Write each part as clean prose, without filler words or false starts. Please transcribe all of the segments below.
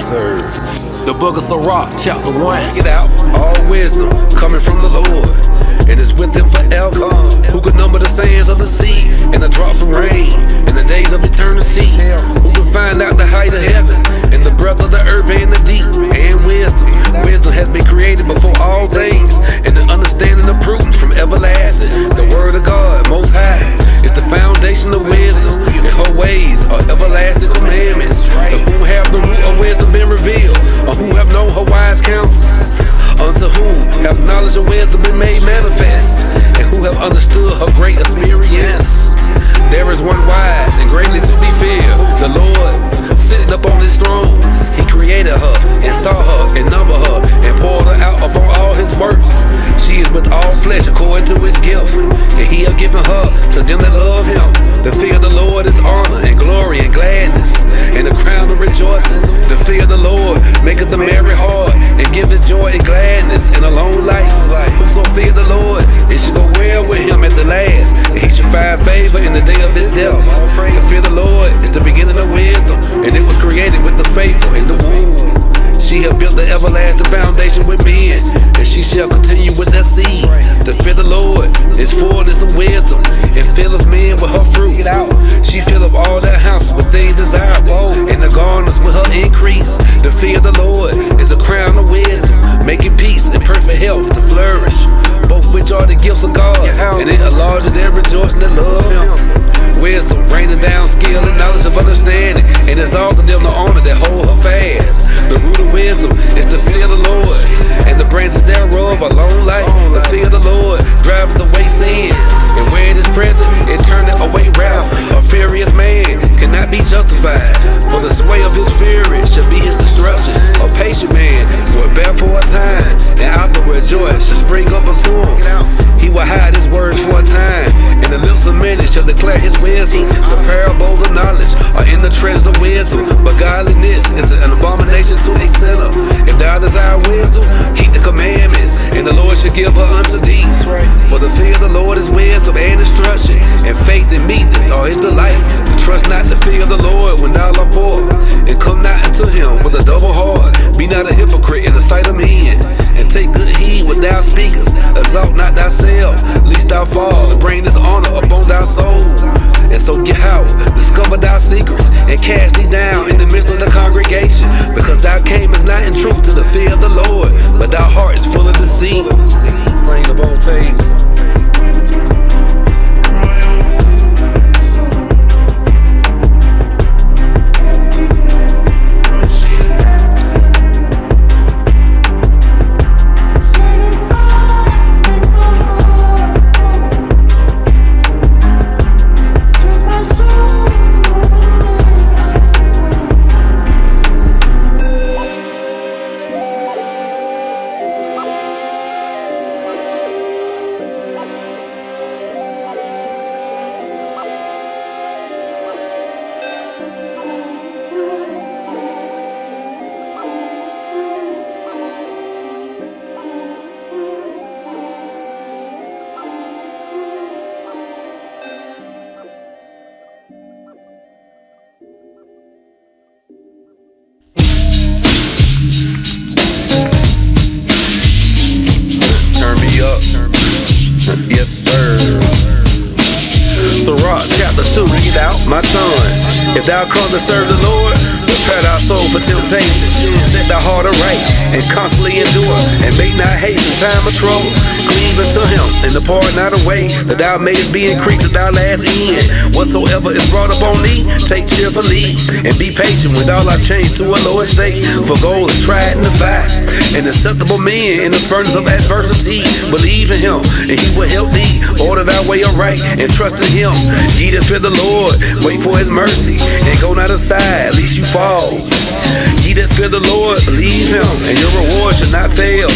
sir. The book of Sirach, chapter 1. Get out, all wisdom coming from the Lord, and it's with him forever. Who could number the sands of the sea and the drops of rain in the days of eternity? Who can find out the height of heaven and the breadth of the earth and the deep? And wisdom has been created before all things, and the understanding of prudence from everlasting. The word of God, most high, is the foundation of wisdom, and her ways are everlasting commandments. To whom have the root of wisdom been revealed, or who have known her wise counsels? Unto whom have knowledge and wisdom been made manifest, and who have understood her great experience? There is one wise and greatly to be feared, the Lord, sitting up on his throne. He created her and saw her and numbered her and poured her out upon all his works. She is with all flesh according to his gift, and he have given her to them that love him. The fear of the Lord is honor and glory and gladness, and the crown of rejoicing. The fear of the Lord maketh the merry heart, and giveth joy and gladness in a long life. Whoso fear the Lord, it shall go well with him at the last, and he shall find favor in the day of his death. The fear of the Lord is the beginning of wisdom, and it was created with the faithful in the womb. She hath built the everlasting foundation with men, and she shall continue with their seed. The fear of the Lord is fullness of wisdom, and filleth men with her fruits. She filleth all their houses with things desirable, and the garners with her increase. The fear of the Lord is a crown of wisdom, making peace and perfect health to flourish, both which are the gifts of God, and it enlarges their rejoicing that love him. Wisdom, raining down skill and knowledge of understanding, and exalting them the honor that hold her fast. The root of wisdom is the fear of the Lord, and the branches thereof are long life. The fear of the Lord driveth away sins, and where it is present, it turneth away wrath. A furious man cannot be justified, for the sway of his fury shall be his destruction. A patient man will bear for a time, and afterward joy shall spring up unto him. He will hide his words for a time, and the lips of many shall declare his wisdom. The parables of knowledge are in the treasures of wisdom, but godliness is an abomination to a sinner. If thou desire wisdom, keep the commandments, and the Lord shall give her unto thee. For the fear of the Lord is wisdom and instruction, and faith and meekness are his delight. Trust not the fear of the Lord when thou art poor, and come not unto him with a double heart. Be not a hypocrite in the sight of men, and take good heed what thou speakest. Exalt not thyself, lest thou fall, and bring this honor upon thy soul. And so get out, discover thy secrets, and cast thee down in the midst of the congregation, because thou camest not in truth to the fear of the Lord, but thy heart is full of deceit. Plain of on tape. Yes, sir. Sirach, chapter 2, read out, my son. If thou come to serve the Lord, prepare thy soul for temptation. Set thy heart aright, and constantly endure, and make not haste in time of trouble. Cleave unto him, and depart not away, that thou mayest be increased at thy last end. Whatsoever is brought upon thee, take cheerfully, and be patient with all our change to a lower state. For gold is tried in the fire, and acceptable men in the furnace of adversity. Believe in him, and he will help thee. Order thy way aright, and trust in him. Ye that fear the Lord, wait for his mercy, and go not aside, lest you fall. Ye that fear the Lord, believe him, and your reward shall not fail.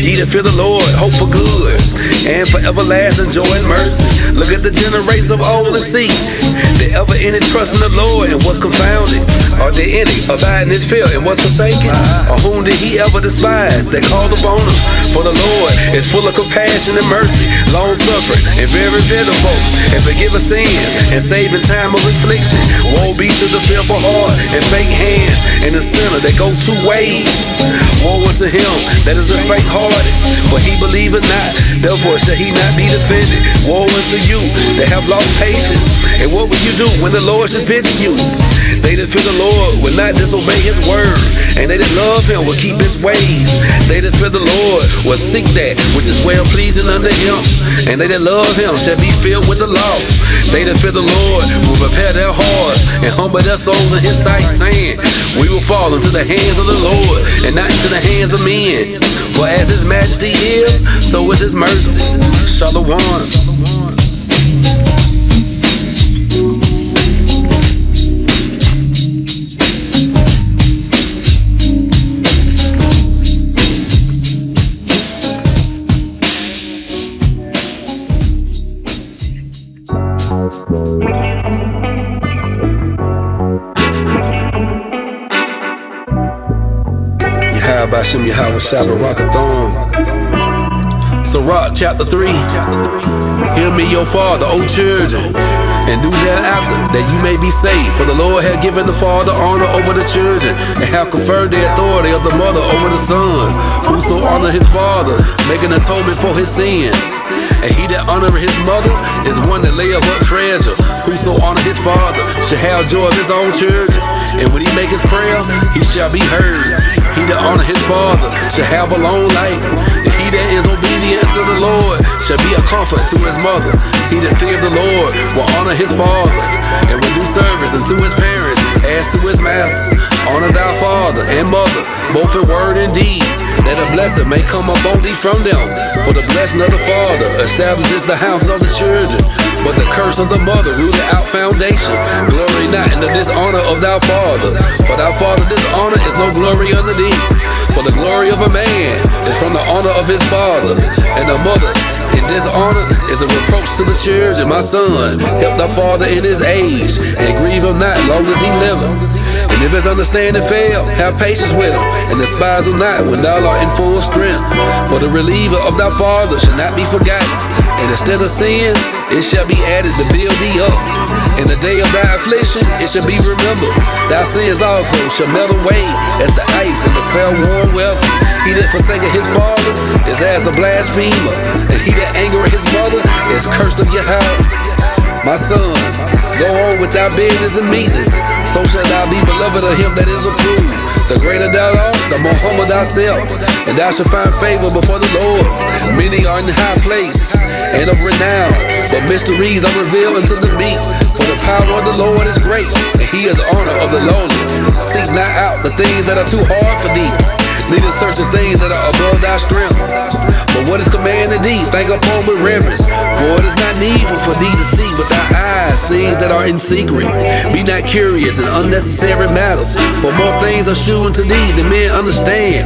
Ye that fear the Lord, hope for good, and for everlasting joy and mercy. Look at the generations of old and see, that ever any trust in the Lord and was confounded. Are there any abiding his fear and was forsaken? Or whom did he ever despise that called upon him? For the Lord is full of compassion and mercy, long suffering and very pitiful, and forgiving sins and saving time of affliction. Woe be to the fearful heart and fake hands, and the sinner that goes two ways. Woe unto him that is a faint hearted, for he believeth not, therefore shall he not be defended. Woe unto you that have lost patience, and what will you do when the Lord should visit you? They that fear the Lord will not disobey his word, and they that love him will keep his ways. They that fear the Lord will seek that which is well pleasing unto him, and they that love him shall be filled with the law. They that fear the Lord will prepare their hearts and humble their souls in his sight, saying, we will fall into the hands of the Lord and not into the hands of men. For as his majesty is, so is his mercy. Shalom. Bashem Yahweh Shabbarakathon. Sirach chapter 3. Hear me, your father, O children, and do thereafter, that you may be saved. For the Lord hath given the father honor over the children, and hath conferred the authority of the mother over the son. Whoso honor his father, making atonement for his sins. And he that honoreth his mother is one that layeth up treasure. Whoso honor his father shall have joy of his own children, and when he make his prayer, he shall be heard. He that honor his father shall have a long life, and he that is obedient to the Lord shall be a comfort to his mother. He that fears the Lord will honor his father, and will do service unto his parents as to his masters. Honor thy father and mother, both in word and deed, that a blessing may come upon thee from them. For the blessing of the father establishes the house of the children, but the curse of the mother rooted out foundation. Glory not in the dishonor of thy father, for thy father dishonor is no glory unto thee. For the glory of a man is from the honor of his father, and the mother in dishonor is a reproach to the children. My son, help thy father in his age, and grieve him not long as he liveth. And if his understanding fail, have patience with him, and despise him not when thou art in full strength. For the reliever of thy father shall not be forgotten, and instead of sins, it shall be added to build thee up. In the day of thy affliction, it shall be remembered. Thy sins also shall melt away as the ice in the fair warm weather. He that forsaketh his father is as a blasphemer, and he that angereth his mother is cursed of Yahweh. My son, go on with thy business and meekness, so shalt thou be beloved of him that is approved. The greater thou art, the more humble thyself, and thou shalt find favor before the Lord. Many are in high place and of renown, but mysteries are revealed unto the meek. For the power of the Lord is great, and he is honor of the lowly. Seek not out the things that are too hard for thee, neither search the things that are above thy strength. But what is commanded thee, think upon with reverence. For it is not needful for thee to see with thy eyes things that are in secret. Be not curious in unnecessary matters, for more things are shewn to thee than men understand.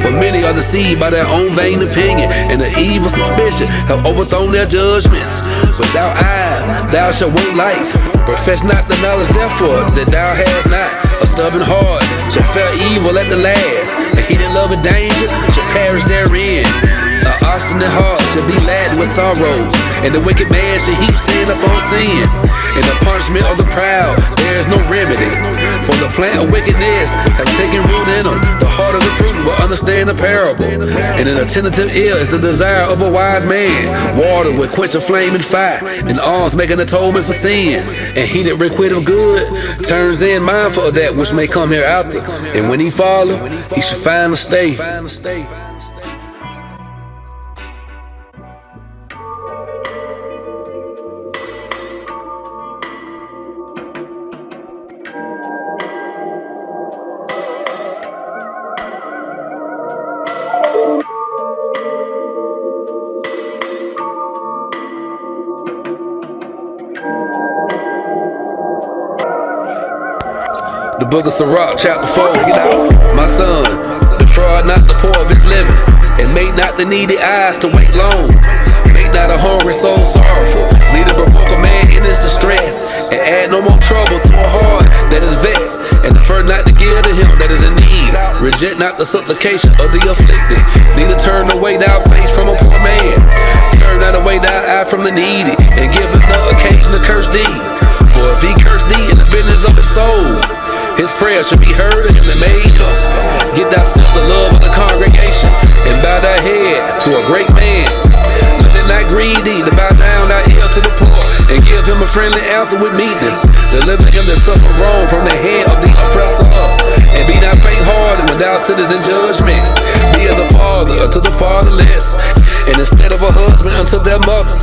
For many are deceived by their own vain opinion, and the evil suspicion have overthrown their judgments. Without eyes thou shalt want light. Profess not the knowledge therefore that thou hast not. A stubborn heart shall fare evil at the last, and he that loveth danger shall perish therein. An obstinate heart shall be laden with sorrows, and the wicked man shall heap sin upon sin. In the punishment of the proud there is no remedy, for the plant of wickedness have taken root in them. The heart of the prudent will understand the parable, and an attentive ear is the desire of a wise man. Water will quench a flaming fire, and arms make an atonement for sins. And he that requiteth good turns in mindful of that which may come hereafter, and when he falleth, he shall find a stay. The book of Sirach, chapter 4. My son, defraud not the poor of his living, and make not the needy eyes to wait long. Make not a hungry soul sorrowful, neither provoke a man in his distress, and add no more trouble to a heart that is vexed. And the Reject not the supplication of the afflicted, neither turn away thy face from a poor man. Turn not away thy eye from the needy, and give him no occasion to curse thee. For if he curse thee in the business of his soul, his prayer should be heard and him that made him. Get thyself the love of the congregation, and bow thy head to a great man. Let it not grieve thee to bow down thy ear to the poor, and give him a friendly answer with meekness. Deliver him that suffer wrong from the hand of the oppressor, and be not faint-hearted when thou sittest in judgment. Be as a father unto the fatherless, and instead of a husband unto their mother,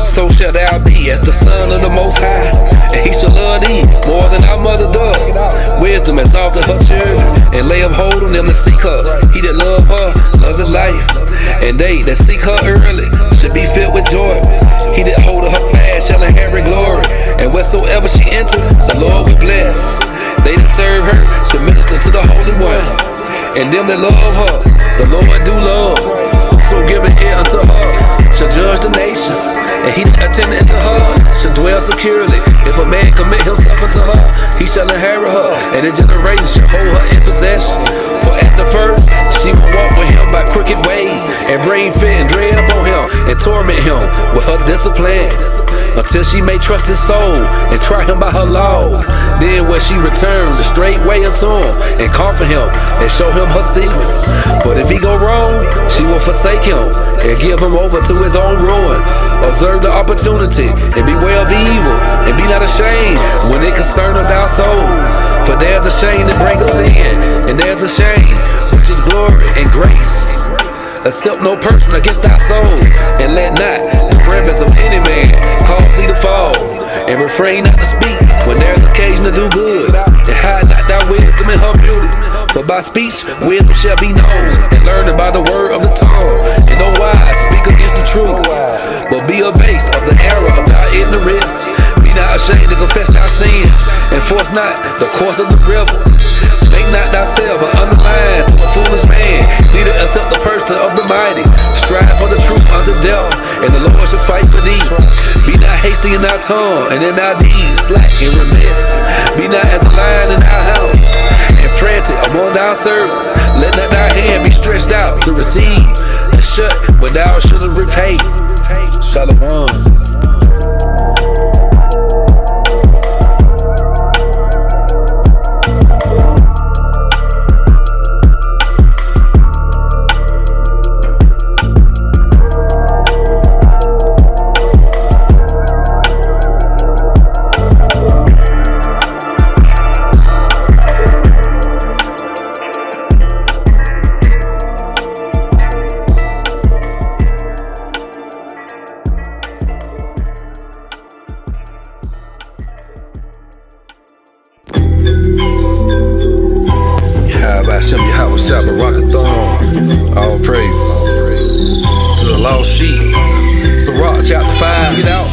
so shall thou be as the son of the Most High, and he shall love thee more than our mother does. Wisdom exalteth her children, and lay up hold on them that seek her. He that love her, love his life, and they that seek her early should be filled with joy. He that holdeth her fast shall inherit glory, and wheresoever she enter, the Lord will bless. They that serve her shall minister to the Holy One, and them that love her, the Lord do love. Whoso giveth ear unto her shall judge the nations, and he that attendeth unto her shall dwell securely. If a man commit himself unto her, he shall inherit her, and his generation shall hold her in possession. For at the first she will walk with him by crooked ways, and bring fear and dread upon him, and torment him with her discipline, until she may trust his soul, and try him by her laws. Then will she return the straight way unto him, and comfort him, and show him her secrets. But if he go wrong, she will forsake him, and give him over to his own ruin. Observe the opportunity, and beware of evil, and be not ashamed when it concerneth thy soul. For there's a shame that bringeth sin, and there's a shame which is glory and grace. Accept no person against thy soul, and let not the reverence of any man cause thee to fall. And refrain not to speak when there's occasion to do good, and hide not thy wisdom in her beauty. For by speech wisdom shall be known, and learned by the word of the tongue. And no wise speak against the truth, but be abased of the error of thy ignorance. Be not ashamed to confess thy sins, and force not the course of the river. Make not thyself an underline to a foolish man, neither accept the person of the mighty. Strive for the truth unto death, and the Lord shall fight for thee. Be not hasty in thy tongue, and in thy deeds slack and remiss. Be not as a lion in thy house, and frantic among thy servants. Let not thy hand be stretched out to receive, and shut when thou shouldst repay. Shalom. All praises to the lost sheep. Sirach chapter 5. Get out.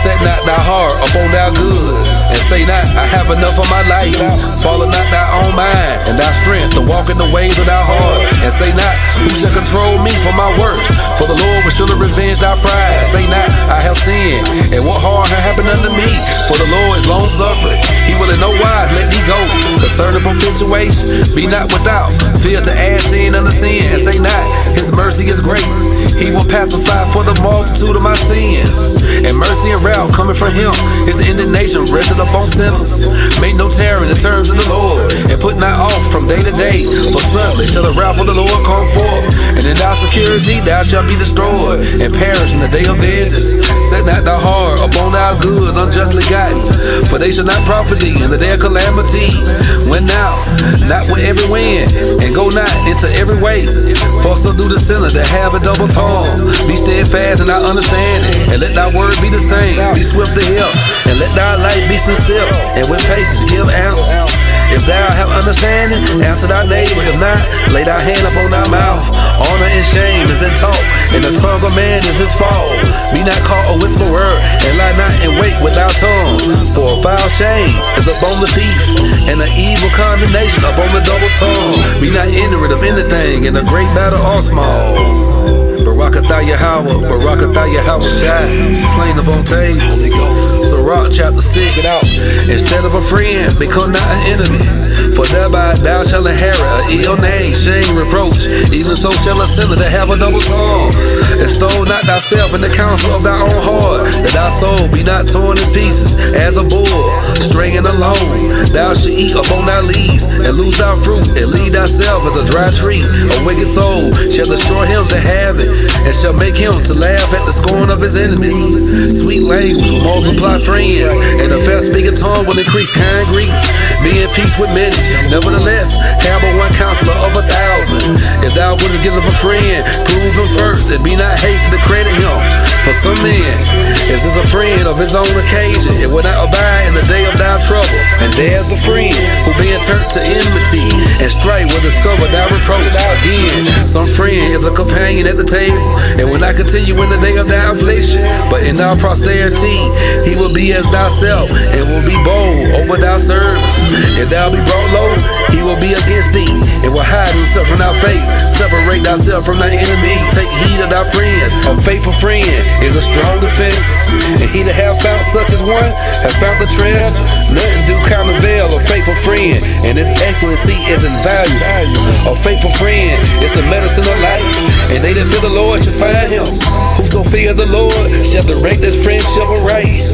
Set not thy heart upon thy goods, and say not, I have enough of my life. Follow not thy own mind, and thy strength to walk in the ways of thy heart. And say not, who shall control me for my works? For the Lord will surely revenge thy pride. Say not, I have sinned, and what harm hath happened unto me? For the Lord is long suffering, he will in no wise let thee go. Concerning propitiation, be not without fear to add sin unto sin. And say not, his mercy is great, he will pacify for the multitude of my sins. And mercy and wrath coming from him, his indignation rested upon sinners. Make no terror in the terms of the Lord, and put not off from day to day. For suddenly shall the wrath of the Lord come forth, and in thy security thou shalt be destroyed, and perish in the day of vengeance. Set not thy heart upon thy goods unjustly gotten, for they shall not profit thee in the day of calamity. When now, not with every wind, and go not into every way. For so do the sinner that have a double tongue. Be steadfast in thy understanding, and let thy word be the same. Be swift to hear, and let thy life be sincere, and with patience give answer. If thou have understanding, answer thy neighbor. If not, lay thy hand upon thy mouth. Honor and shame is in talk, and the tongue of man is his fall. Be not caught a whisperer, and lie not in wait with thy tongue. For a foul shame is upon the thief, and an evil condemnation upon the double tongue. Be not ignorant of anything, in a great battle or small. Barakatah Yahweh, Barakatah Yahweh Shai, plain upon tables. Sirach chapter 6. Get out. Instead of a friend, become not an enemy. For thereby thou shalt inherit an ill name, shame, reproach. Even so shall a sinner that have a double tongue. Extol not thyself in the counsel of thy own heart, that thy soul be not torn in pieces as a bull, straying alone. Thou shalt eat upon thy leaves, and lose thy fruit, and leave thyself as a dry tree. A wicked soul shall destroy him that have it, and shall make him to laugh at the scorn of his enemies. Sweet language will multiply friends, and a fair speaking tongue will increase kind greets. Be in peace with many, nevertheless, have but one counselor of 1,000. If thou wouldst give of a friend, prove him first, and be not hasty to credit him. For some men is a friend of his own occasion, it will not abide in the day of thy trouble. And there's a friend who being turned to enmity, and strife will discover thy reproach. Again, some friend is a companion at the table, and will not continue in the day of thy affliction. But in thy posterity, he will be as thyself, and will be bold over thy service. If thou be brought low, he will be against thee, and will hide himself from thy face. Separate thyself from thy enemies, take heed of thy friends. A faithful friend is a strong defense, and he that hath found such as one hath found the treasure. Nothing do countervail a faithful friend, and his excellency is invaluable. A faithful friend is the medicine of life, and they that fear the Lord shall find him. Whoso fear the Lord shall direct his friendship aright.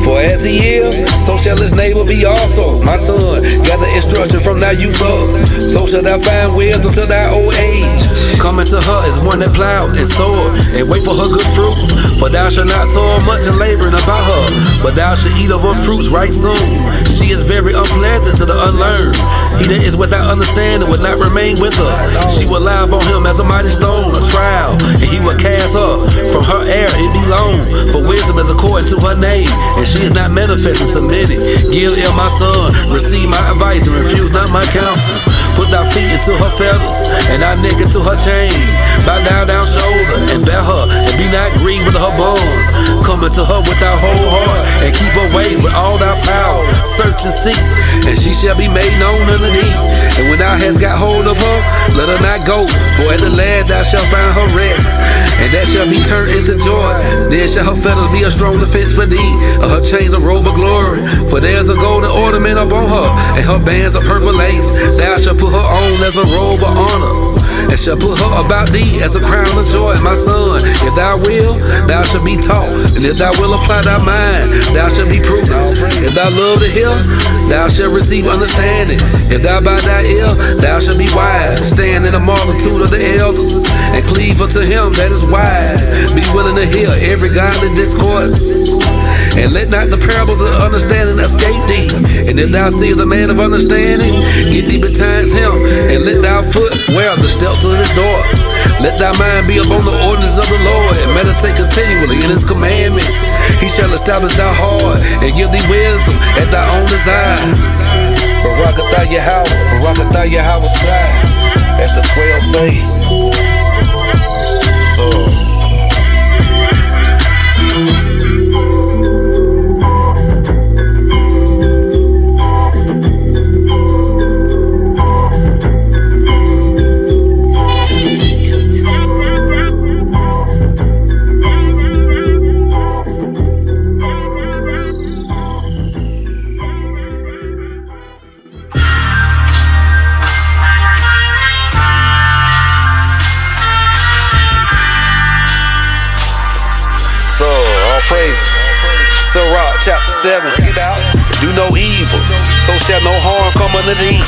For as he is, so shall his neighbor be also. My son, gather instruction from thy youth up, so shall thou find wisdom till thy old age. Coming to her is one that plowed and sowed, and wait for her good fruits. For thou shalt not toil much in laboring about her, but thou shalt eat of her fruits right soon. She is very unpleasant to the unlearned. He that is without understanding will not remain with her. She will lie upon him as a mighty stone, a trial, and he will cast her from her air it be long. For wisdom is according to her name, and she is not manifesting to many. Give ear, my son, receive my advice, and refuse not my counsel. Put thy feet into her feathers, and thy neck into her chain. Bow down thy shoulder, and bear her, and be not grieved with her bones. Come into her with thy whole heart, and keep her ways with all thy power. Search and seek, and she shall be made known unto thee. And when thou hast got hold of her, let her not go, for at the land thou shalt find her rest, and that shall be turned into joy. Then shall her feathers be a strong defense for thee, her chains a robe of glory. For there's a golden ornament upon her, and her bands of purple lace. Thou shalt put her on as a robe of honor, and shall put her about thee as a crown of joy. My son, if thou will, thou shalt be taught, and if thou will apply thy mind, thou shalt be prudent. If thou love to hear, thou shalt receive understanding. If thou bow thy ear, thou shalt be wise. Stand in the multitude of the elders, and cleave unto him that is wise. Be willing to hear every godly discourse, and let not the parables of understanding escape thee. And if thou seest a man of understanding, get thee betimes him, and let thy foot wear the steps of his door. Let thy mind be upon the ordinances of the Lord, and meditate continually in his commandments. He shall establish thy heart, and give thee wisdom at thy own desire. Barakatah Yahweh, Barakatah Yahweh side, as the 12 say. So praise Sirach chapter 7. Do no evil, so shall no harm come unto thee.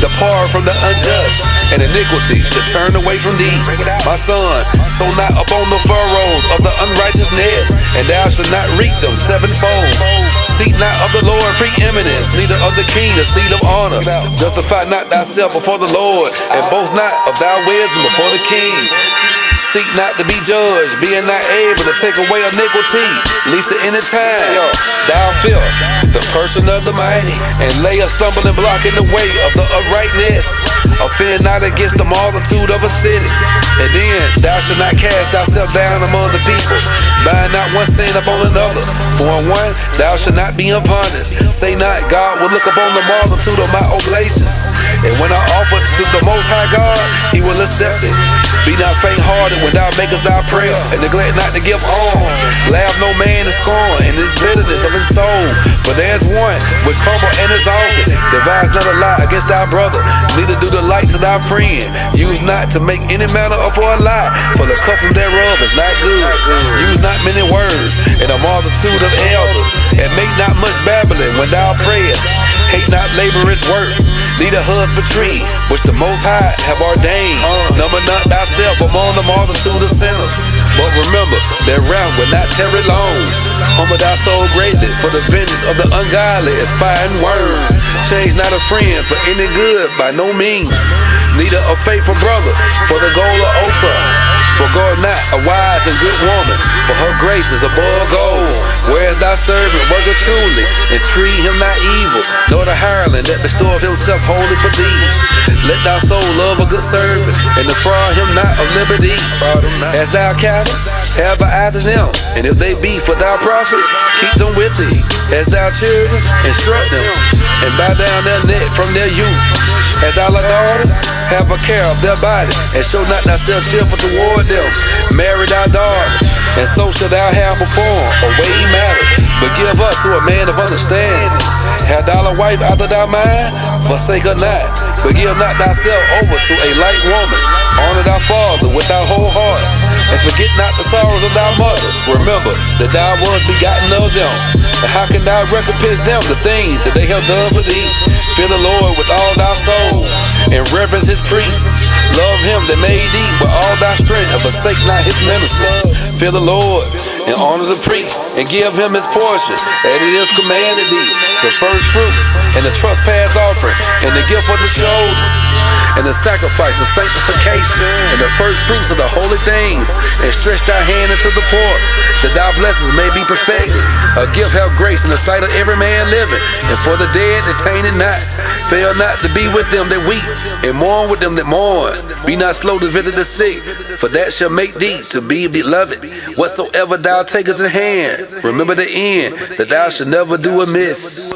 Depart from the unjust, and iniquity shall turn away from thee. My son, sow not upon the furrows of the unrighteousness, and thou shalt not reap them sevenfold. Seek not of the Lord preeminence, neither of the king the seat of honor. Justify not thyself before the Lord, and boast not of thy wisdom before the king. Seek not to be judged, being not able to take away iniquity, least at any time. Thou fear the person of the mighty, and lay a stumbling block in the way of the uprightness. Offend not against the multitude of a city. And then thou shalt not cast thyself down among the people, bind not one sin upon another. For in one thou shalt not be unpunished. Say not, God will look upon the multitude of my oblations, and when I offer to the Most High God, He will accept it. Be not faint-hearted when thou makest thy prayer, and neglect not to give alms. Laugh no man to scorn in his bitterness of his soul. For there's one which humble and exalted, devise not a lie against thy brother, neither do the like to thy friend. Use not to make any manner of for a lie, for the custom thereof is not good. Use not many words in a multitude of elders, and make not much babbling when thou prayest. Hate not laborious work, neither husbandry, which the Most High have ordained. Number not thyself among the multitude of sinners, but remember that wrath will not tarry long. Humble thy soul greatly, for the vengeance of the ungodly is fire and words. Change not a friend for any good by no means, neither a faithful brother for the goal of Ophir. Forgo not a wise and good woman, for her grace is above gold. Whereas thy servant worketh truly, and treat him not evil, nor the hireling that bestoweth himself wholly for thee. Let thy soul love a good servant, and defraud him not of liberty. As thou cattle, have an eye to them, and if they be for thy profit, keep them with thee. As thou children, instruct them, and bow down their neck from their youth. As thou like daughters, have a care of their body, and show not thyself cheerful toward them. Marry thy daughter, and so shall thou have performed a weighty matter. But give up to a man of understanding. Have thou a wife after thy mind? Forsake her not, but give not thyself over to a light woman. Honor thy father with thy whole heart, and forget not the sorrows of thy mother. Remember that thou wast begotten of them, and how can thou recompense them the things that they have done for thee? Fear the Lord with all thy soul, and reverence His priests. Love Him that made thee with all thy strength, and forsake not His ministers. Fear the Lord, and honor the priest, and give him his portion, that it is commanded thee. The first fruits, and the trespass offering, and the gift of the shoulders, and the sacrifice of sanctification, and the first fruits of the holy things, and stretch thy hand into the poor, that thy blessings may be perfected. A gift have grace in the sight of every man living, and for the dead detain it not. Fail not to be with them that weep, and mourn with them that mourn. Be not slow to visit the sick, for that shall make thee to be beloved. Whatsoever thou takest in hand, remember the end, that thou shalt never do amiss.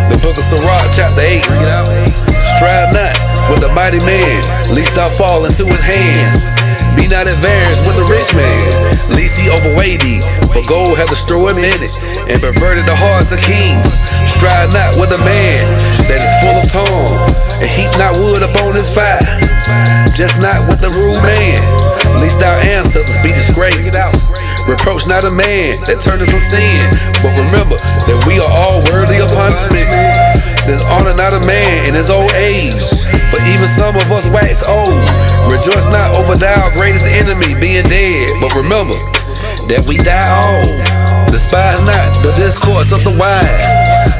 The book of Sirach, chapter 8. Strive not with the mighty man, lest thou fall into his hands. Be not at variance with the rich man, lest he overweigh thee. For gold hath destroyed many, and perverted the hearts of kings. Strive not with a man that is full of tongue, and heap not wood upon his fire. Just not with the rude man, lest our ancestors be disgraced. Reproach not a man that turneth from sin, but remember that we are all worthy of punishment. Dishonor not a man in his old age, for even some of us wax old. Rejoice not over thou greatest enemy being dead, but remember that we die all. Despise not the discourse of the wise,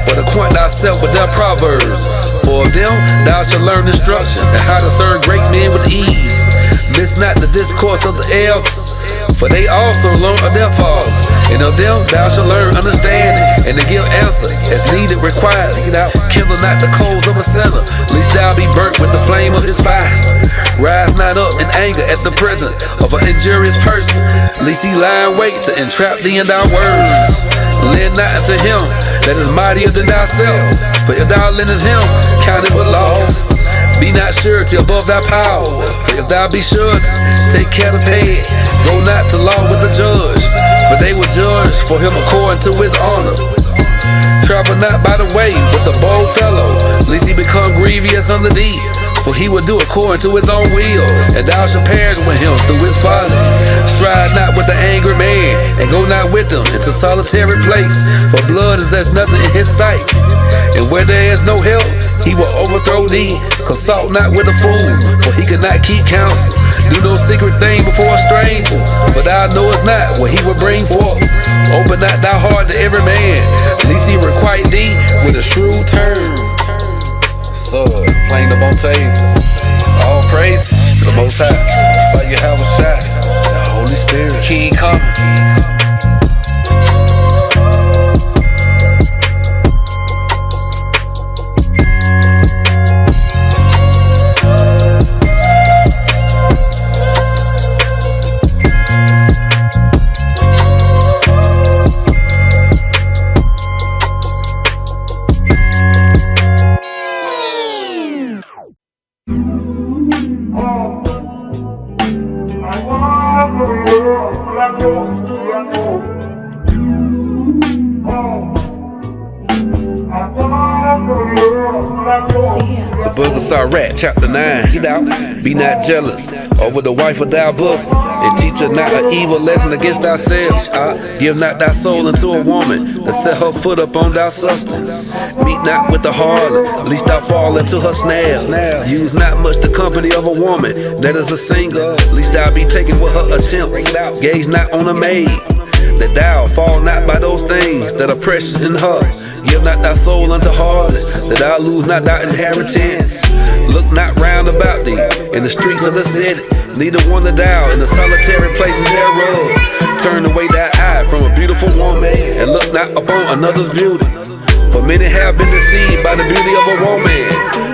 but acquaint thyself with their proverbs. For of them thou shalt learn instruction, and how to serve great men with ease. Miss not the discourse of the elders, for they also learn of their fathers. And of them thou shalt learn understanding, and to give answer as needed required. Kindle not the coals of a sinner, lest thou be burnt with the flame of his fire. Rise not up in anger at the presence of an injurious person, lest he lie in wait to entrap thee in thy words. Lend not unto him that is mightier than thyself, for if thou lendest him, count it but loss. Be not surety above thy power, for if thou be surety, take care to pay it. Go not to law with the judge, for they will judge for him according to his honor. Travel not by the way with the bold fellow, lest he become grievous unto thee. For he will do according to his own will, and thou shalt perish with him through his folly. Strive not with the angry man, and go not with him into solitary place, for blood is as nothing in his sight. And where there is no help, he will overthrow thee. Consult not with a fool, for he cannot keep counsel. Do no secret thing before a stranger, for thou knowest not what he will bring forth. Open not thy heart to every man, lest he requite thee with a shrewd turn. So, playing them on tables. All praise to the Most High. By you have a shot. The Holy Spirit, King coming. The book of Sirach, chapter 9. Get out, be not jealous over the wife of thy bosom, and teach her not an evil lesson against thyself. Give not thy soul unto a woman, and set her foot upon thy sustenance. Meet not with the harlot, lest thou fall into her snares. Use not much the company of a woman that is a singer, lest thou be taken with her attempts. Gaze not on a maid, that thou fall not by those things that are precious in her. Give not thy soul unto harlots, that thou lose not thy inheritance. Look not round about thee in the streets of the city, neither wander thou in the solitary places thereof. Turn away thy eye from a beautiful woman, and look not upon another's beauty. For many have been deceived by the beauty of a woman.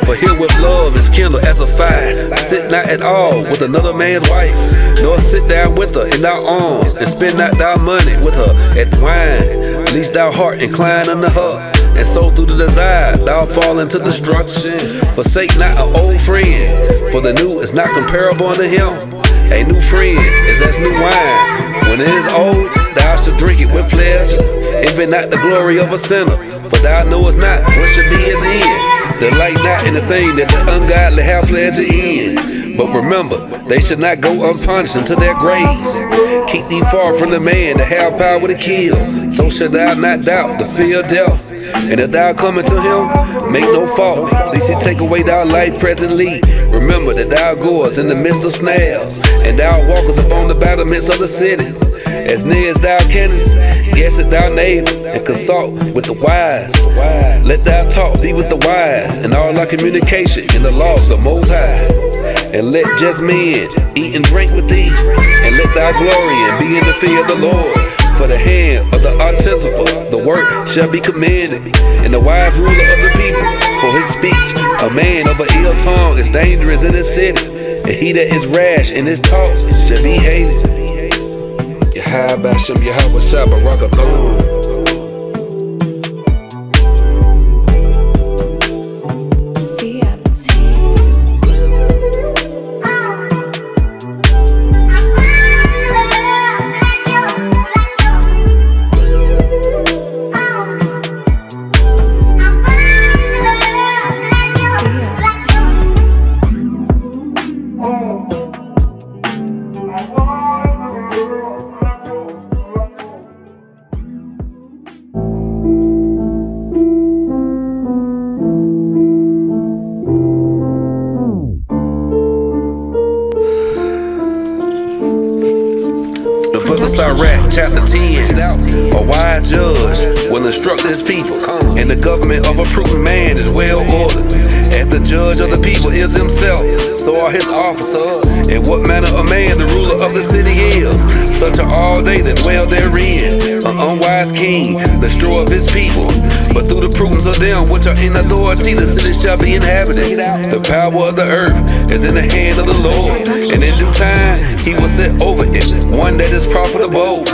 For herewith love is kindled as a fire. Sit not at all with another man's wife, nor sit down with her in thy arms, and spend not thy money with her at wine, lest thy heart incline unto her, and so through the desire thou fall into destruction. Forsake not an old friend, for the new is not comparable unto him. A new friend is as new wine. When it is old, thou shalt drink it with pleasure. Envy not the glory of a sinner, for thou knowest not what should be his end. Delight not in the thing that the ungodly have pleasure in, but remember, they should not go unpunished into their graves. Keep thee far from the man that have power to kill, so shalt thou not doubt the fear of death. And if thou come unto him, make no fault, lest he take away thy life presently. Remember that thou goest in the midst of snares, and thou walkest upon the battlements of the city. As near as thou canst, guess at thy neighbor, and consult with the wise. Let thy talk be with the wise, and all thy communication in the law of the Most High. And let just men eat and drink with thee, and let thy glory and be in the fear of the Lord. For the hand of the artificer, the work shall be commended, and the wise ruler of the people for his speech. A man of an ill tongue is dangerous in his city, and he that is rash in his talk shall be hated. Yahweh Bashem, Yahweh Shabbat, Rakathon. Sirach, chapter 10. A wise judge will instruct his people, and the government of a prudent man is well ordered. As the judge of the people is himself, so are his officers. In what manner a man the ruler of the city is, such are all they that dwell therein. An unwise king, the destroyer of his people, but through the prudence of them which are in authority, the city shall be inhabited. The power of the earth is in the hand of the Lord, and in due time he will set over it one that is profitable.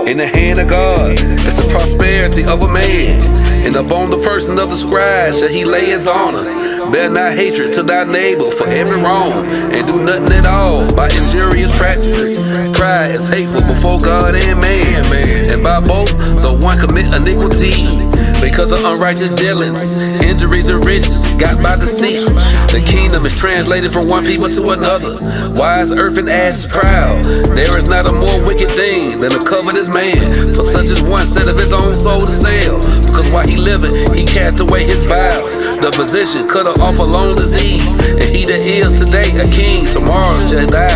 In the hand of God is the prosperity of a man, and upon the person of the scribe shall he lay his honor. Bear not hatred to thy neighbor for every wrong, and do nothing at all by injurious practices. Pride is hateful before God and man, and by both the one commit iniquity because of unrighteous dealings. Injuries and riches got by deceit. The kingdom is translated from one people to another. Wise earth and ass is proud. There is not a more wicked thing than a covetous man, for such as one set of his own soul to sell. Because while he liveth, he cast away his bowels. The physician cut off a long disease, and he that is today a king, tomorrow shall die.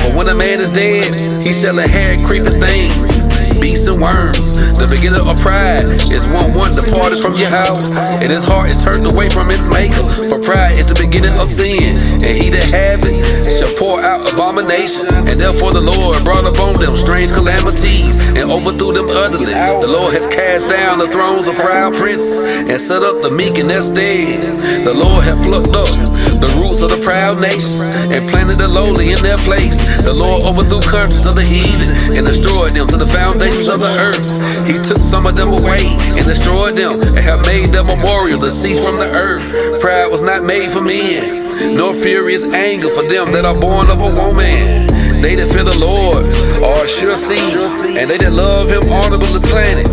But when a man is dead, he shall inherit creeping things, beasts beasts and worms. The beginning of pride is one departed from Yahweh, and his heart is turned away from its maker. For pride is the beginning of sin, and he that have it shall pour out abomination. And therefore the Lord brought upon them strange calamities, and overthrew them utterly. The Lord has cast down the thrones of proud princes, and set up the meek in their stead. The Lord hath plucked up the roots of the proud nations, and planted the lowly in their place. The Lord overthrew countries of the heathen, and destroyed them to the foundations of the earth. He took some of them away, and destroyed them, and have made them memorial to cease from the earth. Pride was not made for men, nor furious anger for them that are born of a woman. They that fear the Lord are sure seed, and they that love him honorably planted.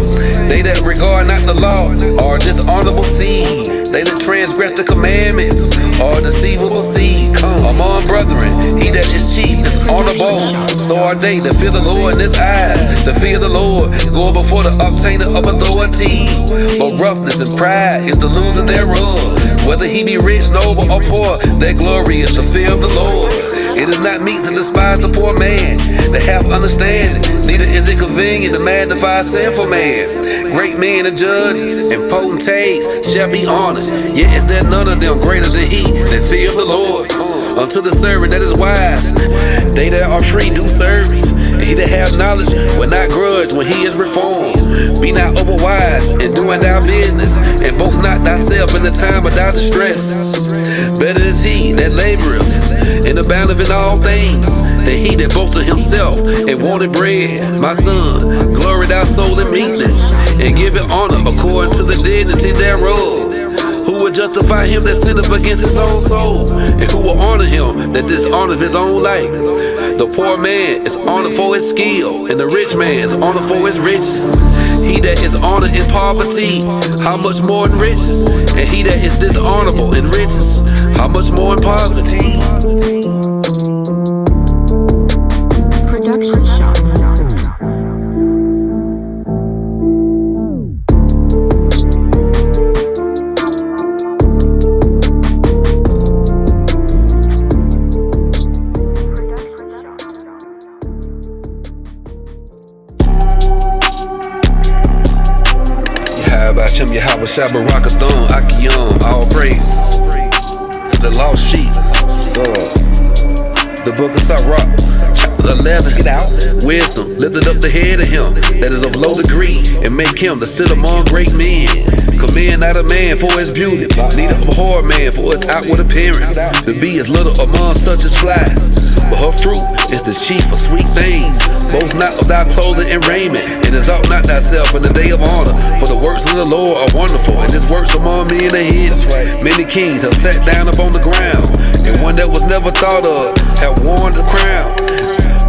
They that regard not the law are dishonorable seed. They that transgress the commandments are deceivable seed. Among brethren, he that is chief is honorable. So are they that fear the Lord in his eyes. The fear of the Lord go before the obtainer of authority. But roughness and pride is the losing thereof. Whether he be rich, noble, or poor, their glory is the fear of the Lord. It is not meet to despise the poor man that hath understanding, neither is it convenient to magnify a sinful man. Great men and judges and potentates shall be honored, yet is there none of them greater than he that fear the Lord. Unto the servant that is wise, they that are free do service, and he that hath knowledge will not grudge when he is reformed. Be not overwise in doing thy business, and boast not thyself in the time of thy distress. Better is he that laboreth and aboundeth in all things, than he that boasteth himself and wanted bread. My son, glory thy soul in meekness, and give it honor according to the dignity thereof. Who will justify him that sinneth against his own soul? And who will honor him that dishonoreth his own life? The poor man is honored for his skill, and the rich man is honored for his riches. He that is honored in poverty, how much more in riches? And he that is dishonorable in riches, how much more in poverty? Production shop. Hashem Yahweh Shabbarakathon Akiyom, all praise to the lost sheep. So, the book of Sirach, chapter 11. Get out. Wisdom lifted up the head of him that is of low degree, and make him to sit among great men. Commend not a man for his beauty, neither abhor a man for his outward appearance. The bee is little among such as fly, but her fruit is the chief of sweet things. Boast not of thy clothing and raiment, and exalt not thyself in the day of honor. For the works of the Lord are wonderful, and his works among men are hidden. Many kings have sat down upon the ground, and one that was never thought of have worn the crown.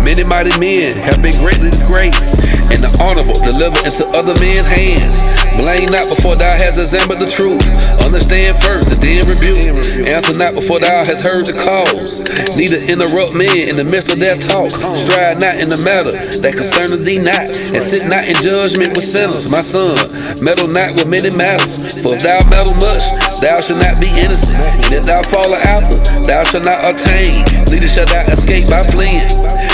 Many mighty men have been greatly disgraced, and the honorable delivered into other men's hands. Blame not before thou hast examined the truth. Understand first and then rebuke. Answer not before thou hast heard the cause. Neither interrupt men in the midst of their talk. Strive not in the matter that concerneth thee not, and sit not in judgment with sinners. My son, meddle not with many matters, for if thou meddle much, thou shalt not be innocent. And if thou fall out, thou shalt not obtain, neither shalt thou escape by fleeing.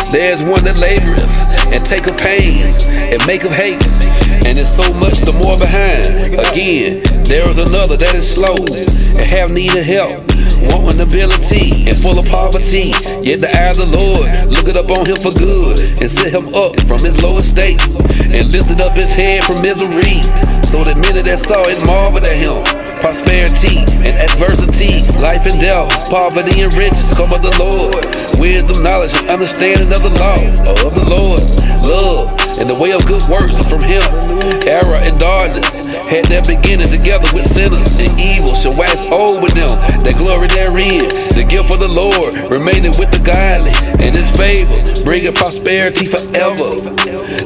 There is one that laboreth and taketh pains and maketh haste, and is so much the more behind. Again, there is another that is slow and have need of help, wanting ability and full of poverty. Yet the eye of the Lord looketh up on him for good, and set him up from his low estate, and lifted up his head from misery, so that many that saw it marveled at him. Prosperity and adversity, life and death, poverty and riches come of the Lord. Wisdom, knowledge, and understanding of the law of the Lord. Love and the way of good works are from him. Error and darkness had their beginning together with sinners, and evil shall wax old with them that glory therein. The gift of the Lord remaining with the godly, and his favor bringing prosperity forever.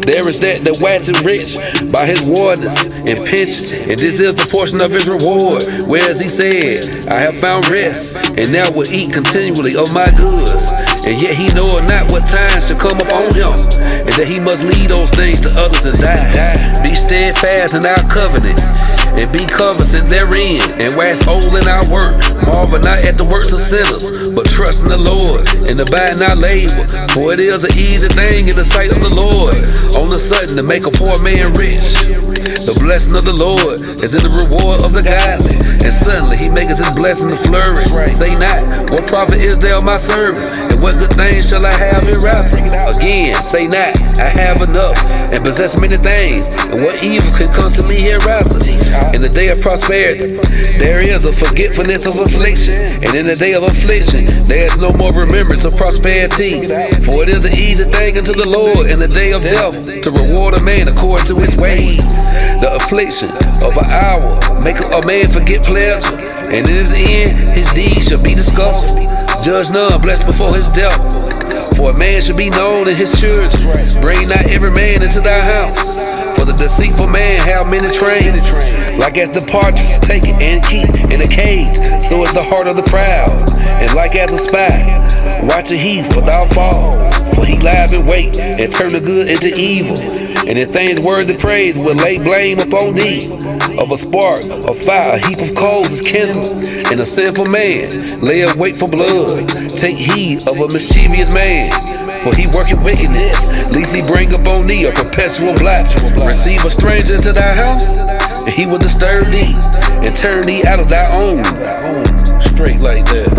There is that waxeth rich by his wardness and pension, and this is the portion of his reward. Whereas he said, I have found rest, and now will eat continually of my goods. And yet he knoweth not what time shall come upon him, and that he must lead those things to others and die. Be steadfast in our covenant, and be covetous therein, and wax old in our work. Marvel not at the works of sinners, but trust in the Lord, and abide in our labor. For it is an easy thing in the sight of the Lord, on the sudden to make a poor man rich. The blessing of the Lord is in the reward of the godly, and suddenly he maketh his blessing to flourish. Say not, what profit is there of my service, and what good things shall I have hereafter? Again, say not, I have enough, and possess many things, and what evil can come to me hereafter? In the day of prosperity, there is a forgetfulness of affliction, and in the day of affliction, there is no more remembrance of prosperity. For it is an easy thing unto the Lord in the day of death to reward a man according to his ways. The affliction of an hour maketh a man forget pleasure, and in his end his deeds shall be discovered. Judge none blessed before his death, for a man should be known in his children. Bring not every man into thy house, for the deceitful man have many trains. Like as the partridge take it and keep in a cage, so is the heart of the proud. And like as a spy, watch a he for thou fall. For he lieth in wait, and turn the good into evil. And in things worthy praise will lay blame upon thee. Of a spark, of fire, a heap of coals is kindled. And a sinful man lay a wait for blood. Take heed of a mischievous man, for he worketh wickedness, lest he bring upon thee a perpetual blot. Receive a stranger into thy house, and he will disturb thee, and turn thee out of thy own. Straight like that.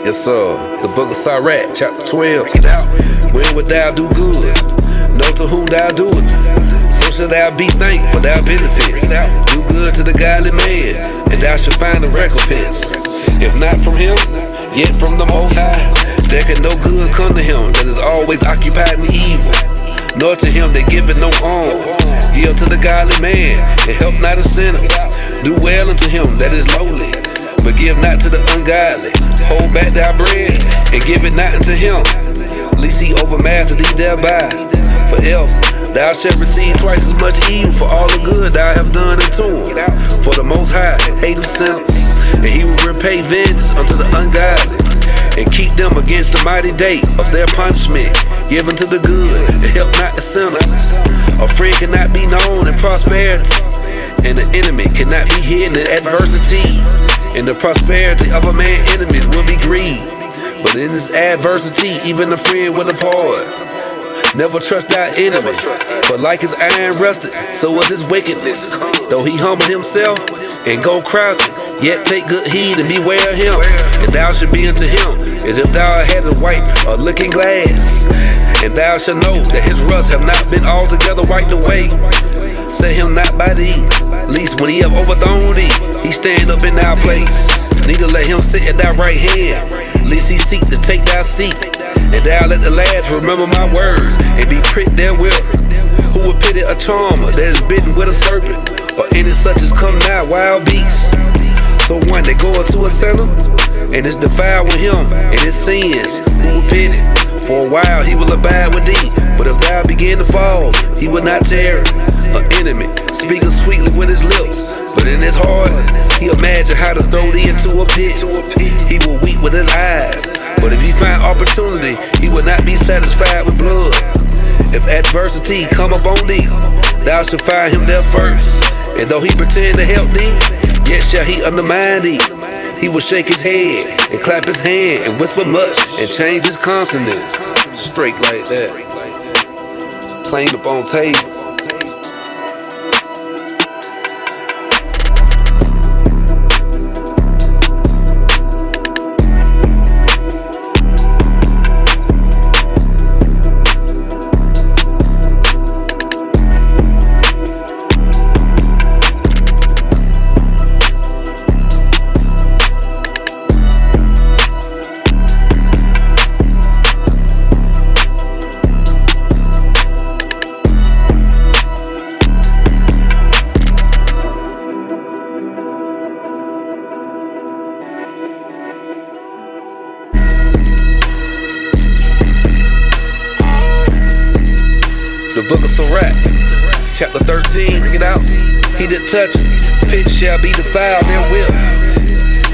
Yes, sir. The book of Sirach, chapter 12. When wilt thou do good? Know to whom thou doest. So shall thou be thankful for thy benefits. Do good to the godly man, and thou shalt find a recompense. If not from him, yet from the Most High, there can no good come to him that is always occupied in evil, nor to him that giveth no alms. Give to the godly man, and help not a sinner. Do well unto him that is lowly, but give not to the ungodly. Hold back thy bread, and give it not unto him, lest he overmaster thee thereby. For else thou shalt receive twice as much evil for all the good thou have done unto him. For the Most High hateth sinners, and he will repay vengeance unto the ungodly, and keep them against the mighty day of their punishment. Give unto the good, and help not the sinner. A friend cannot be known in prosperity, and the enemy cannot be hidden in adversity. In the prosperity of a man, enemies will be grieved, but in his adversity, even a friend will depart. Never trust thy enemy, for like his iron rusted, so was his wickedness. Though he humble himself and go crouching, yet take good heed and beware of him. And thou shalt be unto him as if thou hadst wiped a looking glass. And thou shalt know that his rust have not been altogether wiped away. Set him not by thee, least when he have overthrown thee, he stand up in thy place. Neither let him sit at thy right hand, lest he seek to take thy seat. And thou let the lads remember my words, and be pricked therewith. Who would pity a charmer that is bitten with a serpent, or any such as come nigh wild beasts? So one that goeth to a sinner, and is defiled with him and his sins, who will pity? For a while he will abide with thee, but if thou begin to fall, he will not tarry. An enemy speaketh sweetly with his lips, but in his heart he imagine how to throw thee into a pit. He will weep with his eyes, but if he find opportunity, he will not be satisfied with blood. If adversity come upon thee, thou shalt find him there first. And though he pretend to help thee, yet shall he undermine thee. He will shake his head and clap his hand and whisper much and change his consonants. Straight like that. Plain upon tables. Sirach, chapter 13, bring it out. He that toucheth pitch shall be defiled therewith,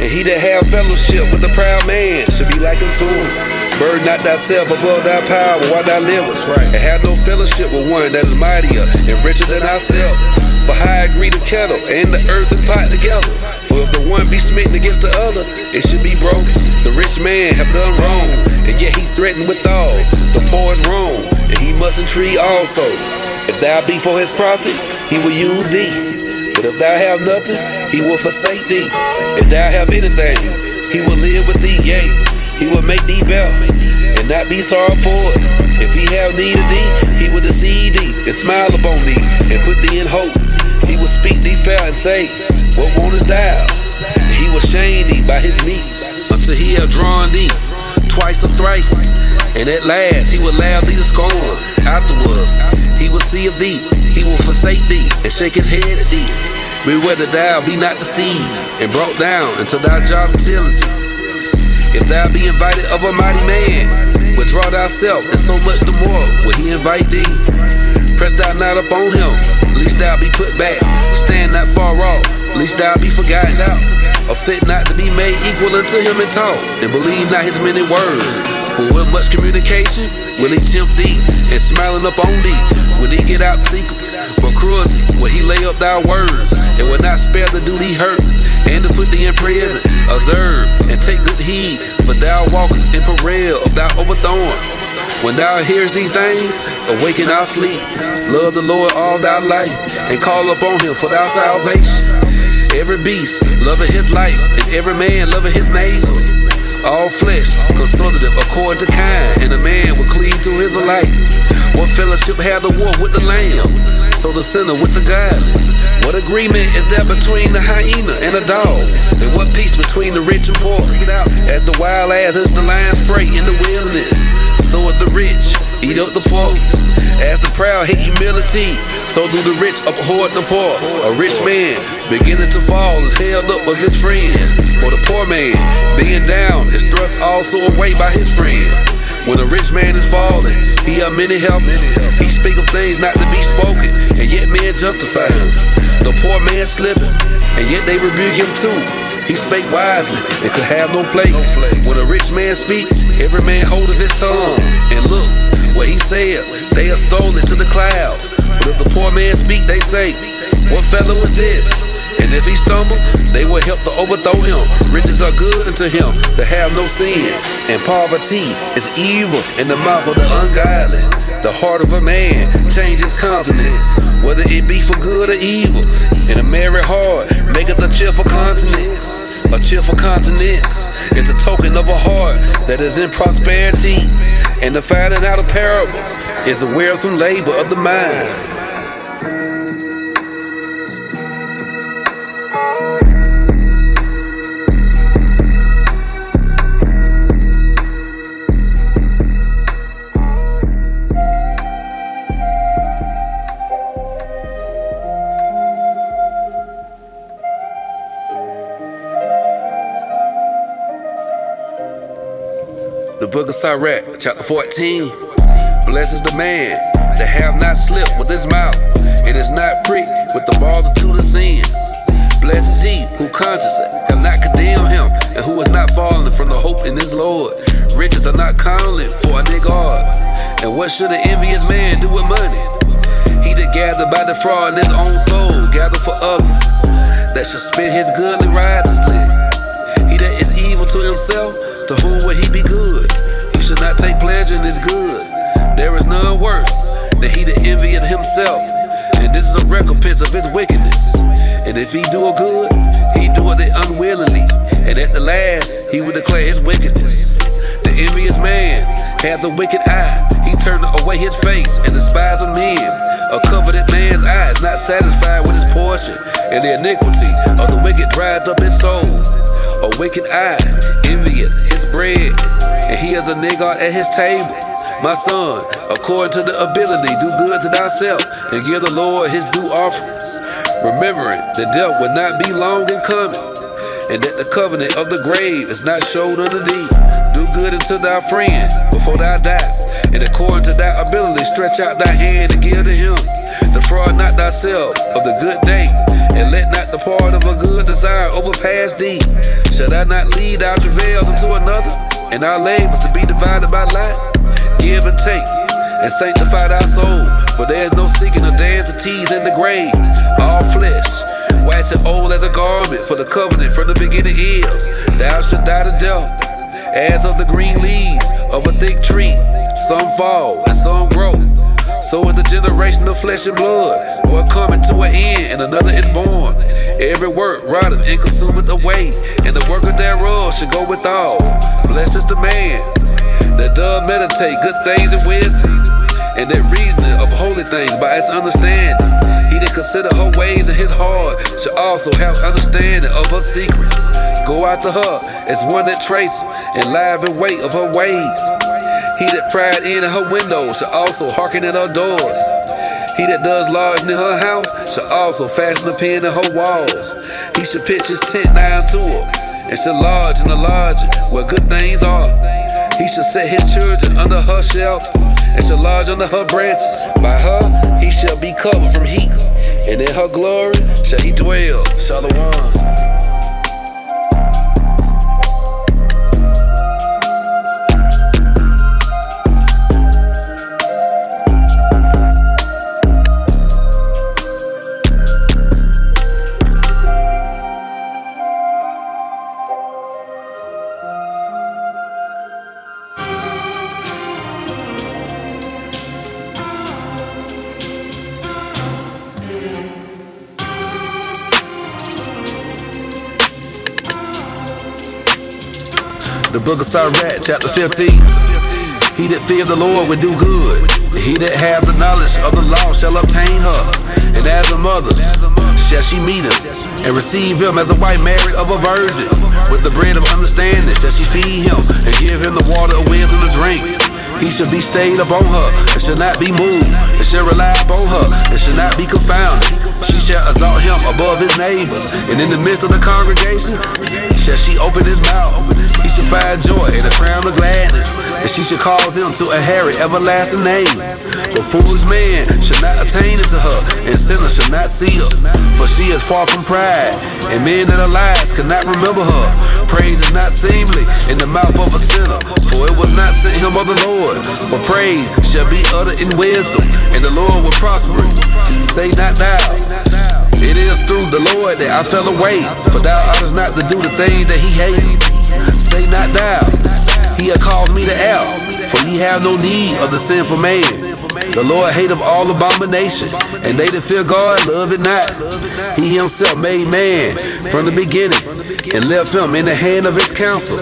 and he that have fellowship with the proud man shall be like unto him. Burden not thyself above thy power while thou livest, and have no fellowship with one that is mightier and richer than thyself. For how agree the kettle and the earth and pot together? For if the one be smitten against the other, it should be broken. The rich man have done wrong, and yet he threatened withal. The poor is wrong, and he must entreat also. If thou be for his profit, he will use thee. But if thou have nothing, he will forsake thee. If thou have anything, he will live with thee, yea, he will make thee better, and not be sorry for it. If he have need of thee, he will deceive thee, and smile upon thee, and put thee in hope. He will speak thee fair, and say, what wantest thou? And he will shame thee by his meats, until he have drawn thee twice or thrice. And at last he will laugh thee to scorn. Afterward he will see of thee, he will forsake thee, and shake his head at thee. Beware that thou be not deceived, and brought down unto thy gentility. If thou be invited of a mighty man, withdraw thyself, and so much the more will he invite thee. Press thou not upon him, lest thou be put back. Stand not far off, lest thou be forgotten out. Or fit not to be made equal unto him in talk, and believe not his many words. For with much communication will he tempt thee, and smiling upon thee will he get out secrets. For cruelty will he lay up thy words, and will not spare to do thee hurt, and to put thee in prison. Observe and take good heed, for thou walkest in peril of thy overthrown. When thou hearest these things, awaken thy sleep. Love the Lord all thy life, and call upon him for thy salvation. Every beast loveth his life, and every man loveth his neighbor. All flesh consultative according to kind, and a man will cleave to his alike. What fellowship hath the wolf with the lamb? So the sinner with the godly. What agreement is there between the hyena and a dog? And what peace between the rich and poor? As the wild ass is the lion's prey in the wilderness, so is the rich eat up the poor. As the proud hate humility, so do the rich abhor the poor. A rich man beginning to fall is held up of his friends, or the poor man being down is thrust also away by his friends. When a rich man is falling, he have many helpers. He speak of things not to be spoken, and yet men justify him. The poor man slipping, and yet they rebuke him too. He spake wisely and could have no place. When a rich man speak, every man holdeth his tongue. And look, what he said, they have stolen it to the clouds. But if the poor man speak, they say, what fellow is this? And if he stumble, they will help to overthrow him. Riches are good unto him that have no sin, and poverty is evil in the mouth of the ungodly. The heart of a man changes countenance, whether it be for good or evil. And a merry heart maketh a cheerful countenance. A cheerful countenance is a token of a heart that is in prosperity. And the finding out of parables is a wearisome labor of the mind. The book of Sirach, chapter 14. Blessed is the man that have not slipped with his mouth, and is not pricked with the multitude of sins. Blessed is he who conscience have not condemned him, and who is not fallen from the hope in his Lord. Riches are not counted for a nigger God, and what should an envious man do with money? He that gathered by the fraud in his own soul, gather for others, that shall spend his goodly righteously. He that is evil to himself, to whom will he be good? He should not take pleasure in his good. There is none worse than he that envieth himself, and this is a recompense of his wickedness. And if he do a good, he doeth it unwillingly, and at the last he will declare his wickedness. The envious man hath a wicked eye, he turneth away his face, and despiseth men. A coveted man's eye is not satisfied with his portion, and the iniquity of the wicked drieth up his soul. A wicked eye envieth his bread, and he is a niggard at his table. My son, according to the ability, do good to thyself, and give the Lord his due offerings, remembering that death will not be long in coming, and that the covenant of the grave is not showed unto thee. Do good unto thy friend before thou die, And according to thy ability, stretch out thy hand and give to him. Defraud not thyself of the good day, and let not the part of a good desire overpass thee. Shall I not lead our travails unto another, and our labors to be divided by lot? Give and take, and sanctify thy soul, for there is no seeking of deities in the grave. All flesh, waxing old as a garment, for the covenant from the beginning is, thou shalt die to death, as of the green leaves of a thick tree. Some fall and some grow. So is the generation of flesh and blood. One coming to an end, and another is born. Every work rotteth and consumeth away, and the worker thereof shall go with all. Blessed is the man that doth meditate good things and wisdom, and that reasoning of holy things by its understanding. He that consider her ways in his heart shall also have understanding of her secrets. Go after her as one that traces, and lie in wait of her ways. He that pried in at her windows shall also hearken at her doors. He that does lodge near her house shall also fasten a pin in her walls. He shall pitch his tent nigh unto her, and shall lodge in the lodging where good things are. He shall set his children under her shelter, and shall lodge under her branches. By her he shall be covered from heat, and in her glory shall he dwell. Shalom. The book of Sirach, chapter 15. He that fear the Lord will do good. He that have the knowledge of the law shall obtain her. And as a mother shall she meet him, and receive him as a wife married of a virgin. With the bread of understanding shall she feed him, and give him the water of wisdom to drink. He shall be stayed upon her, and shall not be moved, and shall rely upon her, and shall not be confounded. She shall exalt him above his neighbors, and in the midst of the congregation shall she open his mouth. He shall find joy and a crown of gladness, and she shall cause him to inherit everlasting name. But foolish man shall not attain unto her, and sinners shall not see her. For she is far from pride, and men that are liars cannot remember her. Praise is not seemly in the mouth of a sinner, for it was not sent him of the Lord. For praise shall be uttered in wisdom, and the Lord will prosper it. Say not thou, it is through the Lord that I fell away, for thou oughtest not to do the things that he hated. Say not thou, he hath caused me to err, for ye have no need of the sinful man. The Lord hateth all abomination, and they that fear God love it not. He himself made man from the beginning, and left him in the hand of his counsel.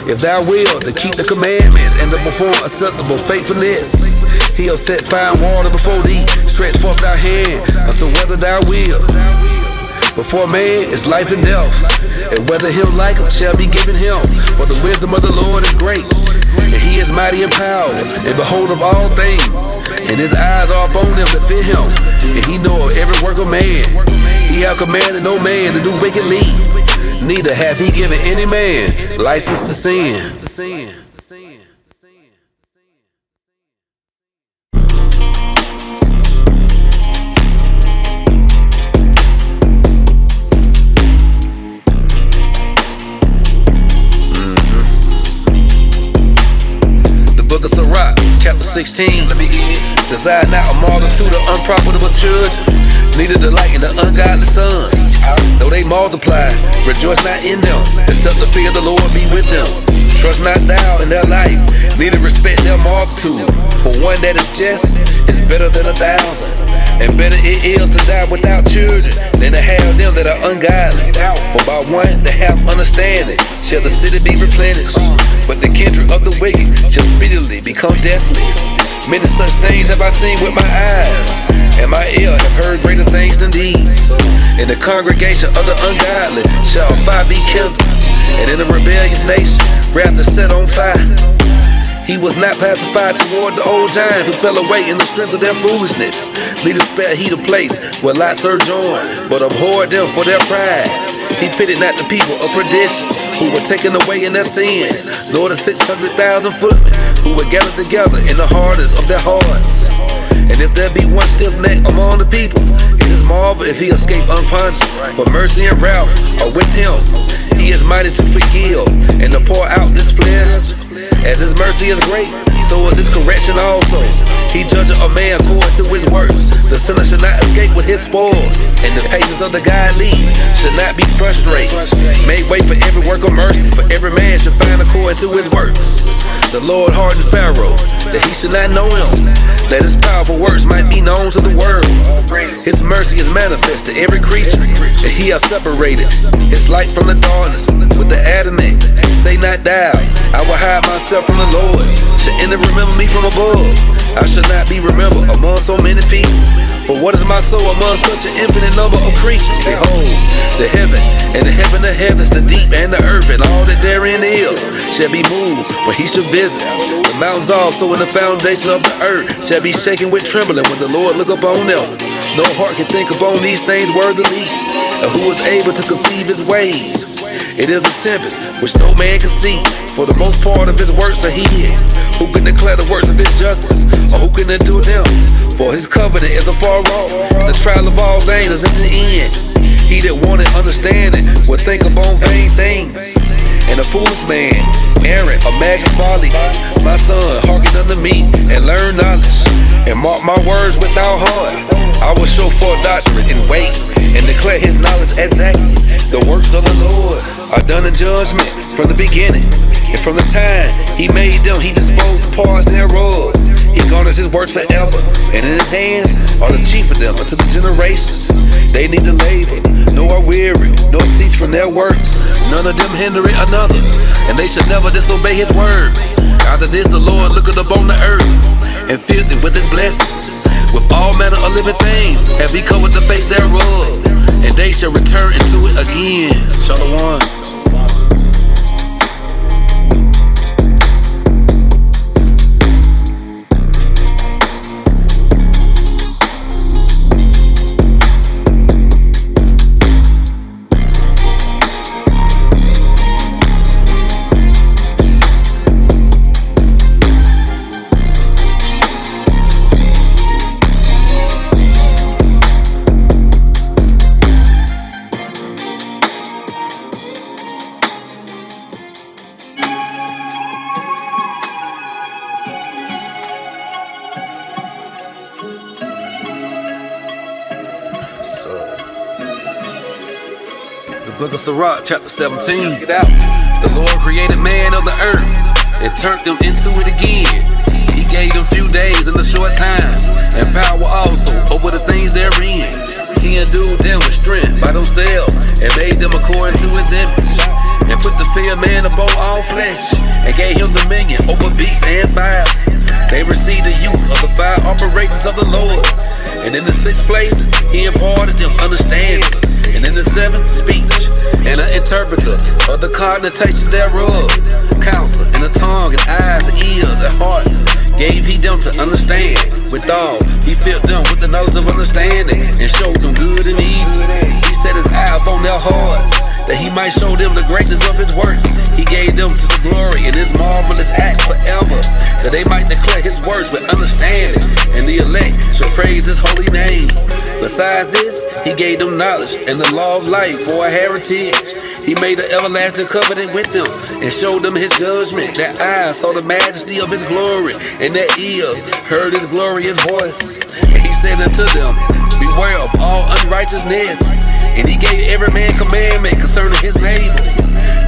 If thou wilt to keep the commandments, and to perform acceptable faithfulness, he'll set fine water before thee. Stretch forth thy hand unto whether thou wilt. Before man is life and death, and whether him like him shall be given him. For the wisdom of the Lord is great, and he is mighty in power, and behold of all things, and his eyes are upon them that fear him, and he knoweth every work of man. He hath commanded no man to do wickedly, neither hath he given any man license to sin. Sirach, chapter 16. Desire not a multitude of unprofitable children, neither delight in the ungodly sons. Though they multiply, rejoice not in them, except the fear of the Lord be with them. Trust not thou in their life, neither respect their multitude. For one that is just is better than 1,000, and better it is to die without children than to have them that are ungodly. For by one that have understanding shall the city be replenished, but the kindred of the wicked shall speedily become desolate. Many such things have I seen with my eyes, and my ear have heard greater things than these. In the congregation of the ungodly shall fire be kindled, and in a rebellious nation wrath is set on fire. He was not pacified toward the old giants who fell away in the strength of their foolishness. Neither spared he the place where lots sojourned, but abhorred them for their pride. He pitied not the people of perdition, who were taken away in their sins, nor the 600,000 footmen, who were gathered together in the hardest of their hearts. And if there be one stiff neck among the people, it is marvel if he escape unpunished. For mercy and wrath are with him. He is mighty to forgive and to pour out this flesh. As his mercy is great, so is his correction also. He judgeth a man according to his works. The sinner shall not escape with his spoils, and the patience of the godly shall not be frustrated. Make way for every work of mercy, for every man shall find according to his works. The Lord hardened Pharaoh, that he should not know him, that his powerful works might be known to the world. His mercy is manifest to every creature, and he hath separated his light from the darkness with the adamant. Say not thou, I will hide myself from the Lord. Shall any remember me from above? I shall not be remembered among so many people. For what is my soul among such an infinite number of creatures? Behold, the heaven and the heaven of heavens, the deep and the earth, and all that therein is, shall be moved when he shall visit. The mountains also and the foundation of the earth shall be shaken with trembling when the Lord look upon them. No heart can think upon these things worthily, and who is able to conceive his ways? It is a tempest which no man can see, for the most part of his works are hid. Who can declare the works of his justice, or who can undo them? For his covenant is afar off, and the trial of all things is in the end. He that wanted understanding will think upon vain things. And a foolish man, errant, imagine follies. My son, hearken unto me, and learn knowledge, and mark my words without heart. I will show forth doctrine and wait, and declare his knowledge exactly. The works of the Lord are done in judgment from the beginning, and from the time he made them, he disposed the parts thereof. He garners his works forever, and in his hands are the chief of them unto the generations. They neither labor, nor are weary, nor cease from their works. None of them hinder it another, and they shall never disobey his word. After this the Lord looketh upon the earth, and filled it with his blessings. With all manner of living things have he covered the face thereof, and they shall return into it again. Shalom. The book of Sirach, chapter 17. Get out. The Lord created man of the earth and turned them into it again. He gave them few days in a short time, and power also over the things therein. He endued them with strength by themselves, and made them according to his image, and put the fear of man upon all flesh, and gave him dominion over beasts and fowls. They received the use of the five operations of the Lord, and in the sixth place he imparted them understanding, and in the seventh speech, and an interpreter of the connotations thereof. Counsel, and a tongue, and eyes, and ears, and heart gave he them to understand. Withal, he filled them with the knowledge of understanding, and showed them good and evil. He set his eye upon their hearts, that he might show them the greatness of his works. He gave them to the glory in his marvelous act forever, that they might declare his words with understanding, and the elect shall praise his holy name. Besides this, he gave them knowledge and the law of life for a heritage. He made an everlasting covenant with them, and showed them his judgment. Their eyes saw the majesty of his glory, and their ears heard his glorious voice. And he said unto them, beware of all unrighteousness. And he gave every man commandment concerning his neighbor.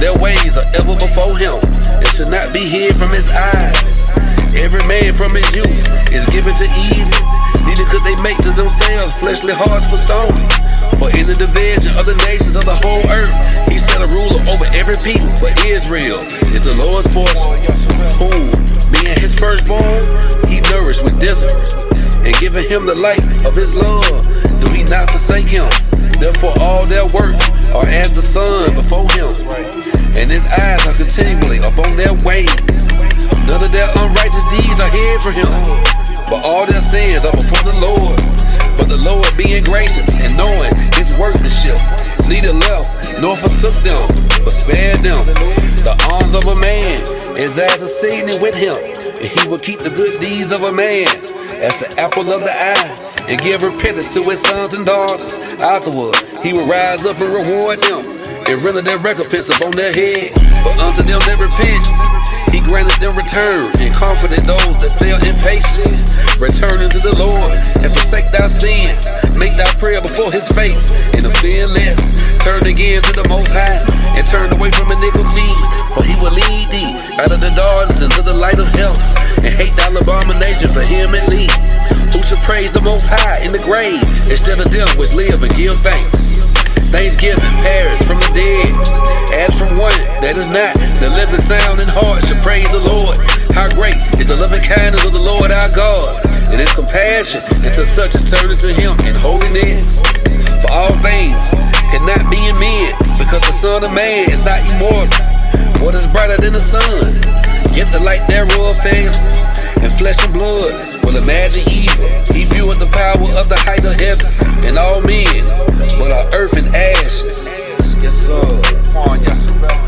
Their ways are ever before him, and should not be hid from his eyes. Every man from his youth is given to evil, neither could they make to themselves fleshly hearts for stone. For in the division of the nations of the whole earth, he set a ruler over every people, but Israel is the Lord's portion, whom, being his firstborn, he nourished with discipline, and giving him the light of his love, do he not forsake him. Therefore all their works are as the sun before him, and his eyes are continually upon their ways. None of their unrighteous deeds are hid from him, but all their sins are before the Lord. But the Lord being gracious and knowing his workmanship, neither left nor forsook them, but spared them. The arms of a man is as a seasoning with him, and he will keep the good deeds of a man as the apple of the eye, and give repentance to his sons and daughters. Afterward, he will rise up and reward them, and render their recompense upon their head. But unto them that repent, he granted them return, and comforted those that fell in patience. Return unto the Lord, and forsake thy sins. Make thy prayer before his face, and offend less. Turn again to the Most High, and turn away from iniquity. For he will lead thee out of the darkness into the light of health, and hate thy abomination for him and lead. Who should praise the Most High in the grave, instead of them which live and give thanks? Thanksgiving perish from the dead, as from one that is not. The living sound and heart should praise the Lord. How great is the loving kindness of the Lord our God, and his compassion unto such as turn to him in holiness. For all things cannot be in men, because the Son of Man is not immortal. What is brighter than the sun? Yet the light thereof faileth, and flesh and blood will imagine evil. He vieweth the power of the height of heaven, and all men but are earth and ashes. Yes, sir. Come on, yes, sir.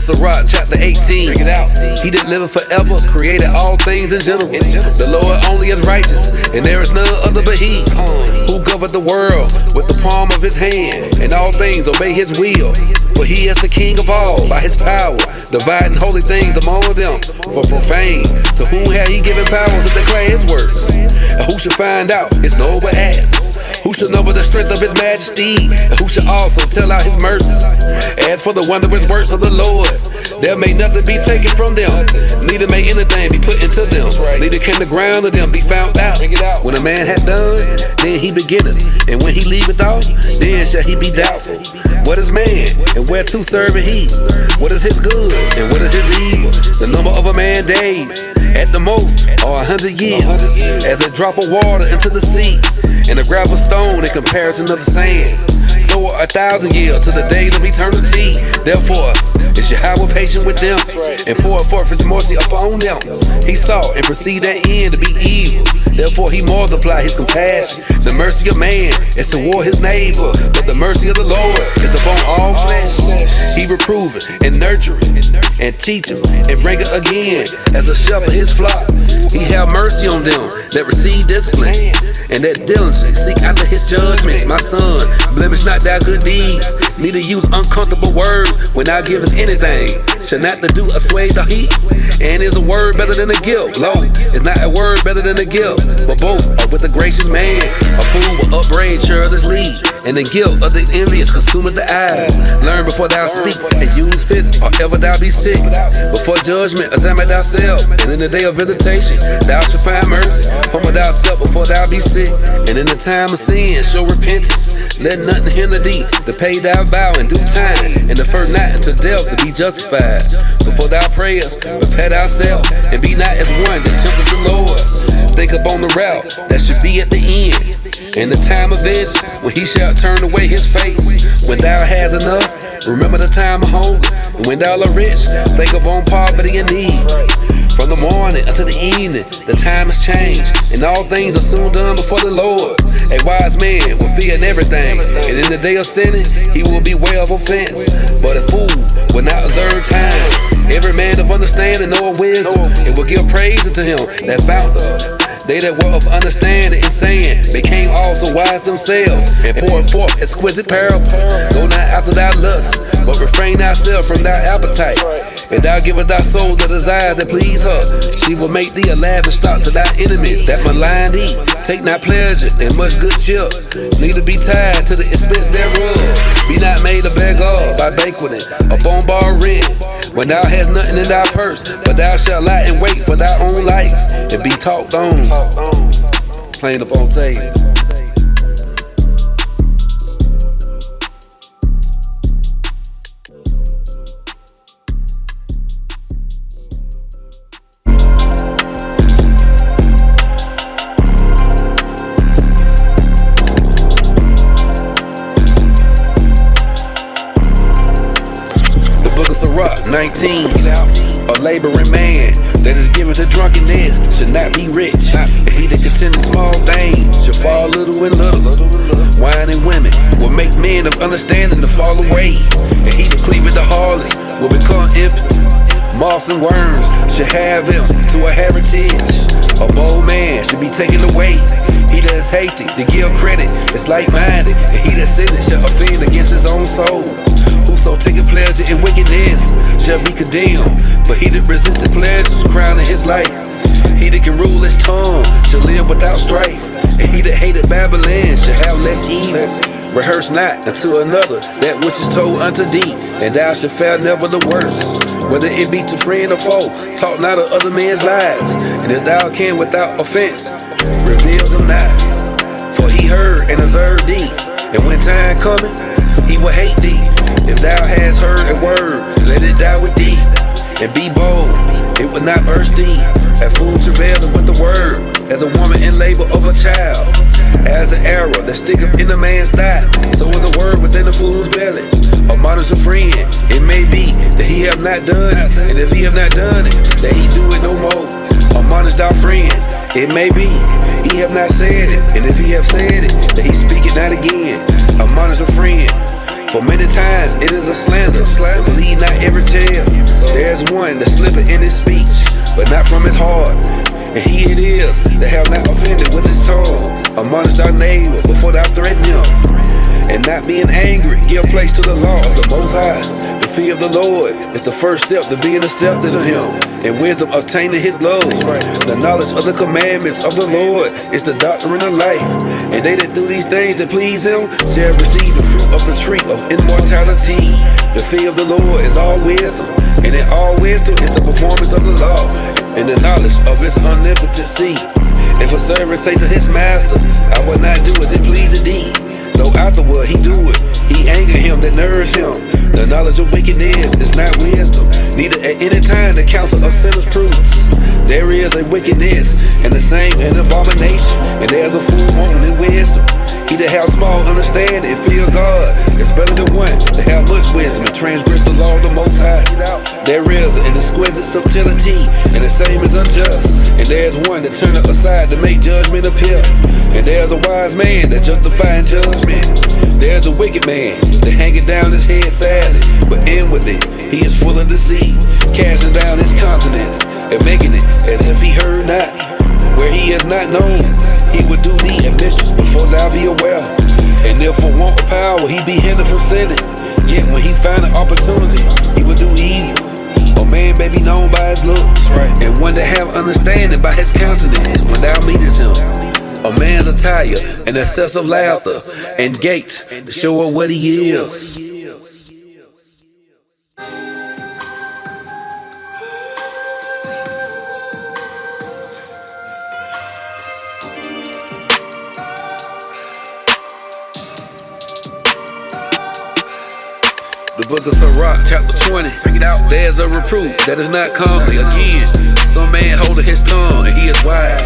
Sirach, chapter 18. Check it out. He that liveth forever created all things in general. The Lord only is righteous, and there is none other but he. Who governed the world with the palm of his hand, and all things obey his will. For he is the king of all, by his power, dividing holy things among them. For profane, to whom had he given power to declare his works? And who should find out his noble acts? Who shall know the strength of his majesty? And who shall also tell out his mercies? As for the wondrous works of the Lord, there may nothing be taken from them, neither may anything be put into them. Neither can the ground of them be found out. When a man hath done, then he beginneth, and when he leaveth off, then shall he be doubtful. What is man, and whereto serveth he? What is his good, and what is his evil? The number of a man's days, at the most, are 100 years, as a drop of water into the sea, and a gravel stone in comparison of the sand. So are 1,000 years to the days of eternity. Therefore is Yahweh patient with them, and poured forth his mercy upon them. He saw and perceived that end to be evil. Therefore he multiplied his compassion. The mercy of man is toward his neighbor, but the mercy of the Lord is upon all flesh. He reproveth and nurtureth and teacheth and bringeth again as a shepherd his flock. He have mercy on them that receive discipline, and that diligently seek after his judgments. My son, blemish not thy good deeds, neither use uncomfortable words when thou givest anything. Shall not the dew assuage the heat? And is a word better than a gift? Lo, is not a word better than a gift, but both are with a gracious man. A fool will upbraid churlishly, and the guilt of the envious consumeth the eyes. Learn before thou speak, and use physic, or ever thou be sick. Before judgment, examine thyself, and in the day of visitation, thou shalt find mercy. Humble thyself before thou be sick, and in the time of sin, show repentance. Let nothing hinder thee to pay thy vow in due time, and defer not unto death to be justified. Before thou prayest, prepare thyself, and be not as one that tempteth the Lord. Think upon the route that should be at the end, in the time of vengeance, when he shall turn away his face. When thou hast enough, remember the time of hunger, and when thou art rich, think upon poverty and need. From the morning until the evening, the time has changed, and all things are soon done before the Lord. A wise man will fear in everything, and in the day of sinning, he will beware of offense. But a fool will not observe time. Every man of understanding knoweth wisdom, and will give praise unto him that found her. They that were of understanding and saying became also wise themselves, and poured forth exquisite parables. Go not after thy lust, but refrain thyself from thy appetite. And thou givest thy soul the desire that please her. She will make thee a laughing stock to thy enemies that malign thee. Take not pleasure in much good cheer, neither be tied to the expense thereof. Be not made a beggar by banqueting, upon bar rent, when thou hast nothing in thy purse, but thou shalt lie in wait for thy own life, and be talked on, plain upon tape. Sirach 19, a laboring man that is given to drunkenness should not be rich. And he that contends small things should fall little and little. Wine and women will make men of understanding to fall away, and he that cleaveth the harlot will become impotent. Moths and worms should have him to a heritage. A bold man should be taken away. He that is hasty to give credit is like-minded, and he that sinneth shall offend against his own soul. Whoso taketh pleasure in wickedness shall be condemned, but he that resisteth pleasures crown in his life. He that can rule his tongue shall live without strife, and he that hated Babylon shall have less evil. Rehearse not unto another that which is told unto thee, and thou shalt fare never the worse. Whether it be to friend or foe, talk not of other men's lives, and if thou can without offense, reveal them not. For he heard and observed thee, and when time cometh, he will hate thee. If thou hast heard a word, let it die with thee, and be bold, it will not burst thee. A fool travaileth with the word, as a woman in labor of a child. As an arrow that sticketh in a man's thigh, so is a word within a fool's belly. Admonish a friend, it may be that he have not done it, and if he have not done it, that he do it no more. Admonish thy friend, it may be he have not said it, and if he have said it, that he speak it not again. Admonish a friend, for many times it is a slander, believe not every tale. There's one that slippeth in his speech, but not from his heart. And he it is that have not offended with his tongue. Admonish thy neighbor before thou threaten him, and not being angry, give place to the law of the Most High. The fear of the Lord is the first step to being accepted of him, and wisdom obtaining his love. The knowledge of the commandments of the Lord is the doctrine of life, and they that do these things that please him shall receive the fruit of the tree of immortality. The fear of the Lord is all wisdom, and in all wisdom is the performance of the law, and the knowledge of his omnipotency. If a servant say to his master, I will not do as it pleaseth thee, though afterward he do it, he anger him that nourishes him. The knowledge of wickedness is not wisdom, neither at any time the counsel of sinners proves. There is a wickedness, and the same an abomination, and there's a fool wanting in wisdom. He that have small understanding and fear God is better than one that have much wisdom and transgress the law of the Most High. There is an exquisite subtlety, and the same is unjust. And there's one that turneth aside to make judgment appear. And there's a wise man that justifies judgment. There's a wicked man that hangeth down his head sadly, but inwardly he is full of deceit, casting down his countenance and making it as if he heard not. Where he is not known, he would do thee a mistress before thou be aware. And if for want of power he be hindered from sinning, yet when he find an opportunity, he would do evil. A man may be known by his looks, and one that have understanding by his countenance when thou meetest him. A man's attire, an excess of laughter, and gait to show her what he is. The book of Sirach, chapter 20. There's a reproof that is not comely. Again, some man holdeth his tongue, and he is wise.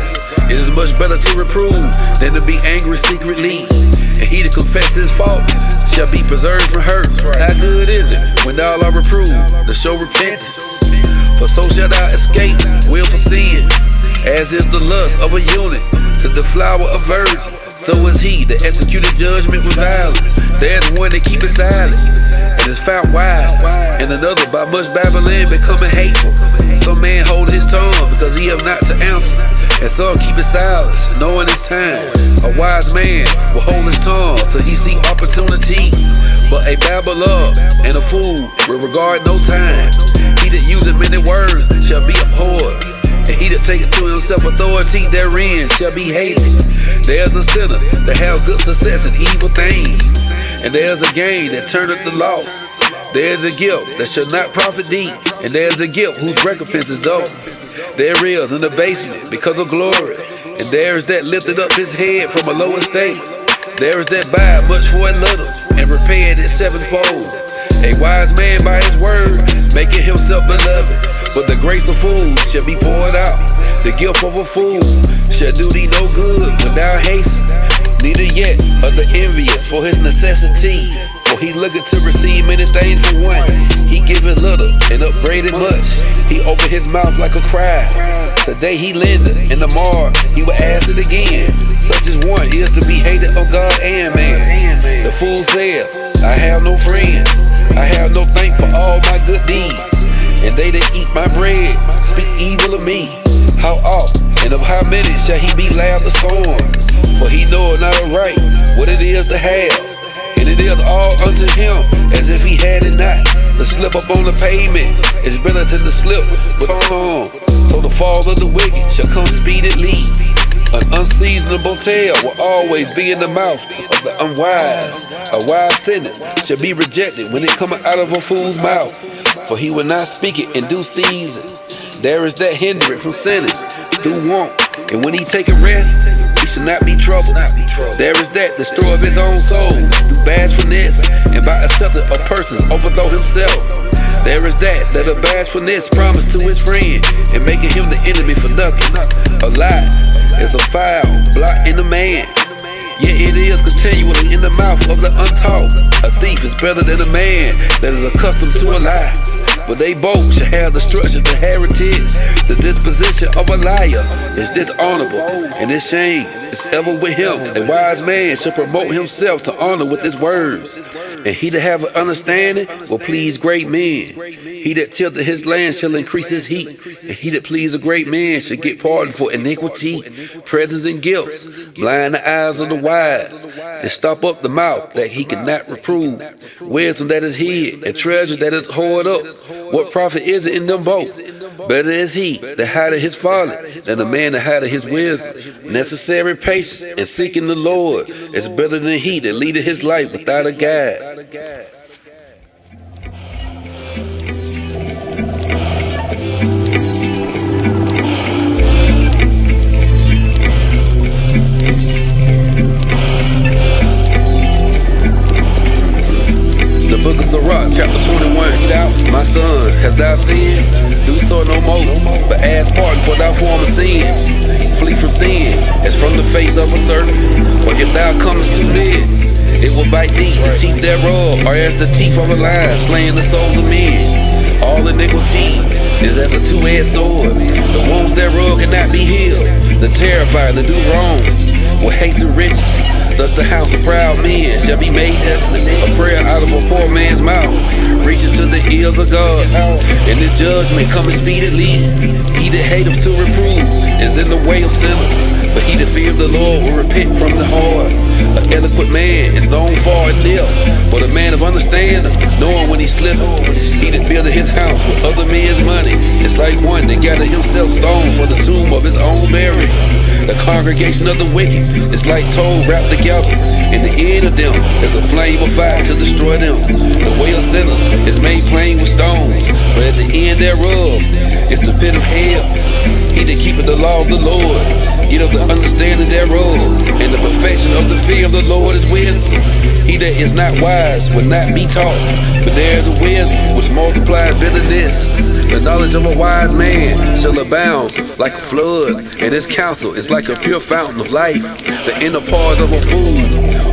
It is much better to reprove than to be angry secretly. And he that confesses his fault shall be preserved from hurt. How good is it when thou art reproved to show repentance? For so shalt thou escape willful sin, as is the lust of a eunuch to the flower of virgin. So is he that executed judgment with violence. There's one that keepeth silent and is found wise, and another by much Babylon becoming hateful. Some man hold his tongue because he have not to answer, and some keep his silence, knowing his time. A wise man will hold his tongue till he see opportunity, but a babbler and a fool will regard no time. He that using many words shall be abhorred, and he that taketh to himself authority therein shall be hated. There's a sinner that have good success in evil things, and there's a gain that turneth the loss. There's a guilt that shall not profit thee, and there's a guilt whose recompense is double. There is an abasement because of glory, and there is that lifted up his head from a low estate. There is that buy much for a little, and repayeth it sevenfold. A wise man by his word maketh himself beloved, but the grace of fools shall be poured out. The gift of a fool shall do thee no good when thou hasten, neither yet of the envious for his necessity. For he looketh to receive many things from one. He giveth little and upbraideth much. He opened his mouth like a cry. Today he lendeth, and tomorrow he will ask it again. Such as one is to be hated of God and man. The fool saith, I have no friends, I have no thank for all my good deeds. And they that eat my bread speak evil of me. How oft and of how many shall he be laughed to scorn? For he knoweth not aright what it is to have, and it is all unto him as if he had it not. To slip up on the pavement is better than to slip with harm. So the fall of the wicked shall come speedily. An unseasonable tale will always be in the mouth of the unwise. A wise sentence shall be rejected when it cometh out of a fool's mouth, for he will not speak it in due season. There is that hindereth from sinning through want, and when he take a rest, he shall not be troubled. There is that destroy of his own soul through bashfulness, and by accepting a person's overthrow himself. There is that a bashfulness promised to his friend, and making him the enemy for nothing. A lie is a foul blot in a man, yet it is continually in the mouth of the untaught. A thief is better than a man that is accustomed to a lie, but they both shall have destruction, the heritage. The disposition of a liar is dishonorable, and his shame is ever with him. A wise man shall promote himself to honor with his words, and he that have an understanding will please great men. He that tilleth his land shall increase his heat, and he that please a great man shall get pardon for iniquity, presence and guilts. Blind the eyes of the wise, and stop up the mouth that he cannot reprove. Wisdom that is hid, and treasure that is hoarded up. What profit is it in them both? Better is he that hideth his folly than the man that hideth his wisdom. Necessary patience and seeking the Lord is better than he that leadeth his life without a guide. The book of Sirach, chapter 21. My son, hast thou sinned? Do so no more, but ask pardon for thy former sins. Flee from sin as from the face of a serpent. For if thou comest too near, it will bite thee. The teeth thereof are as the teeth of a lion, slaying the souls of men. All iniquity is as a two-edged sword. The wounds thereof cannot be healed. The terrified that do wrong will hate the riches. Thus the house of proud men shall be made desolate. A prayer out of a poor man's mouth, reaching to the ears of God, and his judgment coming speedily. He that hateth to reprove is in the way of sinners, but he that feareth the Lord will repent from the heart. An eloquent man is known far and near, but a man of understanding, knowing when he slippeth. He that buildeth his house with other men's money is like one that gathered himself stones for the tomb of his own burial. The congregation of the wicked is like tow wrapped together, and the end of them is a flame of fire to destroy them. The way of sinners is made plain with stones, but at the end thereof is the pit of hell. He that keepeth the law of the Lord, getteth the understanding thereof, and the perfection of the fear of the Lord is wisdom. He that is not wise will not be taught, but there is a wisdom which multiplies bitterness. The knowledge of a wise man shall abound like a flood, and his counsel is like a pure fountain of life. The inner parts of a fool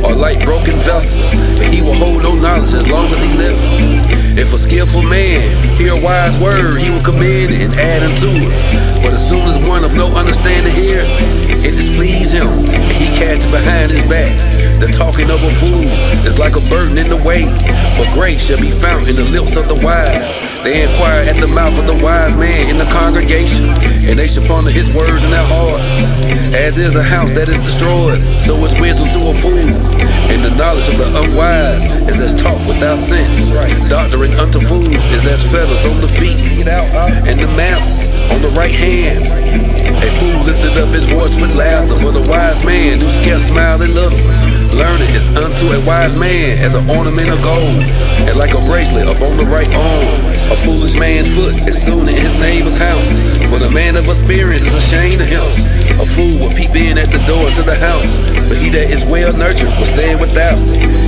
are like broken vessels, and he will hold no knowledge as long as he liveth. If a skillful man hear a wise word, he will commend it and add unto it. But as soon as one of no understanding hears, it displease him, and he cast it behind his back. The talking of a fool is like a burden in the way, but grace shall be found in the lips of the wise. They inquire at the mouth of the wise man in the congregation, and they shall ponder his words in their heart. As is a house that is destroyed, so is wisdom to a fool, and the knowledge of the unwise is as talk without sense. Doctrine unto fools is as feathers on the feet, and the mass on the right hand. A fool lifted up his voice with laughter, but a wise man do scarce smile and look. Learning is unto a wise man as an ornament of gold, and like a bracelet upon the right arm. A foolish man's foot is soon in his neighbor's house, but a man of experience is ashamed of him. A fool will peep in at the door to the house, but he that is well nurtured will stand without.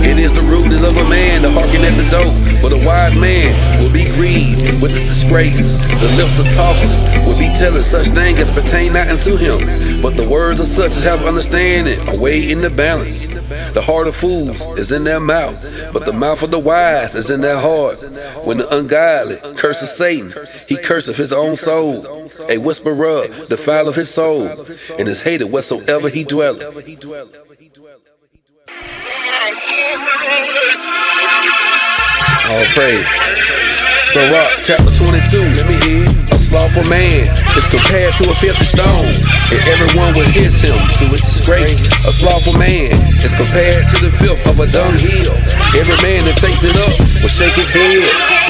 It is the rudeness of a man to hearken at the door, but a wise man will be grieved with the disgrace. The lips of talkers will be telling such things as pertain not unto him, but the words of such as have understanding are weighed in the balance. The heart of fools is in their mouth, but the mouth of the wise is in their heart. When the ungodly curses Satan, he curseth his own soul. A whisperer defileth his soul, and is hated whatsoever he dwelleth. All praise. Sirach chapter 22, let me hear. A slothful man is compared to a filthy stone, and everyone will hiss him to his disgrace. A slothful man is compared to the filth of a dunghill. Every man that takes it up will shake his head.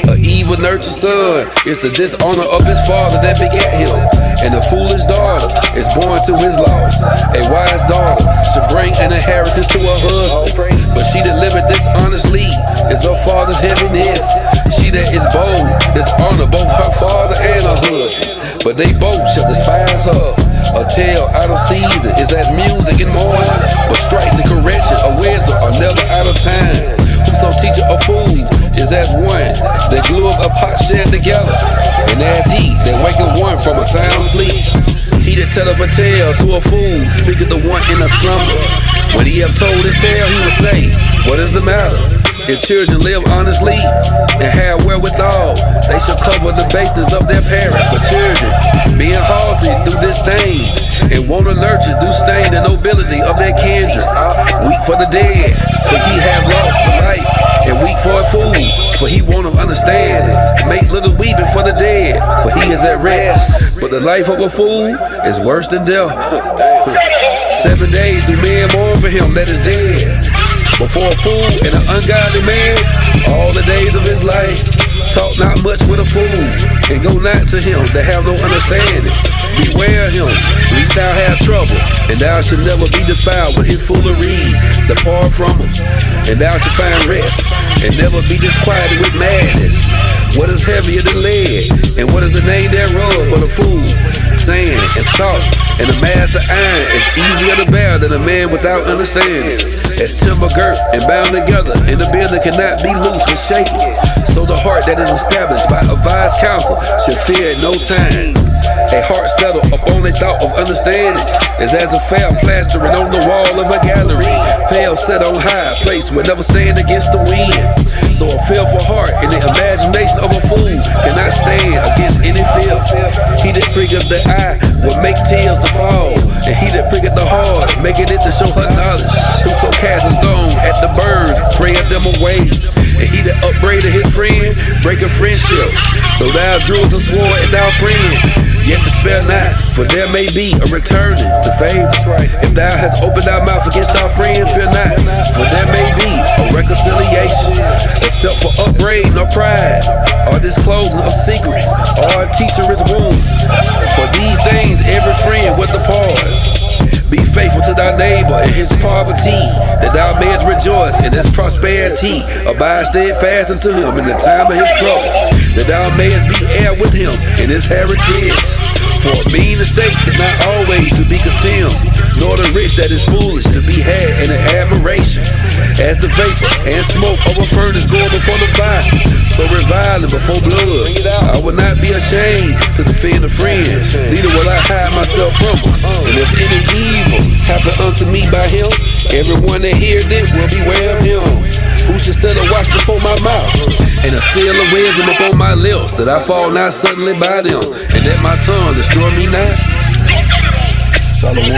An evil nurtured son is the dishonor of his father that begat him, and a foolish daughter is born to his loss. A wise daughter should bring an inheritance to her husband, but she that liveth dishonestly is her father's heaviness. She that is bold dishonor both her father and her husband, but they both shall despise her. A tale out of season is as music in morning, but strikes and correction of wisdom are never out of time. Whoso teacheth a fool is as one that glue up a pot shared together, and as he that waketh one from a sound sleep. He that telleth a tale to a fool speaketh the one in a slumber. When he have told his tale, he will say, what is the matter? If children live honestly and have wherewithal, they shall cover the baseness of their parents. But children, being haughty, do this thing, and want to nurture, do stain the nobility of their kindred. Weep for the dead, for he have lost the light, and weep for a fool, for he want to understand it. Make little weeping for the dead, for he is at rest. But the life of a fool is worse than death. 7 days do men mourn for him that is dead, but for a fool and an ungodly man, all the days of his life. Talk not much with a fool, and go not to him that have no understanding. Beware him, lest thou have trouble, and thou shalt never be defiled with his fooleries. Depart from him, and thou shalt find rest, and never be disquieted with madness. What is heavier than lead, and what is the name thereof but a fool? Sand and salt and a mass of iron is easier to bear than a man without understanding. As timber girt and bound together, and the building cannot be loose with shaking, so the heart that is established by a wise counsel should fear at no time. A heart settled upon a thought of understanding is as a fair plastering on the wall of a gallery. Pale set on high place will never stand against the wind. So a fearful heart in the imagination of a fool cannot stand against any filth. He that pricketh the eye will make tears to fall, and he that pricketh the heart maketh it to show her knowledge. Whoso cast a stone at the birds prayeth them away, and he that upbraideth his friend breaketh friendship. Though thou drewest a sword at thy friend, yet despair not, for there may be a returning to favor. If thou hast opened thy mouth against thy friend, fear not, for there may be a reconciliation. Except for upbraiding or pride, or disclosing of secrets, or a teacher's wounds. For these things every friend will depart. Be faithful to thy neighbor in his poverty, that thou mayest rejoice in his prosperity. Abide steadfast unto him in the time of his trouble, that thou mayest be heir with him in his heritage. For a mean estate is not always to be contemned, nor the rich that is foolish to be had in an admiration. As the vapor and smoke of a furnace go before the fire, so reviling before blood. I will not be ashamed to defend a friend, neither will I hide myself from him. And if any evil happen unto me by him, everyone that hears it will beware of him. Who should set a watch before my mouth, and a seal of wisdom upon my lips, that I fall not suddenly by them, and that my tongue destroy me not? Shalom.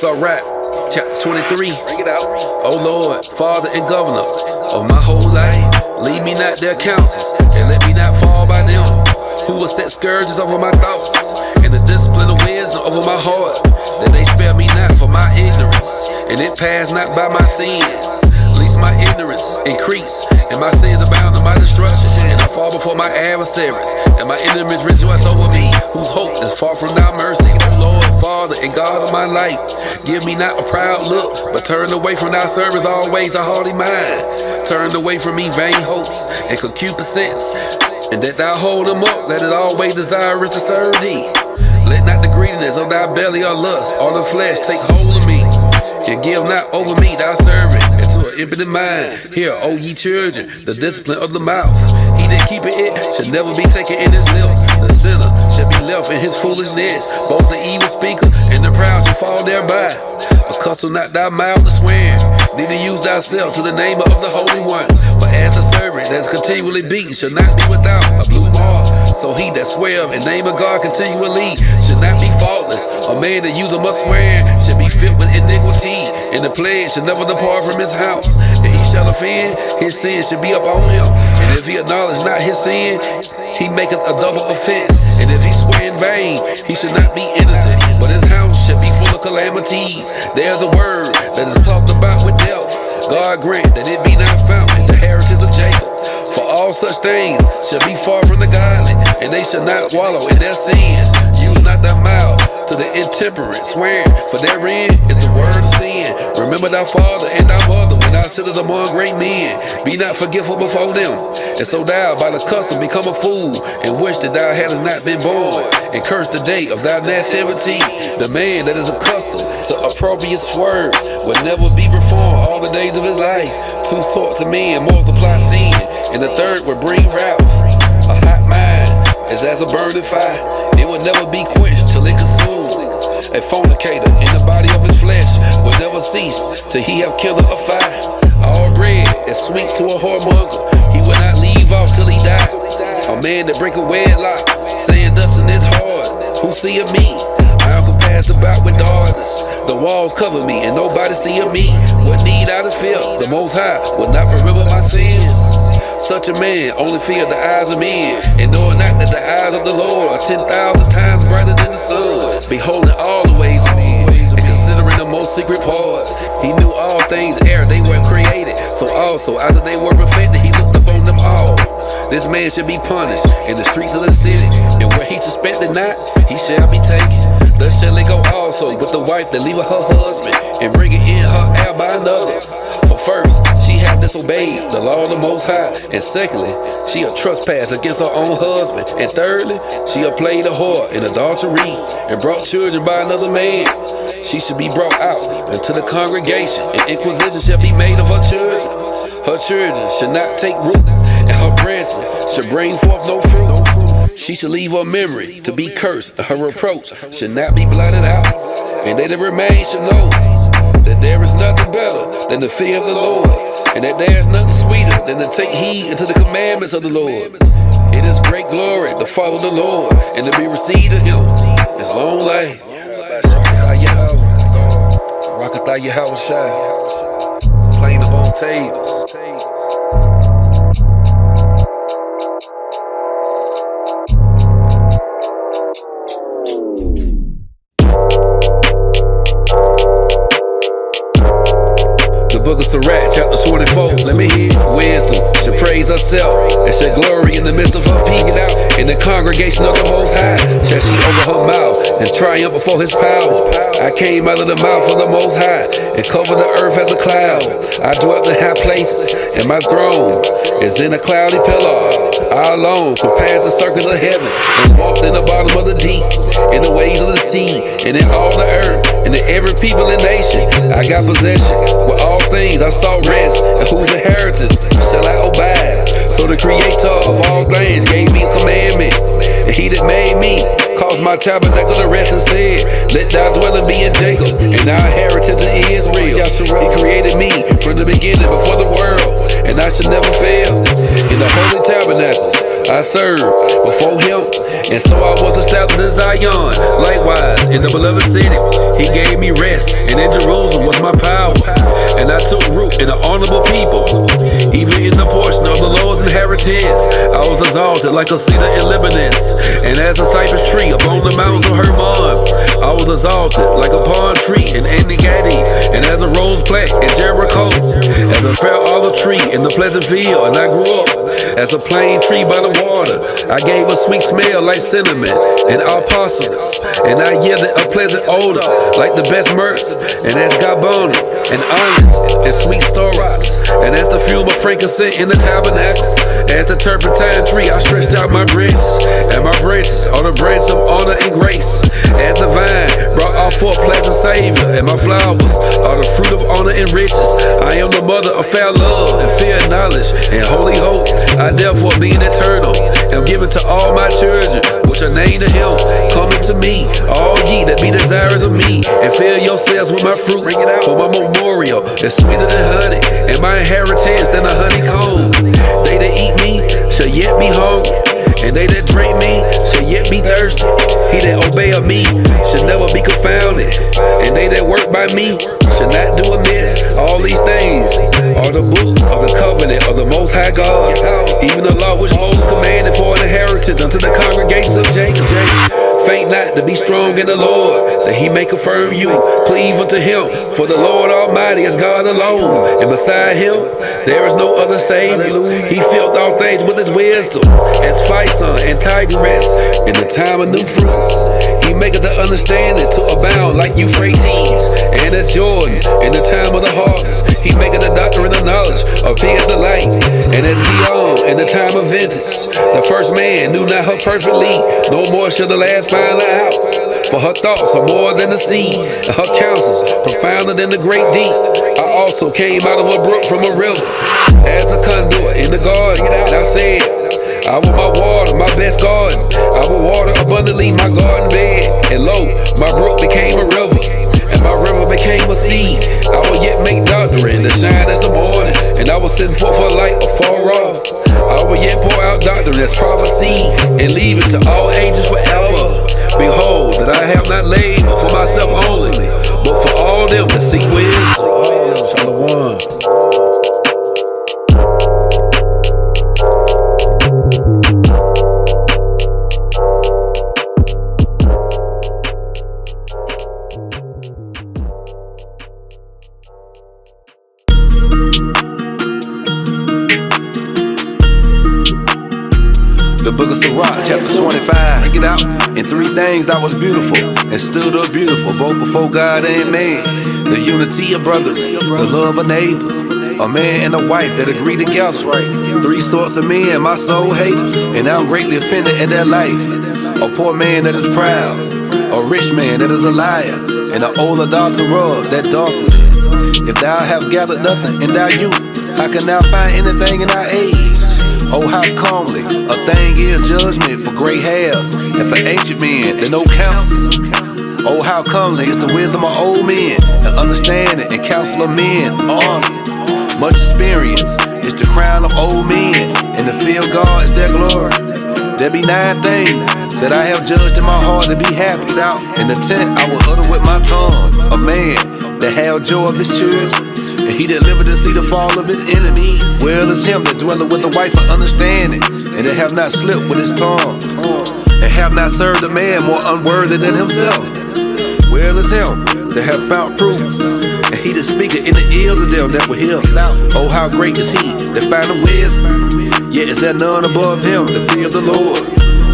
Sirach, chapter 23. Bring it out. O Lord, Father and Governor of my whole life, lead me not their counsels, and let me not fall by them, who will set scourges over my thoughts, and the discipline of wisdom over my heart, that they spare me not for my ignorance, and it pass not by my sins. Least my ignorance increase, and my sins abound in my destruction, and I fall before my adversaries, and my enemies rejoice over me, whose hope is far from thy mercy. O Lord, Father and God of my life, give me not a proud look, but turn away from thy service always a haughty mind. Turn away from me vain hopes and concupiscence, and that thou hold them up, that it always desirous to serve thee. Let not the greediness of thy belly or lust or the flesh take hold of me, and give not over me thy servant into an impotent mind. Hear, O ye children, the discipline of the mouth. He that keepeth it shall never be taken in his lips. The sinner shall be left in his foolishness. Both the evil speaker and the proud shall fall thereby. Accustom not thy mouth to swear, neither use thyself to the name of the Holy One. But as the servant that is continually beaten shall not be without a blue mark, so he that sweareth in name of God continually should not be faultless. A man that useth must swear should be filled with iniquity, and the plague shall never depart from his house. And he shall offend, his sin should be upon him. And if he acknowledge not his sin, he maketh a double offense. And if he swear in vain, he should not be innocent, but his house shall be full of calamities. There's a word that is talked about with death. God grant that it be not found in the heritage of Jacob. For all such things shall be far from the godly, and they shall not wallow in their sins. Use not thy mouth to the intemperate, swearing, for therein is the word of sin. Remember thy father and thy mother when thou sittest among great men. Be not forgetful before them, and so thou by the custom become a fool, and wish that thou hadst not been born, and curse the day of thy nativity. The man that is accustomed to appropriate swerves will never be reformed all the days of his life. Two sorts of men multiply sin, and the third will bring wrath. A hot mind is as a burning fire, it will never be quenched till it consumed. A fornicator in the body of his flesh will never cease till he have killed a fire. All bread is sweet to a whoremonger, he will not leave off till he die. A man that break a wedlock, saying thus in his heart, who seeth me? I am compassed about with darkness, the walls cover me, and nobody seeth me. What need I to fear? The Most High will not remember my sins. Such a man only fear the eyes of men, and knowing not that the eyes of the Lord are 10,000 times brighter than the sun, beholding all the ways of men, and considering the most secret parts. He knew all things ere they were created, so also after they were perfected, he looked upon them all. This man should be punished in the streets of the city, and where he suspected not, he shall be taken. Thus shall it go also with the wife that leaveth her husband, and bring it in her heir by another. For first, she hath disobeyed the law of the Most High, and secondly, she hath trespassed against her own husband, and thirdly, she hath played a whore in adultery, and brought children by another man. She should be brought out into the congregation, and inquisition shall be made of her children. Her children should not take root, and her branches should bring forth no fruit. She should leave her memory to be cursed, and her reproach should not be blotted out. And they that remain should know that there is nothing better than the fear of the Lord, and that there is nothing sweeter than to take heed unto the commandments of the Lord. It is great glory to follow the Lord, and to be received of him is long life. Rockatha Yahweh Shai, plain upon tables. Book of Sirach, chapter 24. Let me hear. Wisdom shall praise herself, and shall glory in the midst of her people. In the congregation of the Most High shall she open her mouth, and triumph before his power. I came out of the mouth of the Most High, and covered the earth as a cloud. I dwelt in high places, and my throne is in a cloudy pillar. I alone compared the circles of heaven, and walked in the bottom of the deep, in the ways of the sea, and in all the earth, and in every people and nation. I got possession with all things, I sought rest, and whose inheritance shall I obey? So the creator of all things gave me a commandment, and he that made me caused my tabernacle to rest, and said, let thy dwelling be in Jacob, and thy inheritance in Israel. He created me from the beginning before the world, and I should never fail. In the holy tabernacles I served before him, and so I was established in Zion. Likewise, in the beloved city, he gave me rest, and in Jerusalem was my power. And I took root in the honorable people, even in the portion of the Lord's inheritance. I was exalted like a cedar in Lebanon, and as a cypress tree upon the mountains of Hermon. I was exalted like a palm tree in En-Gedi, and as a rose plant in Jericho, as a fair olive tree in the pleasant field. And I grew up as a plain tree by the water. I gave a sweet smell like cinnamon and alposamus, and I yielded a pleasant odor like the best myrrh, and as garbonum and onyx and sweet storax, and as the fume of frankincense in the tabernacle. As the turpentine tree, I stretched out my branches, and my branches are the branches of honor and grace. As the vine brought out forth pleasant savor, and my flowers are the fruit of honor and riches. I am the mother of fair love and fear and knowledge and holy hope. I therefore, being eternal, am given to all my children, which are named to him. Come unto me, all ye that be desirous of me, and fill yourselves with my fruit. For my memorial is sweeter than honey, and my inheritance than a honeycomb. They that eat me shall yet be hungry, and they that drink me shall yet be thirsty. He that obeyeth me shall never be confounded, and they that work by me shall not do amiss. All these things are the book of the covenant of the Most High God, even the law which Moses commanded for an inheritance unto the congregations of Jacob. Faint not to be strong in the Lord, that he may confirm you. Cleave unto him, for the Lord Almighty is God alone, and beside him there is no other Savior. He filled all things with his wisdom, as Physon and Tigris in the time of new fruits. He maketh the understanding to abound like Euphrates, and as Jordan in the time of the harvest. He maketh the doctrine of knowledge appear the light, and as Gion in the time of vintage. The first man knew not her perfectly, no more shall the last find her out. For her thoughts are more than the sea, and her counsels profounder than the great deep. I also came out of a brook from a river, as a conduit in the garden, and I said, I will my water, my best garden. I will water abundantly my garden bed. And lo, my brook became a river, and my river became a sea. I will yet make doctrine to shine as the morning, and I will send forth a light afar off. I will yet pour out doctrine as prophecy, and leave it to all ages forever. Behold, that I have not laid for myself only, but for all them that seek wisdom. Shalom. The book of Sirach, chapter 25. Bring it out. In three things I was beautiful, and stood up beautiful, both before God and man. The unity of brothers, the love of neighbors, a man and a wife that agree together. Three sorts of men my soul hated, and I'm greatly offended at their life. A poor man that is proud, a rich man that is a liar, and an old adulterer that doth it. If thou have gathered nothing in thy youth, how can thou find anything in thy age? Oh, how calmly a thing is judgment for gray hairs, and for ancient men that know counts. Oh, how comely is the wisdom of old men, and understanding and counsel of men honor. Much experience is the crown of old men, and the fear of God is their glory. There be 9 things that I have judged in my heart to be happy. In the tent I will utter with my tongue, a man that have joy of his children, and he that liveth to see the fall of his enemies. Well is him that dwelleth with the wife of understanding, and that have not slipped with his tongue, and have not served a man more unworthy than himself. Well is him that have found prudence, and he that speaketh in the ears of them that will hear. Oh, how great is he that findeth wisdom, yet is there none above him the fear of the Lord.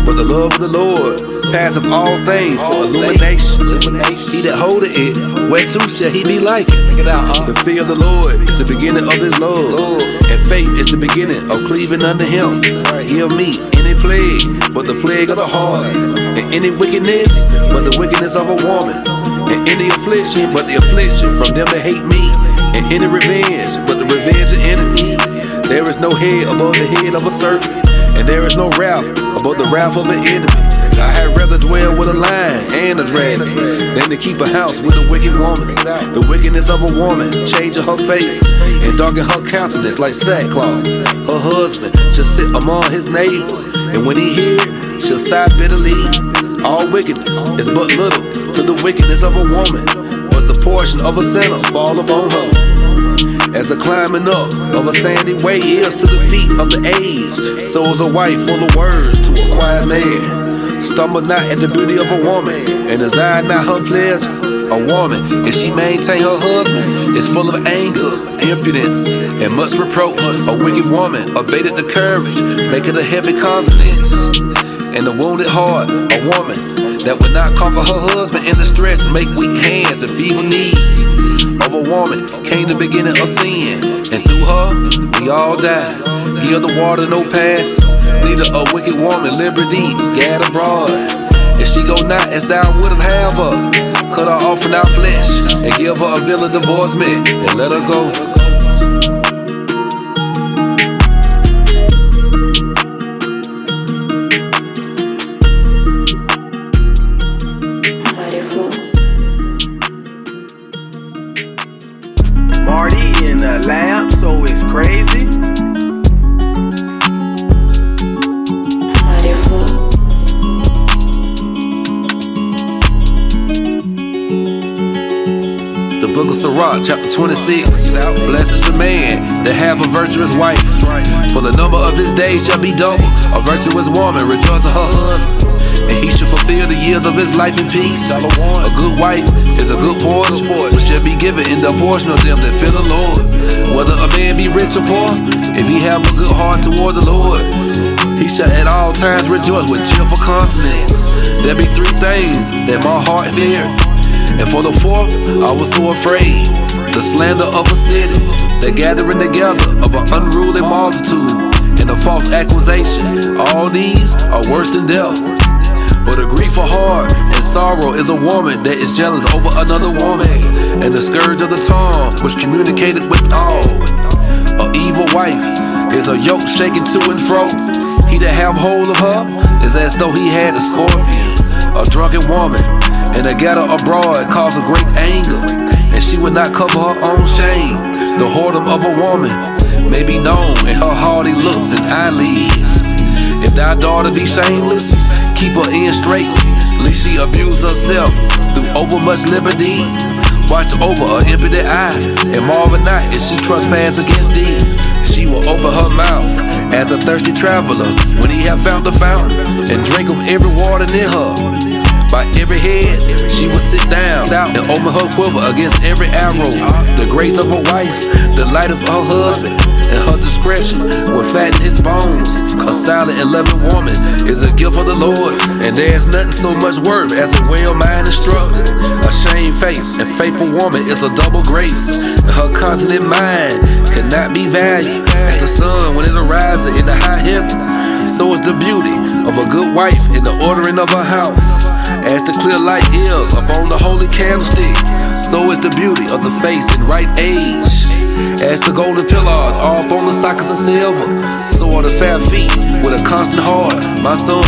But the love of the Lord passeth all things for illumination. He that holdeth it, whereto shall he be likened? The fear of the Lord is the beginning of his love, and faith is the beginning of cleaving unto him. Hear me, any plague but the plague of the heart, and any wickedness but the wickedness of a woman, and any affliction but the affliction from them that hate me, and any revenge but the revenge of enemies. There is no head above the head of a serpent, and there is no wrath above the wrath of an enemy. I had rather dwell with a lion and a dragon than to keep a house with a wicked woman. The wickedness wickedness of a woman, changing her face and darken her countenance like sackcloth. Her husband shall sit among his neighbors, and when he hear it, shall sigh bitterly. All wickedness is but little to the wickedness of a woman, but the portion of a sinner fall upon her. As the climbing up of a sandy way is to the feet of the aged, so is a wife full of words to a quiet man. Stumble not at the beauty of a woman, and desire not her pleasure. A woman, if she maintain her husband, is full of anger, impudence, and much reproach. A wicked woman abated the courage, make it a heavy countenance. And a wounded heart, a woman that would not comfort her husband in distress, make weak hands and feeble knees. Of a woman came the beginning of sin, and through her we all die. Give the water no passes, neither a wicked woman liberty gad abroad. If she go not as thou would've have her, cut her off from our flesh, and give her a bill of divorcement, and let her go. Marty in the lab, so it's crazy. The book of Sirach, chapter 26. Blessed is the man that have a virtuous wife, for the number of his days shall be double. A virtuous woman rejoices her husband, and he shall fulfill the years of his life in peace. A good wife is a good portion, which shall be given in the portion of them that fear the Lord. Whether a man be rich or poor, if he have a good heart toward the Lord, he shall at all times rejoice with cheerful countenance. There be three things that my heart feared, and for the fourth I was so afraid: the slander of a city, the gathering together of an unruly multitude, and a false accusation. All these are worse than death. But a grief of heart and sorrow is a woman that is jealous over another woman, and the scourge of the tongue which communicated with all. An evil wife is a yoke shaken to and fro. He that have hold of her is as though he had a scorpion. A drunken woman and a gatter abroad cause a great anger, and she would not cover her own shame. The whoredom of a woman may be known in her haughty looks and eyelids. If thy daughter be shameless, keep her in straightly, lest she abuse herself through overmuch liberty. Watch over her impudent eye, and marvel not if she trespass against thee. She will open her mouth as a thirsty traveler when he have found the fountain, and drink of every water near her. By every head she will sit down and open her quiver against every arrow. The grace of a wife, the light of her husband, and her discretion will fatten his bones. A silent and loving woman is a gift of the Lord, and there's nothing so much worth as a well-mind instructed. A shamefaced and faithful woman is a double grace, and her continent mind cannot be valued as the sun when it arises in the high heaven. So is the beauty of a good wife in the ordering of her house. As the clear light is upon the holy candlestick, so is the beauty of the face in right age. As the golden pillars are upon the sockets of silver, so are the fair feet with a constant heart. My son,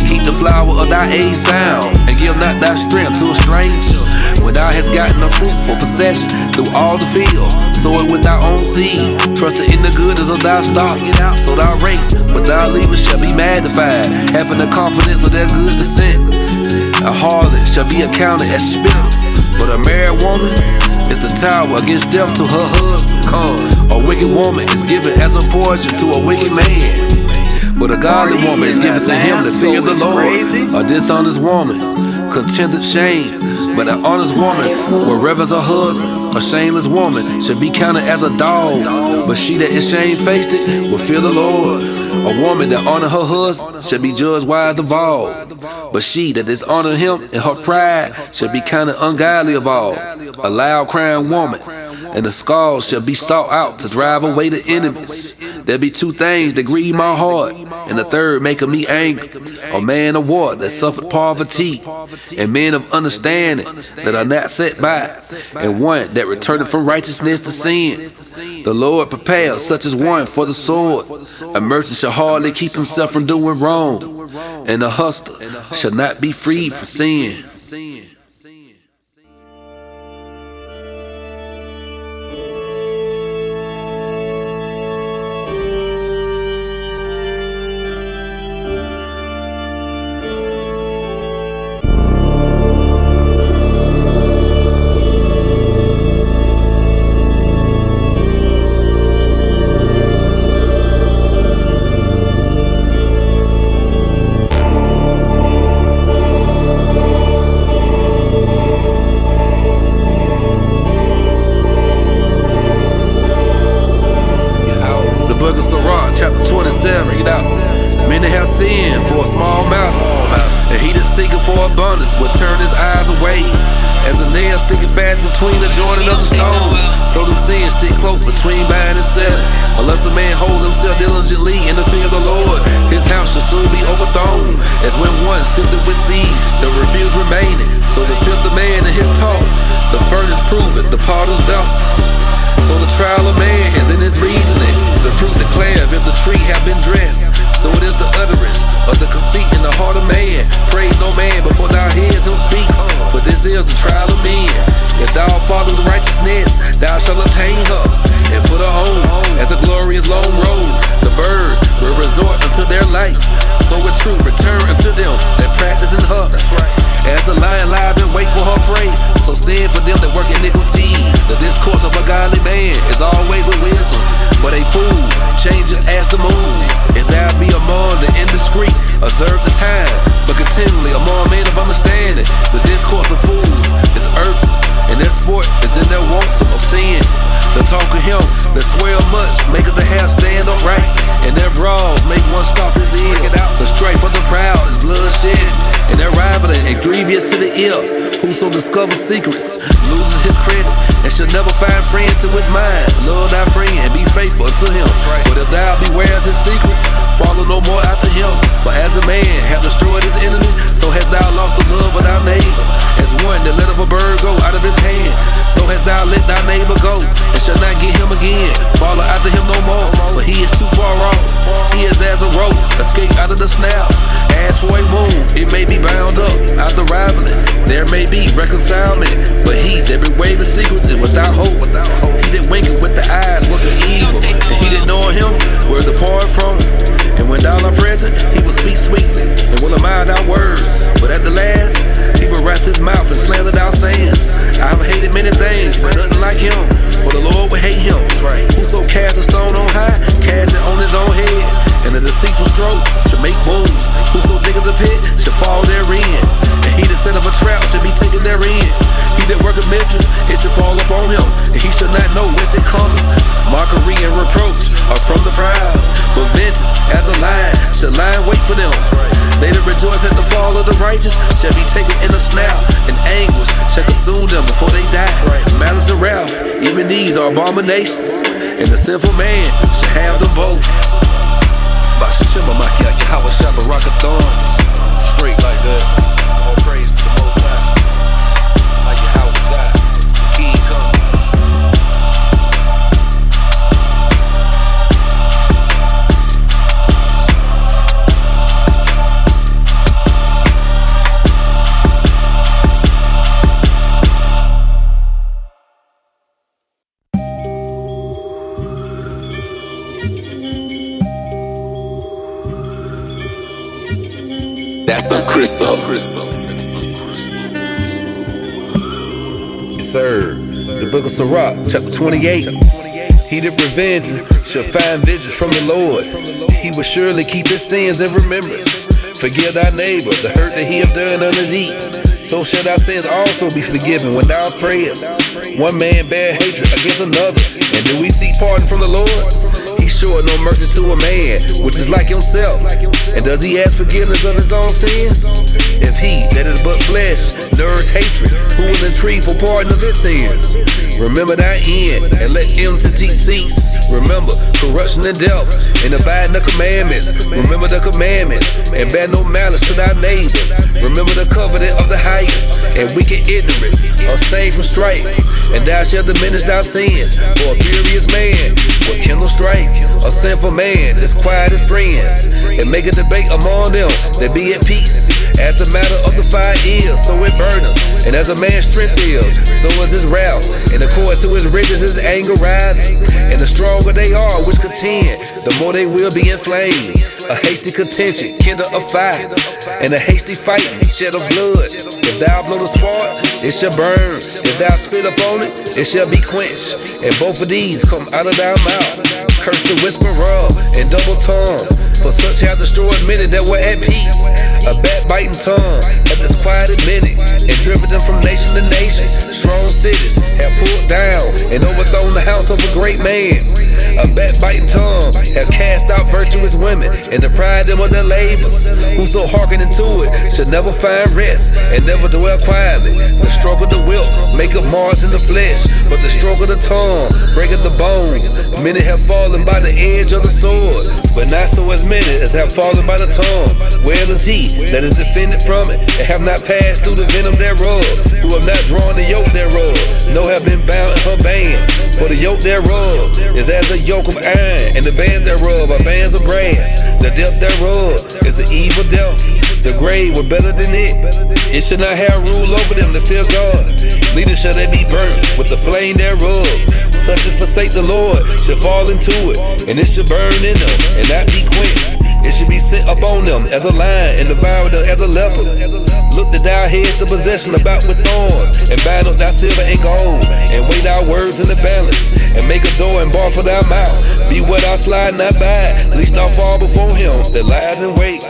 keep the flower of thy age sound, and give not thy strength to a stranger. When thou hast gotten a fruitful possession through all the field, sow it with thy own seed. Trust in the goodness of thy stock, so thy race with thy leavers shall be magnified, having the confidence of their good descent. A harlot shall be accounted as spittle, but a married woman is the tower against death to her husband. A wicked woman is given as a portion to a wicked man, but a godly woman is given to him that fear the Lord. A dishonest woman contendeth shame, but an honest woman will reverence her husband. A shameless woman should be counted as a dog, but she that is shamefaced will fear the Lord. A woman that honor her husband should be judged wise of all, but she that dishonor him in her pride shall be counted ungodly of all. A loud crying woman and the scald shall be sought out to drive away the enemies. There be two things that grieve my heart, and the third maketh me angry: a man of war that suffered poverty, and men of understanding that are not set by, and one that returneth from righteousness to sin. The Lord prepares such as one for the sword. A merchant shall hardly keep himself from doing wrong, and a hustler shall not be freed from sin. sin stick close between buying and selling. Unless a man hold himself diligently in the fear of the Lord, his house shall soon be overthrown, as when one sifted with siege, the refuse remaining. So the filthy man in his talk, the furnace proveth the potter's vessel. So the trial of man is in his reasoning, the fruit declareth if the tree have been dressed. So it is the utterance of the conceit in the heart of man. Praise no man before thou hearest him speak, for this is the trial of men. If thou follow the righteousness, thou shalt obtain her, and put her on as a glorious long road. The birds will resort unto their light, so with truth return unto them that practice in her. As the lion lies in wait for her prey, so sin for them that work iniquity. The discourse of a godly man is always with wisdom, but a fool changes as the moon. If thou be among the indiscreet, observe the time, but continually among men of understanding. The discourse of fools is irksome, and their sport is in their wants of sin. The talk of him that swear much maketh the hair stand upright, and their brawls make one stop his ears. The strife of the proud is bloodshed, and their rivaling is grievous to the ear. Whoso discovers secrets loses his credit, and shall never find friend to his mind. Love thy friend and be faithful unto him, but if thou beware his secrets, follow no more after him. For as a man hath destroyed his enemy, so hast thou lost the love of thy neighbor. As one that letteth a bird go out of his hand, so hast thou let thy neighbor go, and shall not get him again. Follow after him no more, for he is too far off. He is as a rope, escape out of the snare. As for a wound, it may be bound up out the rivaling. There may be reconcilement, but he that beware the secrets is without hope. He that winketh with the eyes worketh evil, and he that knoweth him will depart from. And when thou art present, he will speak sweetly, and will admire thy words. But at the last, he will wrap his mouth and slander thy sayings. I have hated many things, but nothing like him, for the Lord will hate him. Whoso casts a stone on high, cast it on his own head, and a deceitful stroke shall make wounds. Whoso diggeth a pit shall fall therein, and he that setteth a trap shall be taken therein. He that worketh mischief, it shall fall upon him, and he shall not know whence it cometh. Mockery and reproach are from the proud, but vengeance as a lion shall lie in wait for them. They that rejoice at the fall of the righteous shall be taken in a snare, and anguish shall consume them before they die. Malice and wrath, even these are abominations, and the sinful man shall have them both. Bashima Makia Yahweh Shabbat Rakathon. Straight like that. All praise to the Most High. Like Yahweh Shai, the King come. That's a crystal. Yes, sir. The book of Sirach, chapter 28. He that revenges shall find vengeance from the Lord. He will surely keep his sins in remembrance. Forgive thy neighbor the hurt that he hath done unto thee. So shall thy sins also be forgiven when thou prayest. One man bear hatred against another, and do we seek pardon from the Lord? He showeth no mercy to a man which is like himself, and does he ask forgiveness of his own sins? If he that is but flesh nourishes hatred, who will entreat for pardon of his sins? Remember thy end, and let enmity cease. Remember corruption and death, and abide in the commandments. Remember the commandments, and bear no malice to thy neighbor. Remember the covenant of the highest, and wicked ignorance. Abstain from strife, and thou shalt diminish thy sins. For a furious man will kindle strife. A sinful man disquieted friends, and make a debate among them that be at peace. As the matter of the fire is, so it burneth, and as a man's strength is, so is his wrath. And according to his riches his anger rises, and the stronger they are which contend, the more they will be inflamed. A hasty contention kindle a fire, and a hasty fighting shed of blood. If thou blow the spark, it shall burn. If thou spit upon it, it shall be quenched. And both of these come out of thy mouth. Curse the whisperer and double tongue, for such have destroyed many that were at peace. A backbiting tongue hath disquieted many, and driven them from nation to nation. Strong cities have pulled down and overthrown the house of a great man. A backbiting tongue have cast out virtuous women and deprived them of their labors. Whoso hearken into it should never find rest and never dwell quietly. The stroke of the whip maketh Mars in the flesh, but the stroke of the tongue breaketh the bones. Many have fallen by the edge of the sword, but not so as many as have fallen by the tongue. Well is he that is defended from it, and have not passed through the venom thereof, who have not drawn the yoke thereof, no have been bound in her bands. For the yoke thereof is as a yoke of iron, and the bands thereof are bands of brass. The depth thereof is an evil depth. The grave were better than it. It should not have rule over them to fear God. Neither shall they be burnt with the flame thereof. Such as forsake the Lord should fall into it, and it should burn in them and not be quenched. It should be set upon them as a lion and devour them as a leopard. Look that thou hast the possession about with thorns, and bind up thy silver and gold, and weigh thy words in the balance, and make a door and bar for thy mouth. Beware thou slide not by, lest thou fall before him that lies in wait.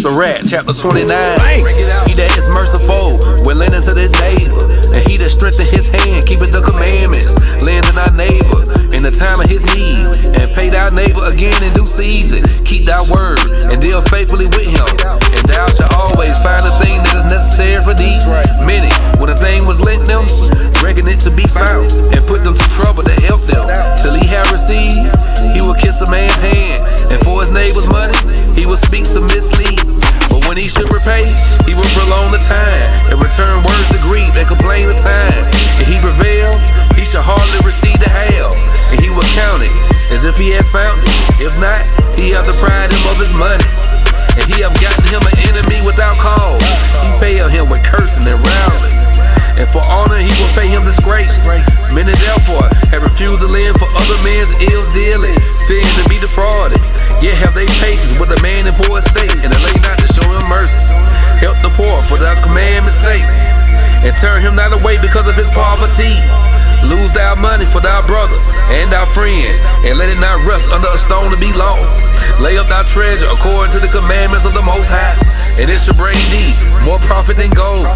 Sirach, chapter 29. He that is merciful will lend unto his neighbor, and he that strengtheneth his hand keepeth the commandments. Lend to thy neighbor in the time of his need, and pay thy neighbor again in due season. Keep thy word and deal faithfully with him, and thou shalt always find the thing that is necessary for thee. Many, when a thing was lent them, reckon it to be found, and put them to trouble to help them. Till he have received, he will kiss a man's hand, and for his neighbor's money, he will speak submissly. But when he should repay, he will prolong the time, and return words to grief, and complain the time. If he prevail, he shall hardly receive the hail, and he will count it as if he had found it. If not, he hath deprived him of his money, and he have gotten him an enemy without cause. He failed him with cursing and railing, and for honor he will pay him disgrace. Many therefore have refused to lend for other men's ills dearly, fearing to be defrauded. Yet have they patience with a man in poor estate, and delay not to show him mercy. Help the poor for thy commandment's sake, and turn him not away because of his poverty. Lose thy money for thy brother and thy friend, and let it not rust under a stone to be lost. Lay up thy treasure according to the commandments of the Most High, and it shall bring thee more profit than gold.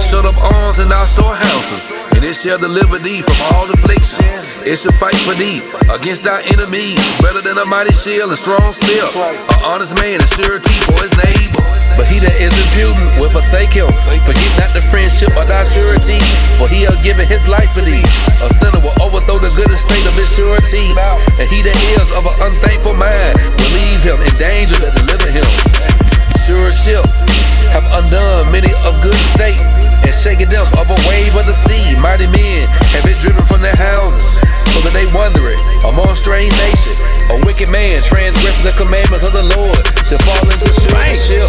Shut up arms in thy storehouses, and it shall deliver thee from all affliction. It shall fight for thee against thy enemies, better than a mighty shield and strong spear. An honest man is surety for his neighbor, but he that is impudent will forsake him. Forget not the friendship of thy surety, for he hath given his life for thee. A sinner will overthrow the good estate of his surety, and he that is of an unthankful mind will leave him in danger that deliver him. Sureship have undone many of good estate, and shaken them of a wave of the sea. Mighty men have it driven from their houses, so that they wander it among strange nations. A wicked man transgressing the commandments of the Lord shall fall into sureship,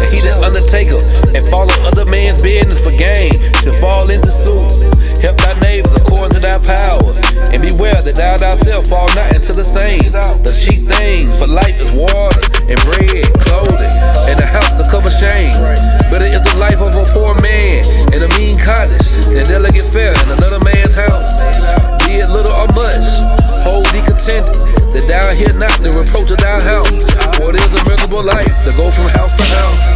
and he that undertaketh and follow other man's business for gain shall fall into suits. Help thy neighbors according to thy power, and beware that thou thyself fall not into the same. The chief things for life is water, and bread, clothing, and a house to cover shame. Better is the life of a poor man in a mean cottage than delicate fare in another man's house. Be it little or much, hold thee contented, that thou hear not the reproach of thy house. For it is a miserable life to go from house to house.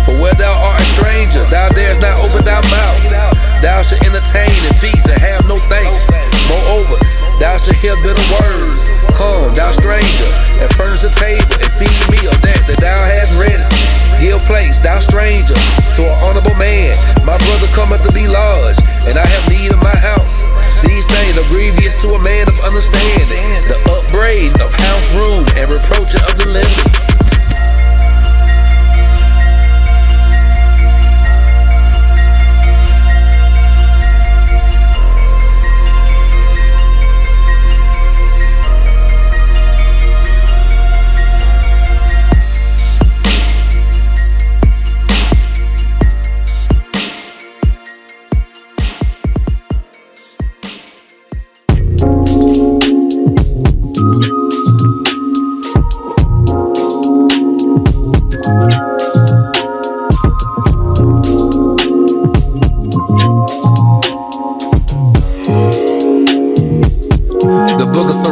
For where thou art a stranger, thou darest not open thy mouth. Thou shalt entertain and feast and have no thanks. Moreover, thou shalt hear bitter words. Come, thou stranger, and furnish a table, and feed me of that thou hast ready. Give place, thou stranger, to an honorable man. My brother cometh to be lodged, and I have need of my house. These things are grievous to a man of understanding, the upbraiding of house room and reproaching of the lender.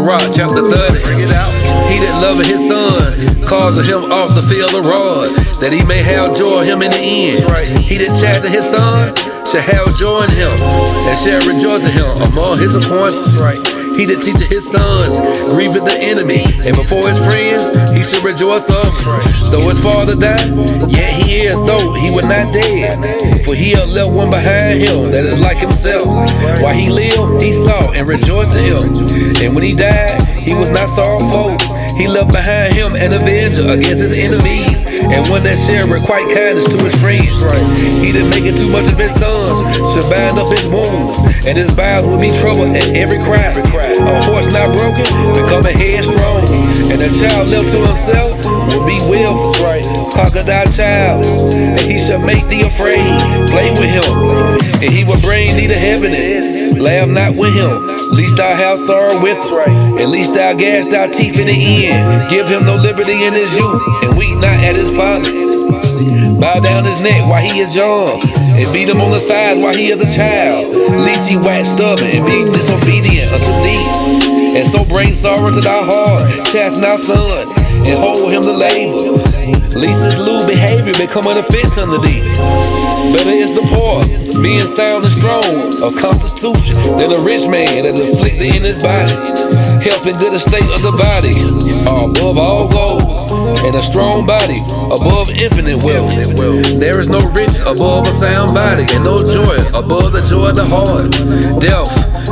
Sirach, chapter 30. Bring it out. He that loveth his son, causeth him off the field of rod, that he may have joy in him in the end. He that chatteth his son shall have joy in him, and shall rejoice in him among his acquaintance. He that teacheth his sons grieveth the enemy, and before his friends he shall rejoice of him. Though his father died, yet he is, though he were not dead. For he hath left one behind him that is like himself. While he lived, he saw and rejoiced to him. And when he died, he was not sorrowful. He left behind him an avenger against his enemies, and one that shall requite kindness to his friends. He that maketh too much of his sons shall bind up his wounds, and his bowels will be troubled at every cry. A horse not broken becoming headstrong, and a child left to himself will be willful. Conquer thy child, and he shall make thee afraid. Play with him, and he will bring thee to heaviness. Laugh not with him, least thou have sorrow with him. At least thou gash thy teeth in the end. Give him no liberty in his youth, and weep not at his fathers. Bow down his neck while he is young, and beat him on the sides while he is a child. Lest he wax stubborn and be disobedient unto thee, and so bring sorrow to thy heart. Chasten thy son, and hold him to labor. Least his lewd behavior become an offense unto thee. Better is the poor, being sound and strong of constitution, than a rich man that is afflicted in his body. Health and good estate of the body are above all gold, and a strong body above infinite wealth. There is no riches above a sound body, and no joy above the joy of the heart. Death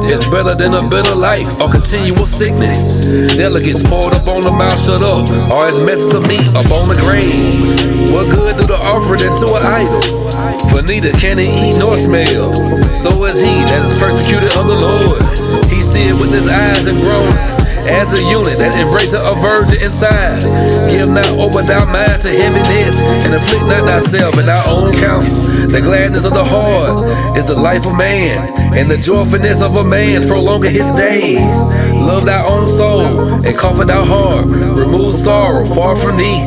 is better than a bitter life, or continual sickness. Delegates poured up on the mouth shut up, or as messes of meat upon the grave. What good do the offering into an idol? For neither can it eat nor smell. So is he that is persecuted of the Lord. He seeth with his eyes and groaneth, as a unit that embraceth a virgin inside. Give not over thy mind to heaviness, and afflict not thyself in thy own counsel. The gladness of the heart is the life of man, and the joyfulness of a man's prolonging his days. Love thy own soul, and comfort thy heart. Remove sorrow far from thee,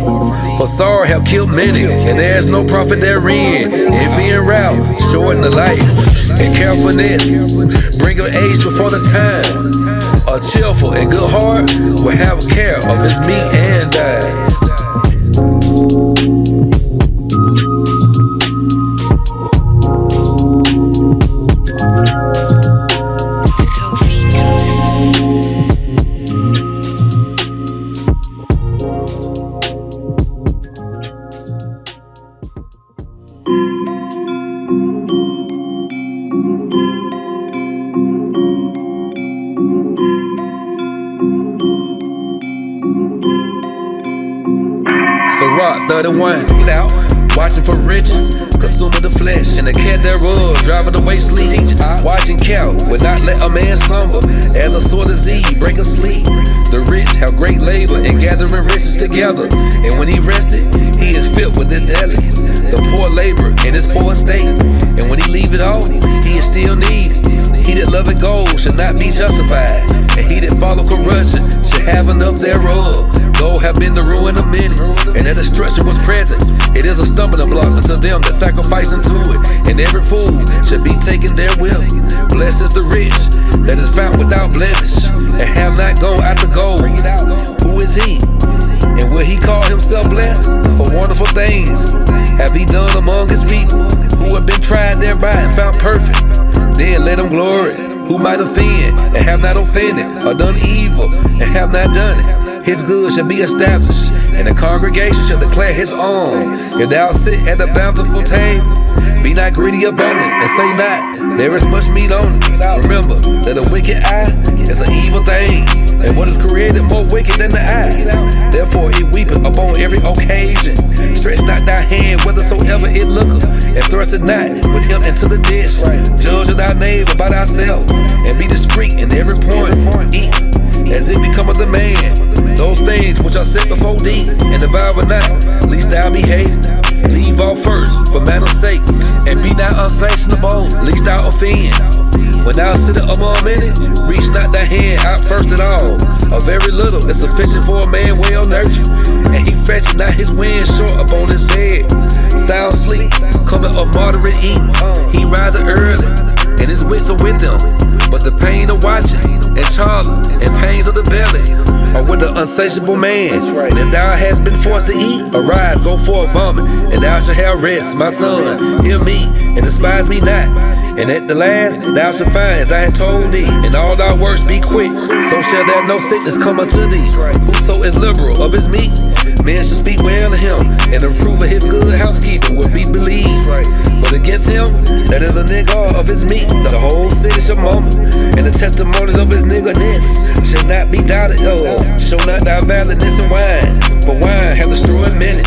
for sorrow have killed many, and there is no profit therein. Envy and wrath shorten the life, and carefulness bring of age before the time. A cheerful and good heart will have care of his meat and die. Sirach 31, get out, watching for riches, consuming the flesh, and the care thereof, driving away sleep. Watching cow will not let a man slumber, as a sore disease break a sleep. The rich have great labor in gathering riches together, and when he rested, he is filled with his delicates. The poor labor in his poor estate, and when he leave it all, he is still needy. He that loveth gold shall not be justified, and he that follow corruption shall have enough thereof. Gold have been the ruin of many, and their destruction was present. It is a stumbling block unto them that sacrifice unto it, and every fool shall be taken therewith. Blessed is the rich that is found without blemish, and have not gone after gold. Who is he? And will he call himself blessed? For wonderful things have he done among his people, who have been tried thereby and found perfect. Then let him glory, who might offend and have not offended, or done evil and have not done it. His good shall be established, and the congregation shall declare his alms. If thou sit at the bountiful table, be not greedy upon it, and say not, there is much meat on it. Remember that a wicked eye is an evil thing, and what is created more wicked than the eye. Therefore it weepeth upon every occasion. Stretch not thy hand whithersoever it looketh, and thrust it not with him into the dish. Judge of thy neighbor by thyself, and be discreet in every point. Eat as it becometh a man those things which are set before thee, and devour not, lest thou be hasty. Leave off first for manner's sake, and be not unsanctionable, lest thou offend. When thou sittest among many, reach not thy hand out first at all. A very little is sufficient for a man well nurtured, and he fetcheth not his wind short upon his bed. Sound sleep cometh of moderate eating. He riseth early, and his wits are with him. But the pain of watching and charling and pains of the belly insatiable man. And if thou hast been forced to eat, arise, go forth, vomit, and thou shalt have rest. My son, hear me, and despise me not. And at the last thou shalt find as I had told thee, and all thy works be quick, so shall there no sickness come unto thee. Whoso is liberal of his meat, men shall speak well of him, and approve of his good housekeeping will be believed. But against him that is a nigger of his meat, the whole city shall murmur, and the testimonies of his niggerness shall not be doubted. Show not thy validness in wine, for wine hath destroyed many.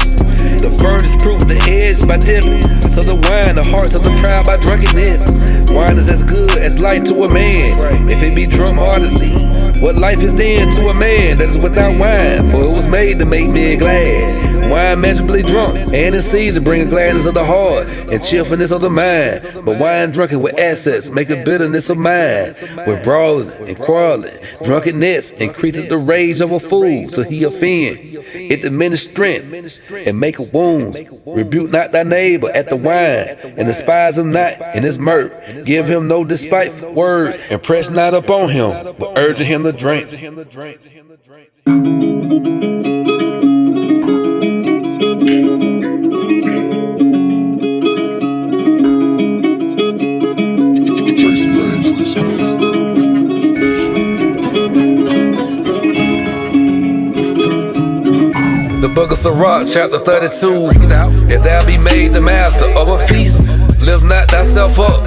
The furnace proved the edge by dipping, so the wine, the hearts of the proud by drunkenness. Wine is as good as life to a man, if it be drunk ardently. What life is then to a man that is without wine? For it was made to make men glad. Wine measurably drunk, and in season bringing gladness of the heart and cheerfulness of the mind. But wine drunken with excess maketh bitterness of mind. With brawling and quarreling, drunkenness increaseth the rage of a fool till he offend. It diminish strength and maketh wounds. Rebuke not thy neighbor at the wine, and despise him not in his mirth. Give him no despiteful words, and press not upon him, but urging him to drink. The book of Sirach, chapter 32. If thou be made the master of a feast, lift not thyself up,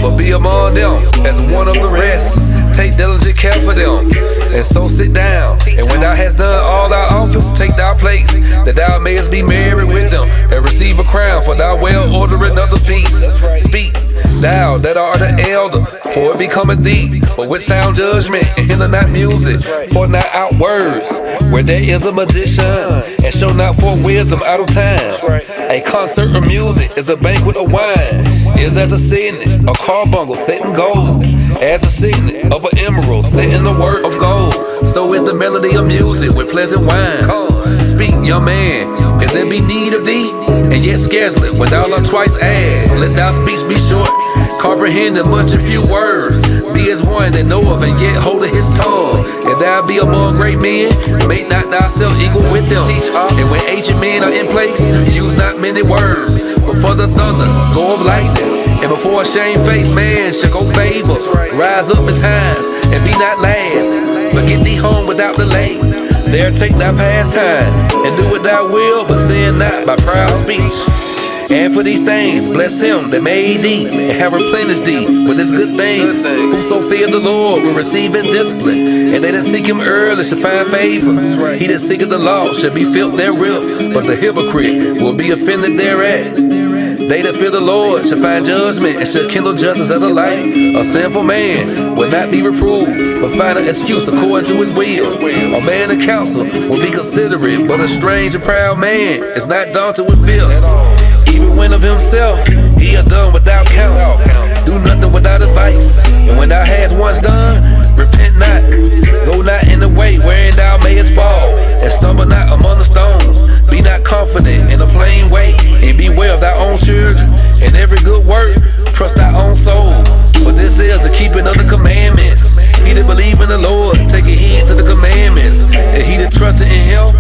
but be among them as one of the rest. Take diligent care for them, and so sit down. And when thou hast done all thy office, take thy place, that thou mayest be merry with them, and receive a crown for thy well-ordering of the feast. Speak, thou that art the elder, for it becometh thee, but with sound judgment, and hinder not music, pour not out words, where there is a magician, and show not forth wisdom out of time. A concert of music is a banquet of wine, is as a signet, a carbuncle set in gold, as a signet of an emerald set in the word of gold. So is the melody of music with pleasant wine. Speak, young man, if there be need of thee, and yet scarcely, when thou art twice asked, let thy speech be short, comprehending much in few words. Be as one that knoweth and yet holdeth his tongue. If thou be among great men, make not thyself equal with them. And when ancient men are in place, use not many words. Before the thunder, go of lightning, and before a shamefaced man shall go favor. Rise up betimes, and be not last, but get thee home without delay. There take thy pastime, and do what thou wilt, but sin not by proud speech. And for these things, bless him that made thee, and have replenished thee with his good things. Whoso fear the Lord will receive his discipline, and they that seek him early shall find favor. He that seeketh the law shall be filled therewith, but the hypocrite will be offended thereat. They that fear the Lord shall find judgment, and shall kindle justice as a light. A sinful man will not be reproved, but find an excuse according to his will. A man in counsel will be considerate, but a strange and proud man is not daunted with fear. Even when of himself he hath done without counsel, do nothing without advice. And when thou hast once done, repent not. Go not in the way wherein thou mayest fall, and stumble not among the stones. Be not confident in a plain way, and beware of thy own children. In every good work, trust thy own soul, for this is the keeping of the commandments. He that believe in the Lord, take heed to the commandments, and he that trusted in him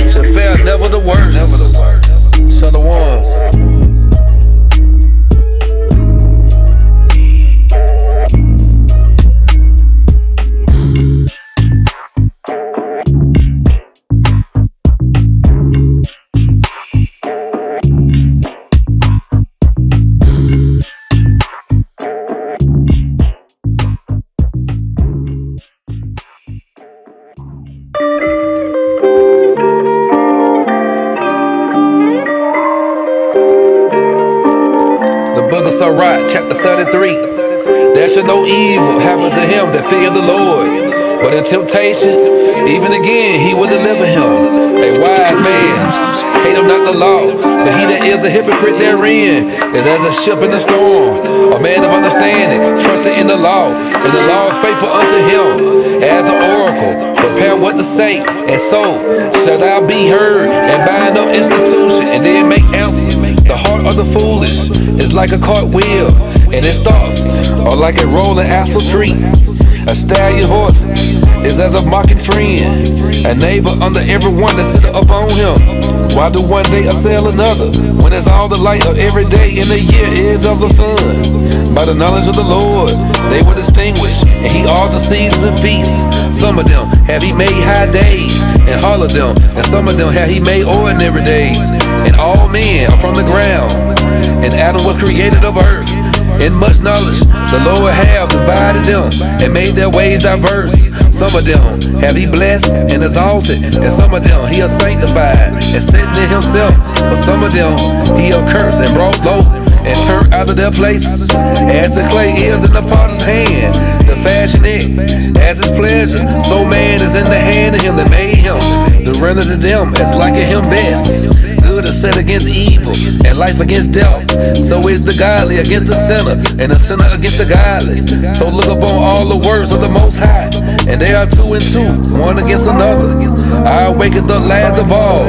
shall fare never the worse. Shalom. Sirach, chapter 33. There shall no evil happen to him that fear the Lord, but in temptation, even again he will deliver him. A wise man hateth not the law, but he that is a hypocrite therein is as a ship in the storm. A man of understanding trusteth in the law, and the law is faithful unto him. As an oracle, prepare what to say, and so shall thou be heard, and bind up institution, and then make answer. The heart of the foolish is like a cartwheel, and his thoughts are like a rolling axle tree. A stallion horse is as a mocking friend, a neighbor under everyone that sit up on him. Why do one day assail another, when it's all the light of every day in the year is of the sun? By the knowledge of the Lord, they were distinguished, and he all the seasons and feasts. Some of them have he made high days, and all of them, and some of them have he made ordinary days. And all men are from the ground, and Adam was created of earth. In much knowledge, the Lord have divided them, and made their ways diverse. Some of them have he blessed and exalted, and some of them he has sanctified and set in himself. But some of them he have cursed and brought low, and turned out of their places. As the clay is in the potter's hand, to fashion it as his pleasure, so man is in the hand of him that made him. To render to them as liking him best. Good is set against evil, and life against death. So is the godly against the sinner, and the sinner against the godly. So look upon all the words of the Most High, and they are 2 and 2, one against another. I awaken the last of all,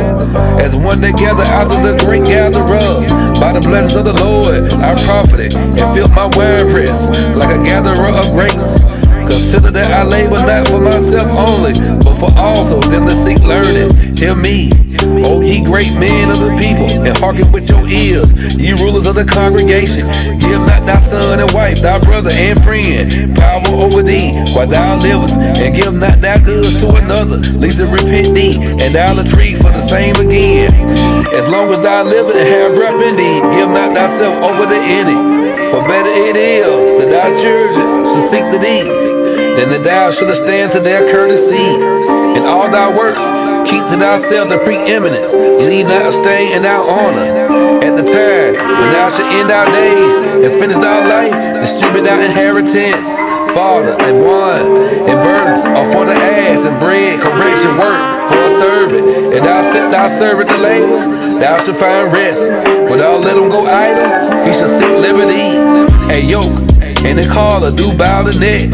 as one that gather out of the great gatherers. By the blessings of the Lord I profited, and filled my wine press like a gatherer of grapes. Consider that I labor not for myself only, but for also them that seek learning. Hear me, O ye great men of the people, and hearken with your ears, ye rulers of the congregation. Give not thy son and wife, thy brother and friend, power over thee while thou livest, and give not thy goods to another, lest it repent thee, and thou retrieve for the same again. As long as thou livest and have breath in thee, give not thyself over to any. For better it is that thy children should seek to thee, than that thou shouldest stand to their courtesy. In all thy works, keep to thyself the preeminence, leave not a stain in thy honor. At the time when thou shalt end thy days and finish thy life, distribute thy inheritance. Father, and wine and burdens are for the ass, and bread, correction, work for a servant. And thou set thy servant to labor, thou shalt find rest. But thou let him go idle, he shall seek liberty. A yoke and a collar do bow the neck.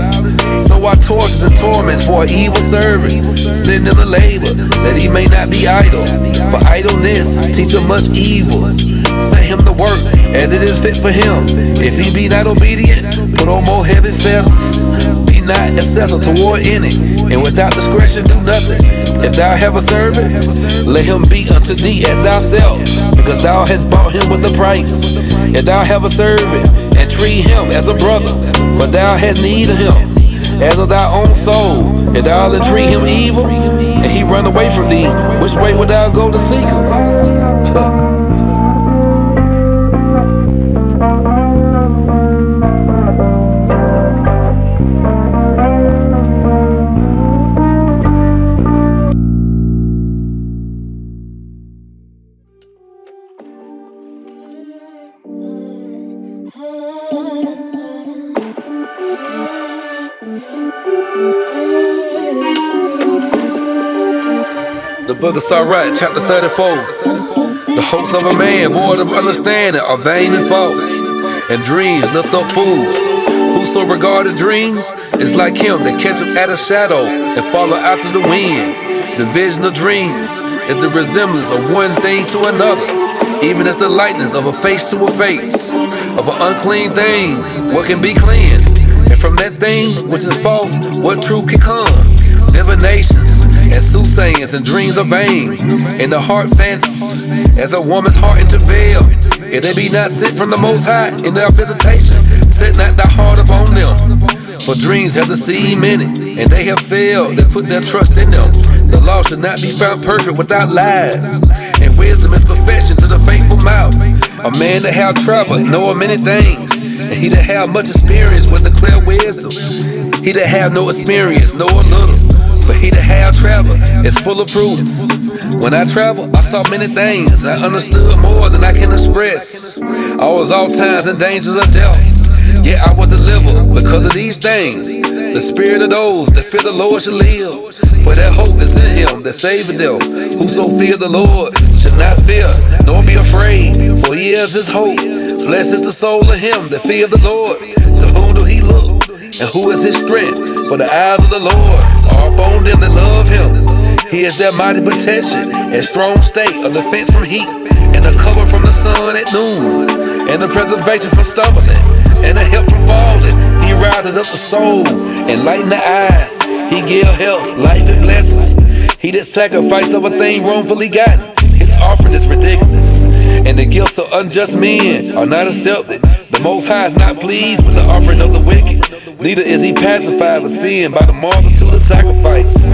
So are tortures and torments for an evil servant, sitting in the labor, that he may not be idle. For idleness teach him much evil. Set him to work as it is fit for him. If he be not obedient, put on more heavy fetters. Be not excessive toward any, and without discretion do nothing. If thou have a servant, let him be unto thee as thyself, because thou hast bought him with a price. If thou have a servant, and treat him as a brother, for thou hast need of him, as of thy own soul. If thou entreat him evil, and he run away from thee, which way would thou go to seek him? The book of Sirach, chapter 34. The hopes of a man void of understanding are vain and false, and dreams lift up fools. Whoso regarded dreams is like him that catcheth at a shadow and follow after the wind. The vision of dreams is the resemblance of one thing to another, even as the likeness of a face to a face. Of an unclean thing, what can be cleansed? And from that thing which is false, what truth can come? Divinations and soothsayings and dreams are vain, and the heart fancies as a woman's heart in travail. If they be not sent from the Most High in their visitation, set not thy heart upon them. For dreams have deceived many, and they have failed that put their trust in them. The law should not be found perfect without lies, and wisdom is perfection to the faithful mouth. A man that have trouble knoweth many things, and he that have much experience will declare wisdom. He that have no experience know a little, but he that have travel is full of prudence. When I traveled, I saw many things, and I understood more than I can express. I was all times in dangers of death, yet I was delivered because of these things. The spirit of those that fear the Lord shall live, for that hope is in him that saveth them. Whoso fear the Lord shall not fear, nor be afraid, for he is his hope. Blessed is the soul of him that fear the Lord. To whom do he look, and who is his strength? For the eyes of the Lord are upon them that love him. He is their mighty protection and strong state, a defense from heat, and a cover from the sun at noon, and a preservation from stumbling, and a help from falling. He rises up the soul and lighten the eyes. He give health, life, and blessings. He that sacrifice of a thing wrongfully gotten. His offering is ridiculous, and the gifts of unjust men are not accepted. The Most High is not pleased with the offering of the wicked, neither is he pacified with sin by the multitude of sacrifice.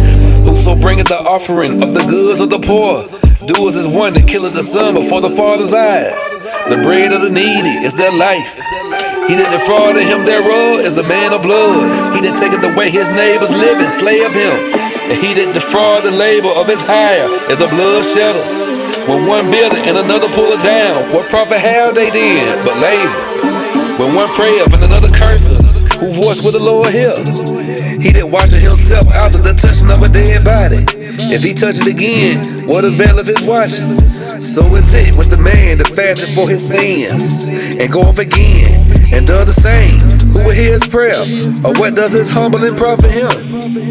Whoso bringeth the offering of the goods of the poor, doers is one that killeth the son before the father's eyes. The bread of the needy is their life. He that defrauded him thereof is a man of blood. He that taketh away his neighbor's living slayeth him. And he that defraud the labor of his hire is a blood shedder. When one build it and another pull it down, what profit have they then but labor? When one prayeth and another curseth, who voice will the Lord hear? He that washeth himself after the touching of a dead body, if he touch it again, what availeth his washing? So is it with the man that fasted for his sins and goeth again and does the same. Who will hear his prayer, or what does his humbling profit him?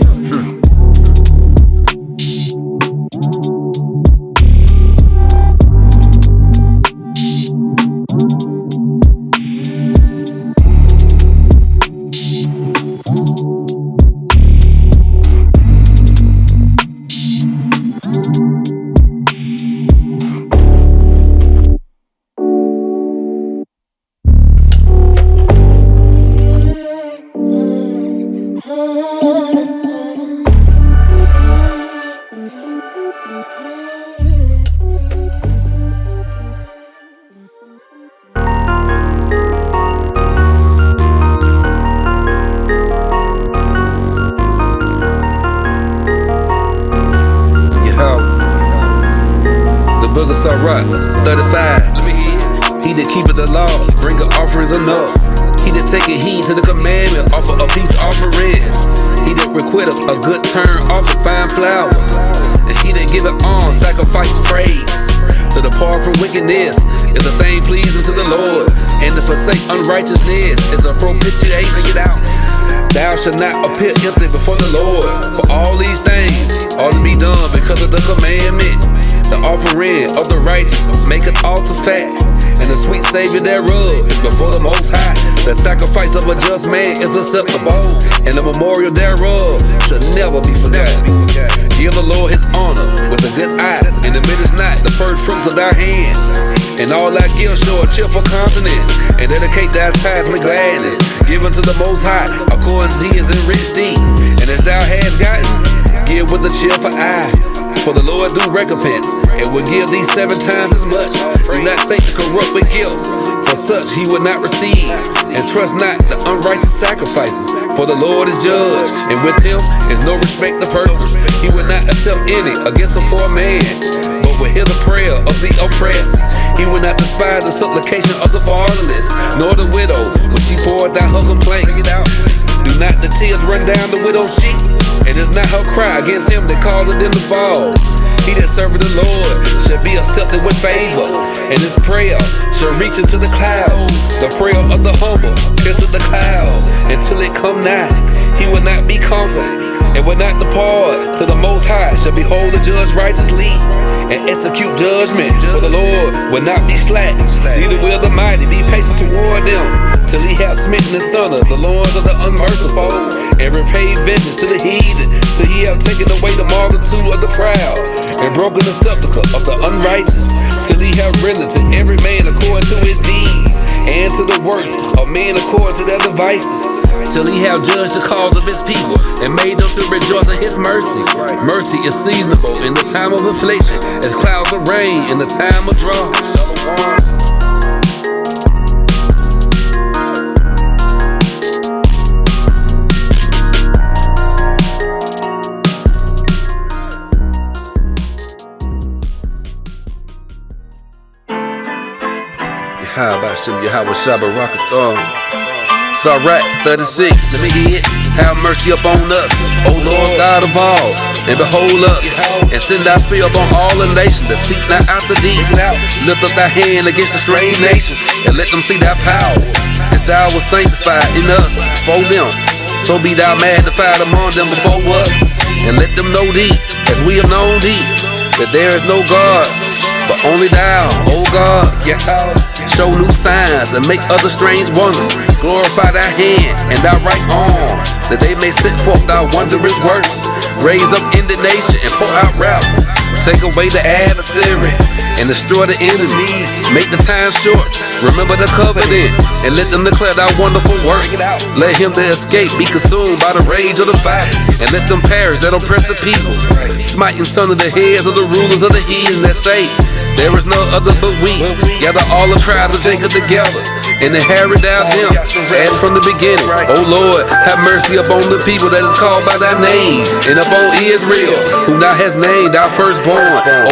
Sirach 35. He that keepeth the law, bringeth offerings enough. He that taketh heed to the commandment, offer a peace offering. He that requiteth a good turn, offer fine flour. And he that giveth alms, sacrifice praise. To depart from wickedness is a thing pleasing to the Lord, and to forsake unrighteousness is a propitiation. Get out. Thou shalt not appear empty before the Lord, for all these things ought to be done because of the commandment. The offering of the righteous maketh altar fat, and the sweet savor thereof is before the Most High. The sacrifice of a just man is acceptable, and the memorial thereof shall never be forgotten. Give the Lord his honor with a good eye, and diminish not the first fruits of thy hand. And all thy gifts show a cheerful countenance, and dedicate thy tithes with gladness. Give unto the Most High according as he is enriched thee, and as thou hast gotten, give with a cheerful eye. For the Lord do recompense, and will give thee 7 times as much. Do not think to corrupt with gifts, for such he will not receive. And trust not the unrighteous sacrifices, for the Lord is judge, and with him is no respect of persons. He will not accept any against a poor man, but will hear the prayer of the oppressed. He will not despise the supplication of the fatherless, nor the widow when she poured out her complaint. Do not the tears run down the widow's cheek, and it's not her cry against him that causeth them to fall. He that serveth the Lord shall be accepted with favor, and his prayer shall reach into the clouds. The prayer of the humble pierces the clouds until it come nigh. He will not be confident, and will not depart till the Most High shall behold the judge righteously, and execute judgment. For the Lord will not be slack, neither will the mighty be patient toward them, till he hath smitten asunder the loins of the unmerciful, and repaid vengeance to the heathen, till he have taken away the multitude of the proud, and broken the sepulchre of the unrighteous, till he have rendered to every man according to his deeds, and to the works of men according to their devices, till he have judged the cause of his people, and made them to rejoice in his mercy. Mercy is seasonable in the time of affliction, as clouds of rain in the time of drought. How about Shem Yahweh Shabbat Rakathon? Sirach 36. Let me hear it. Have mercy upon us, O Lord God of all, and behold us, and send thy fear upon all the nations that seek not after thee. Lift up thy hand against the strange nations, and let them see thy power, as thou was sanctified in us for them. So be thou magnified among them before us, and let them know thee, as we have known thee, that there is no God But only thou, O God, show new signs and make other strange wonders. Glorify thy hand and thy right arm, that they may set forth thy wondrous works. Raise up indignation and pour out wrath. Take away the adversary and destroy the enemy. Make the time short, remember the covenant, and let them declare thy wonderful works. Let him that escape be consumed by the rage of the fire, and let them perish that oppress the people. Smiting some of the heads of the rulers of the heathen that say, there is no other but we. Gather all the tribes of Jacob together, and inherit thou them as from the beginning. O Lord, have mercy upon the people that is called by thy name, and upon Israel, whom thou hast named thy firstborn.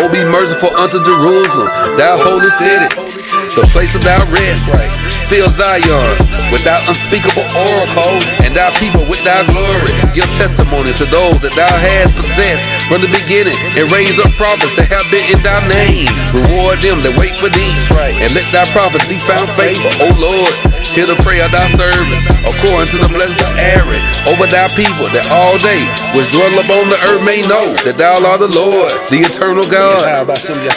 O be merciful unto Jerusalem, thou holy city, the place of thy rest. Fill Zion with thy unspeakable oracle, and thy people with thy glory. Give testimony to those that thou hast possessed from the beginning, and raise up prophets that have been in thy name. Reward them that wait for thee, and let thy prophets be found faithful. O Lord, hear the prayer of thy servants, according to the blessings of Aaron, over thy people, that all day which dwell upon the earth may know that thou art the Lord, the eternal God.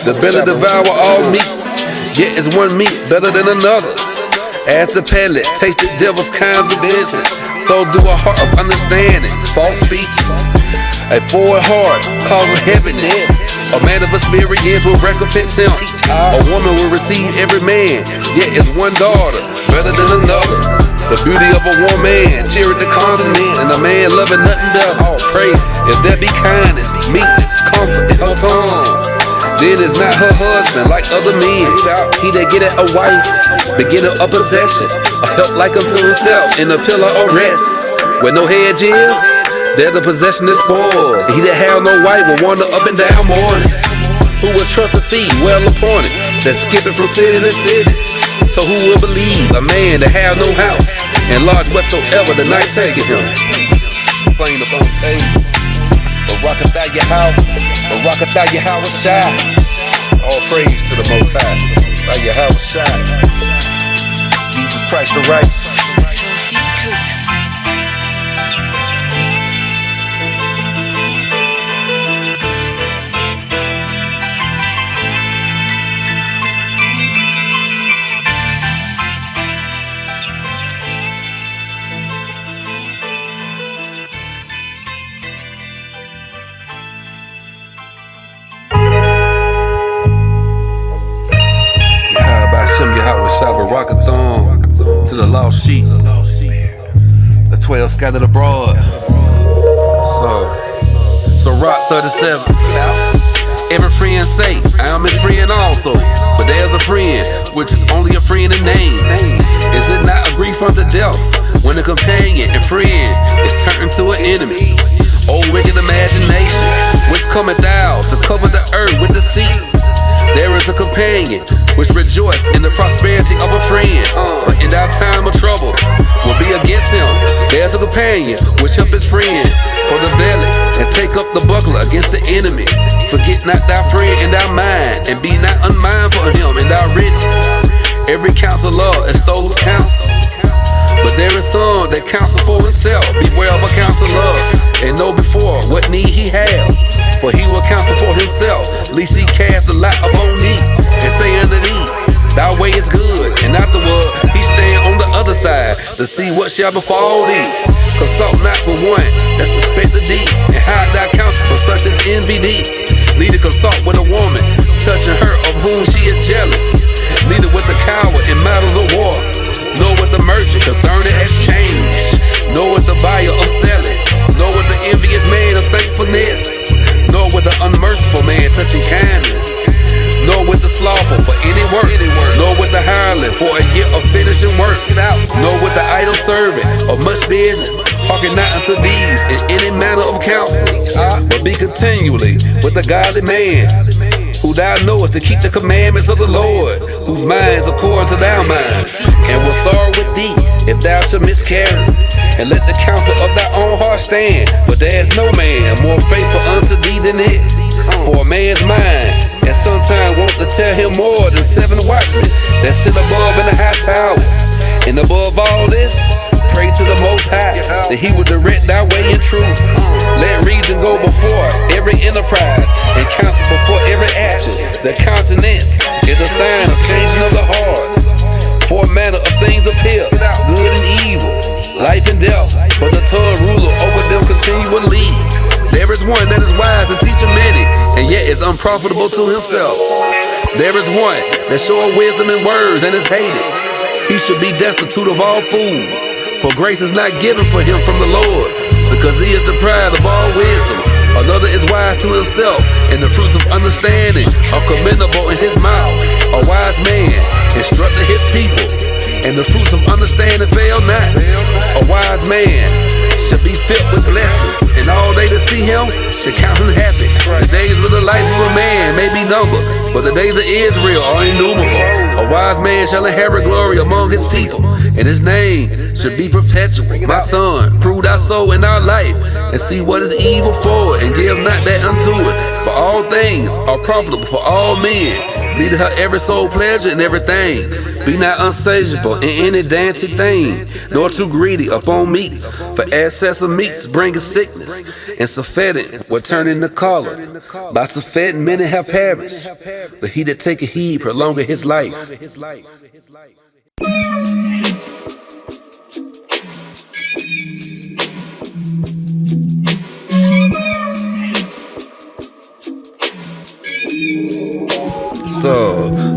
The belly devour all meats, yet is one meat better than another. As the pellet tasted devil's kinds of venison, so do a heart of understanding false speeches. A forward heart causes heaviness. A man of experience will recompense him. A woman will receive every man, yet is one daughter better than another. The beauty of a woman cheereth the continent, and a man loving nothing but all praise. If there be kindness, meekness, comfort in her tongue, then is not her husband like other men. He that getteth a wife begetteth a possession, a help like unto himself, in a pillar of rest. Where no hedge is, there the possession is spoiled. He that have no wife will wander up and down mourning. Who will trust a thief well appointed, that skippeth from city to city? So who will believe a man that have no house, and large whatsoever the night taketh him? Plain upon tables, but rocketh thou your house, but rocketh thou your house shy. All praise to the Most High. Thou your house shy. Jesus Christ the righteous. Barakathon to the lost sheep, the 12 scattered abroad. Sirach 37. Every friend say, I am a friend also, but there's a friend which is only a friend in name. Is it not a grief unto death when a companion and friend is turned to an enemy? O wicked imagination, which cometh thou to cover the earth with deceit? There is a companion which rejoice in the prosperity of a friend, but in our time of trouble will be against him. There's a companion which help his friend for the belly, and take up the buckler against the enemy. Forget not thy friend in thy mind, and be not unmindful of him in thy riches. Every counselor extolleth counsel, but there is some that counsel for himself. Beware of a counselor, and know before what need he have, for he will counsel for himself, lest he cast the lot upon thee, and say unto thee, thy way is good, and afterward he stand on the other side to see what shall befall thee. Consult not with one that suspected thee, and hide thy counsel for such as envy thee. Neither consult with a woman touching her of whom she is jealous, neither with the coward in matters of war, nor with the merchant concerning exchange, nor with the buyer of selling, nor with the envious man of thankfulness, nor with the unmerciful man touching kindness, nor with the slothful for any work, nor with the hireling for a year of finishing work, nor with the idle servant of much business. Hearken not unto these in any manner of counsel, but be continually with the godly man, who thou knowest to keep the commandments of the Lord, whose mind is according to thy mind, and will sorrow with thee if thou shalt miscarry. And let the counsel of thy own heart stand, for there is no man more faithful unto thee than it. For a man's mind, and sometimes wont to tell him more than 7 watchmen that sit above in the high tower. And above all this, pray to the Most High, that He will direct thy way in truth. Let reason go before every enterprise, and counsel before every action. The countenance is a sign of changing of the heart. For a manner of things appear, good and evil, life and death, but the tongue ruler over them continually. There is one that is wise and teaching many, and yet is unprofitable to himself. There is one that showeth wisdom in words and is hated. He should be destitute of all food, for grace is not given for him from the Lord, because he is deprived of all wisdom. Another is wise to himself, and the fruits of understanding are commendable in his mouth. A wise man instructed his people, and the fruits of understanding fail not. A wise man shall be filled with blessings, and all they that see him shall count him happy. The days of the life of a man may be numbered, but the days of Israel are innumerable. A wise man shall inherit glory among his people, and his name should be perpetual. My son, prove thy soul in our life, and see what is evil for it, and give not that unto it. For all things are profitable for all men. Be to her every soul pleasure in everything. Be not unsatiable in any dainty thing, nor too greedy upon meats. For excess of meats bringeth sickness, and surfeiting will turn into choler. By surfeiting many have perished, but he that taketh heed prolongeth his life.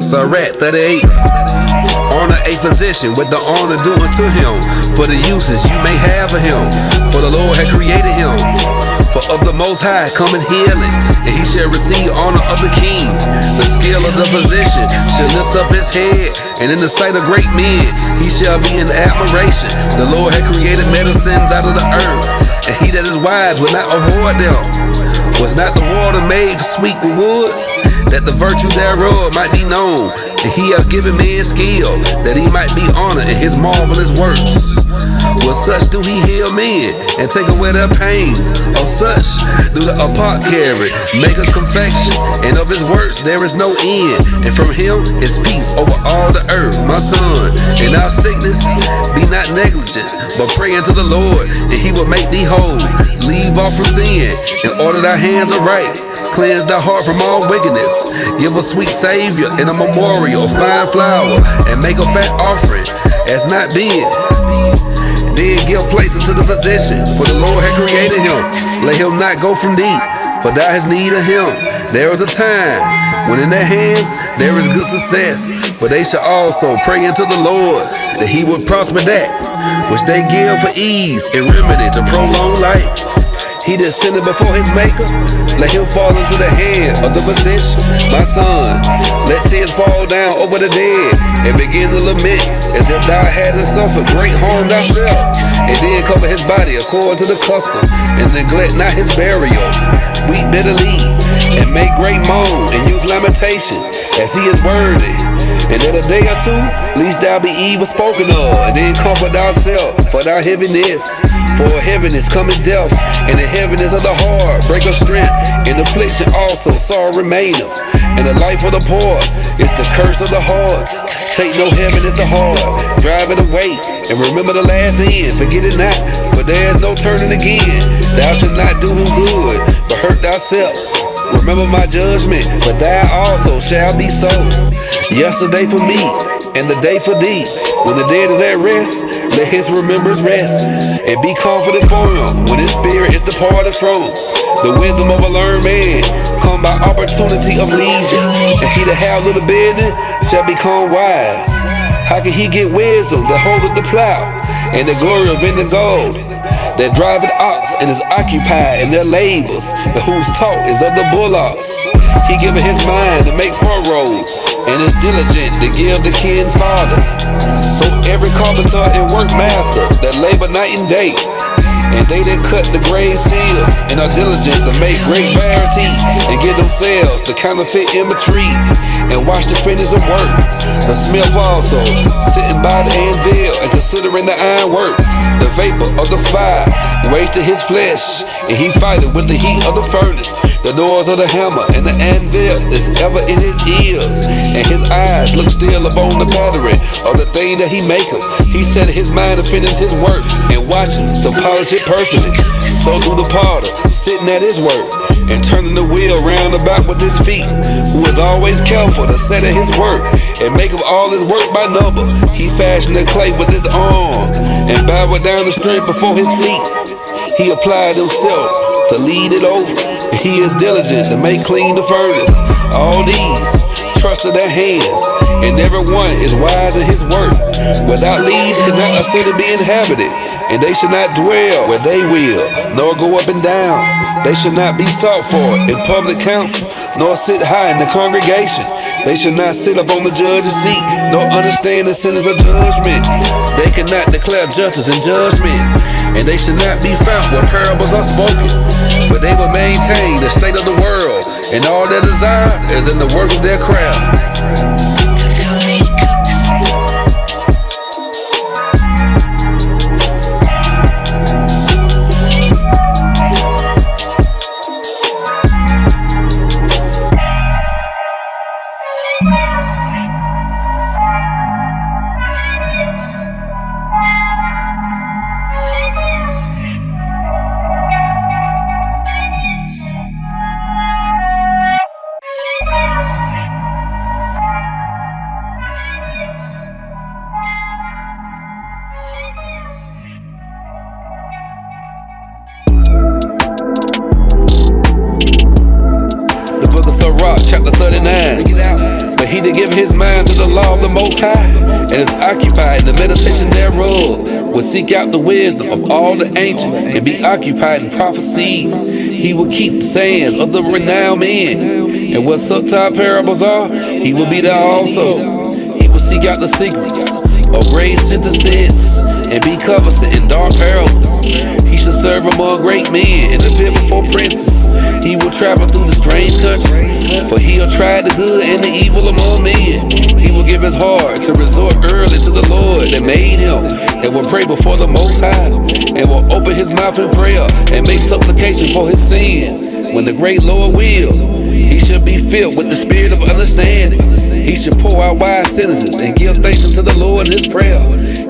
Sirach 38. Honor a physician with the honor due unto him, for the uses you may have of him, for the Lord had created him. For of the Most High cometh healing, and he shall receive honor of the king. The skill of the physician shall lift up his head, and in the sight of great men he shall be in admiration. The Lord had created medicines out of the earth, and he that is wise will not avoid them. Was not the water made sweet with wood, that the virtue thereof might be known? And he hath given man skill, that he might be honored in his marvelous works. With such do he heal men, and take away their pains. Of such do the apothecary make a confection, and of his works there is no end. And from him is peace over all the earth. My son, in our sickness be not negligent, but pray unto the Lord, and he will make thee whole. Leave off from sin, and order thy hands aright. Cleanse thy heart from all wickedness. Give a sweet Savior in a memorial, fine flour, and make a fat offering, as not been. Then give place unto the physician, for the Lord had created him. Let him not go from thee, for thou hast need of him. There is a time when in their hands there is good success, for they shall also pray unto the Lord, that he would prosper that which they give for ease and remedy to prolong life. He that sinneth before his maker, let him fall into the hand of the physician. My son, let tears fall down over the dead, and begin to lament as if thou hadst suffered great harm thyself. And then cover his body according to the custom, and neglect not his burial. Weep bitterly, and make great moan, and use lamentation, as he is worthy. And in a day or two, least thou be evil spoken of, and then comfort thyself for thy heaviness. For heaviness cometh death, and the heaviness of the heart break of strength. In affliction also sorrow remaineth, and the life of the poor is the curse of the heart. Take no heaviness to heart, drive it away, and remember the last end. Forget it not, for there is no turning again. Thou shalt not do him good, but hurt thyself. Remember my judgment, for thou also shalt be so. Yesterday for me, and the day for thee. When the dead is at rest, let his remembrance rest, and be confident for him when his spirit is departed from. The wisdom of a learned man come by opportunity of leisure, and he that have little business shall become wise. How can he get wisdom that holdeth the plow, and the glory of in the gold, that driveth ox and is occupied in their labors, and whose talk is of the bullocks? He giveth his mind to make furrows, and is diligent to give the kin father. So every carpenter and workmaster that labor night and day, And they that cut the grave seals and are diligent to make great verity, and give themselves the counterfeit imagery, and watch the finish of work. The smith also, sitting by the anvil and considering the iron work. The vapor of the fire wasted his flesh, and he fighteth with the heat of the furnace. The noise of the hammer and the anvil is ever in his ears, and his eyes look still upon the pattern of the thing that he maketh. He set his mind to finish his work, and watches to polish it perfectly. So do the potter, sitting at his work, and turning the wheel round about with his feet, who is always careful to set at his work, and make of all his work by number. He fashioned the clay with his arm, and bowed down the strength before his feet. He applied himself to lead it over, and he is diligent to make clean the furnace. All these trust in their hands, and everyone is wise in his work. Without these cannot a city be inhabited, and they should not dwell where they will, nor go up and down. They should not be sought for in public council, nor sit high in the congregation. They should not sit up on the judge's seat, nor understand the sentence of judgment. They cannot declare justice and judgment, and they should not be found where parables are spoken. But they will maintain the state of the world, and all their desire is in the work of their craft. Sirach, chapter 39. But he that give his mind to the law of the Most High, and is occupied in the meditation thereof, will seek out the wisdom of all the ancient, and be occupied in prophecies. He will keep the sayings of the renowned men, and where subtile parables are, he will be there also. He will seek out the secrets of great sentences, and be conversant in dark parables. He shall serve among great men, and appear before princes. He will travel through the strange country, for he'll try the good and the evil among men. He will give his heart to resort early to the Lord that made him, and will pray before the Most High, and will open his mouth in prayer, and make supplication for his sins. When the great Lord will, he shall be filled with the spirit of understanding. He shall pour out wise sentences, and give thanks unto the Lord in his prayer.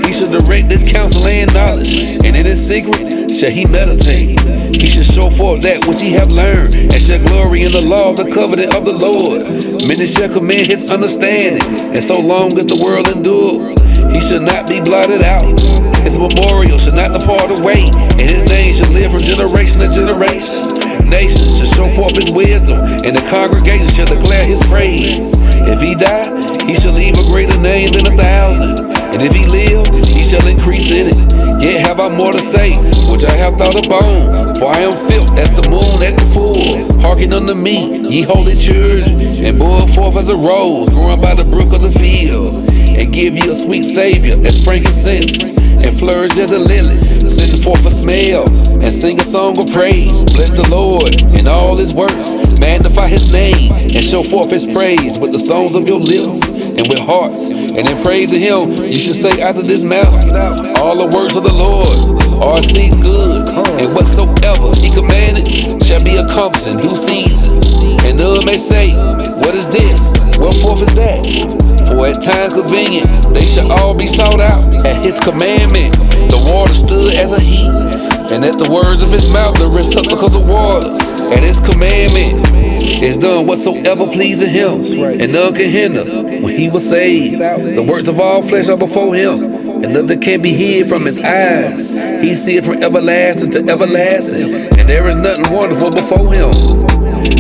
He shall direct his counsel and knowledge, and in his secret shall he meditate. He shall show forth that which he have learned, and shall glory in the law of the covenant of the Lord. Many shall commend his understanding, and so long as the world endure, he shall not be blotted out. His memorial shall not depart away, and his name shall live from generation to generation. Nations shall show forth his wisdom, and the congregation shall declare his praise. If he die, he shall leave a greater name than 1,000. And if he live, he shall increase in it. Yet have I more to say, which I have thought upon. For I am filled as the moon at the full. Hearken unto me, ye holy children, and bore forth as a rose growing by the brook of the field. And give ye a sweet savior as frankincense, and flourish as a lily, send forth a smell, and sing a song of praise. Bless the Lord in all his works, magnify his name, and show forth his praise with the songs of your lips, and with hearts. And in praise of him, you should say after this manner, all the words of the Lord are exceeding good, and whatsoever he commanded shall be accomplished in due season. And none may say, what is this? Wherefore is that? For at times convenient they shall all be sought out. At his commandment the water stood as a heap, and at the words of his mouth the rest up because of water. At his commandment is done whatsoever pleasing him, and none can hinder when he was saved. The works of all flesh are before him, and nothing can be hid from his eyes. He seeth from everlasting to everlasting, and there is nothing wonderful before him.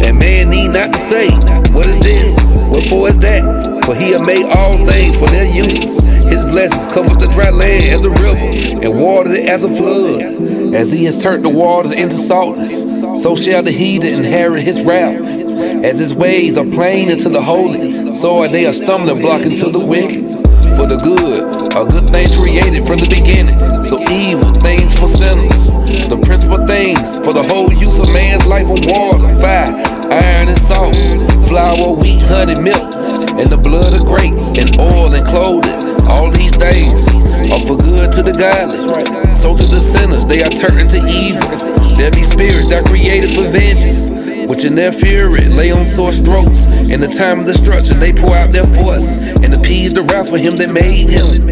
And man need not to say, what is this? Wherefore is that? For he hath made all things for their uses. His blessings covered the dry land as a river, and watered it as a flood. As he has turned the waters into saltness, so shall the heathen inherit his wrath. As his ways are plain unto the holy, so are they a stumbling block unto the wicked. for the good. All good things created from the beginning, so evil things for sinners. The principal things for the whole use of man's life are water, fire, iron and salt, flour, wheat, honey, milk, and the blood of grapes, and oil and clothing. All these things are for good to the godly. So to the sinners, they are turned to evil. There be spirits that are created for vengeance, which in their fury lay on sore strokes. In the time of destruction, they pour out their force and appease the wrath for him that made him.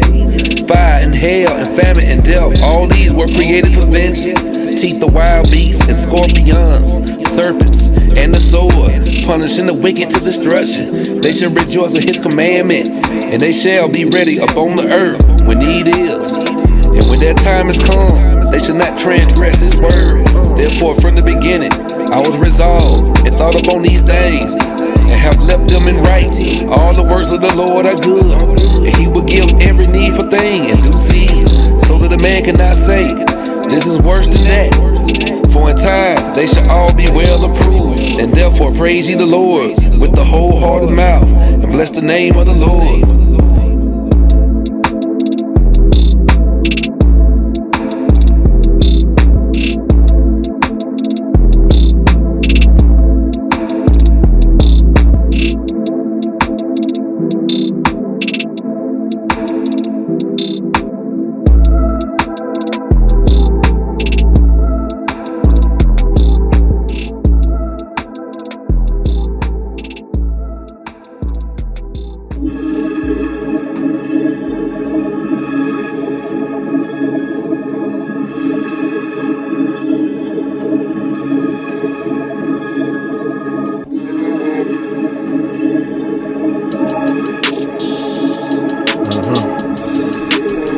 Fire and hail and famine and death, all these were created for vengeance. Teeth of wild beasts and scorpions, serpents and the sword, punishing the wicked to destruction. They shall rejoice in his commandments, and they shall be ready upon the earth when need is. And when their time is come, they shall not transgress his word. Therefore from the beginning I was resolved and thought upon these things, and have left them in right. All the works of the Lord are good, and he will give every needful thing in due season, so that a man cannot say, this is worse than that. For in time they shall all be well approved. And therefore praise ye the Lord with the whole heart and mouth, and bless the name of the Lord.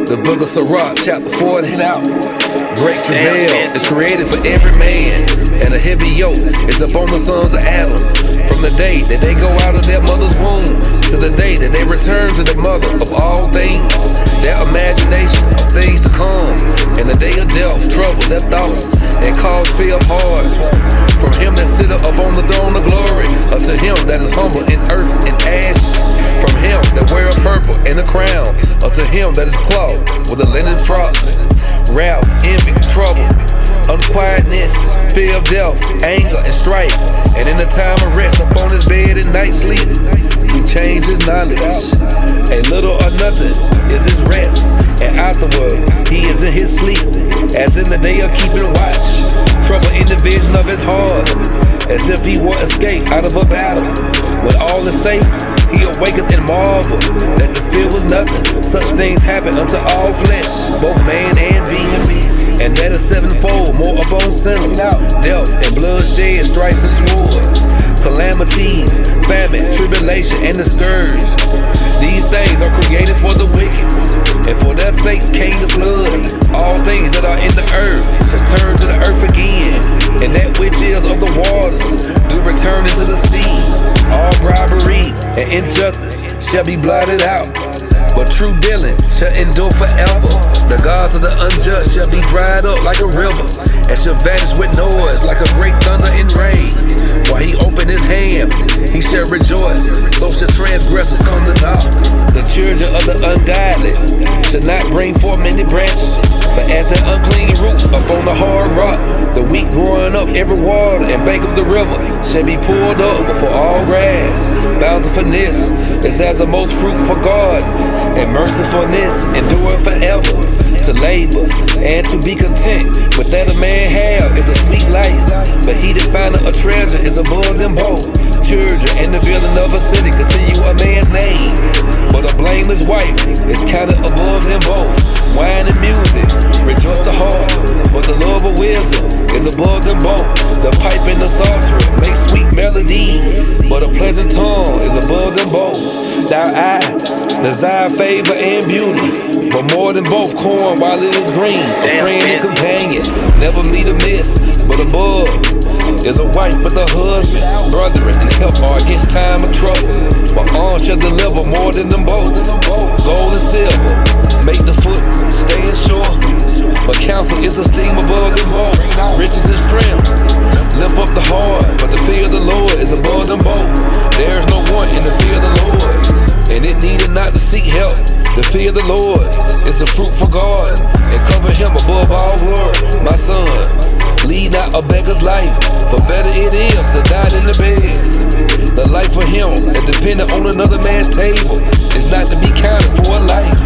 The book of Sirach, chapter 4, hit out. Great travail is created for every man, and a heavy yoke is upon the sons of Adam. From the day that they go out of their mother's womb to the day that they return to the mother of all things, their imagination of things to come. In the day of death, trouble their thoughts, and cause fear hard. From him that sitteth upon the throne of glory, unto him that is humble in earth and ashes. From him that weareth purple and a crown, unto him that is clothed with a linen frock. Wrath, envy, trouble, unquietness, fear of death, anger and strife. And in the time of rest upon his bed at night sleep, we change his knowledge. A little or nothing is his rest, and afterward he is in his sleep, as in the day of keeping watch. Trouble in the vision of his heart, as if he were escaped out of a battle. When all is safe, he awaketh and marvel that the fear was nothing. Such things happen unto all flesh, both man and beast, and that is sevenfold more upon sinners. Death and bloodshed, strife and sword, calamities, famine, tribulation, and the scourge. These things are created for the wicked, and for their sakes came the flood. All things that are in the earth shall turn to the earth again, and that which is of the waters do return into the sea. All bribery and injustice shall be blotted out, but true dealing shall endure forever. The gods of the unjust shall be dried up like a river, and shall vanish with noise like a great thunder and rain. While he opened his hand, he shall rejoice, so shall transgressors come to naught. The children of the ungodly shall not bring forth many branches, but as the unclean roots upon the hard rock, the wheat growing up every water and bank of the river shall be pulled up before all grass. Bountifulness is as the most fruitful garden, and mercifulness endureth forever. To labor and to be content with that a man have is a sweet life, but he that findeth a treasure is above them both. Children and the building of a city continue a man's name, but a blameless wife is counted above them both. Wine and music rejoice the heart, but the love of wisdom is above them both. The pipe and the psaltery make sweet melody, but a pleasant tongue is above them both. Thou eye desire favor and beauty, but more than both corn while it is green. A friend and companion never meet amiss, but above is a wife with a husband, brethren, and help are against time of trouble. But arm shall deliver more than them both. Gold and silver make the foot stand sure, but counsel is esteemed above them both. Riches and strength lift up the heart, but the fear of the Lord is above them both. There is no one in the fear of the Lord, and it needed not to seek help. The fear of the Lord is a fruitful garden, and cover him above all glory. My son, lead not a beggar's life, for better it is to die in the bed. The life for him that depended on another man's table is not to be counted for a life,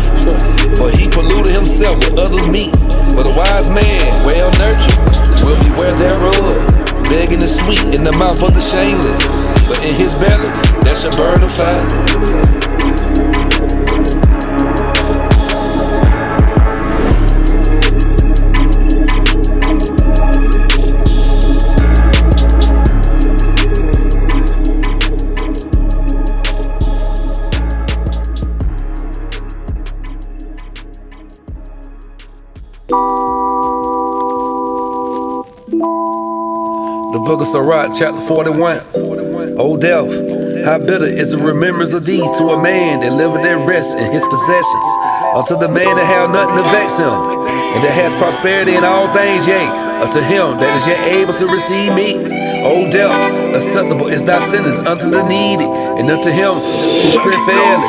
for he polluted himself with others' meat. But a wise man, well nurtured, will beware thereof. Begging is sweet in the mouth of the shameless, but in his belly there shall burn a fire. The book of Sirach, chapter 41. O death, how bitter is the remembrance of thee to a man that liveth at rest in his possessions, unto the man that hath nothing to vex him, and that has prosperity in all things, yea, unto him that is yet able to receive meat. O death, acceptable is thy sentence unto the needy, and unto him whose strength faileth,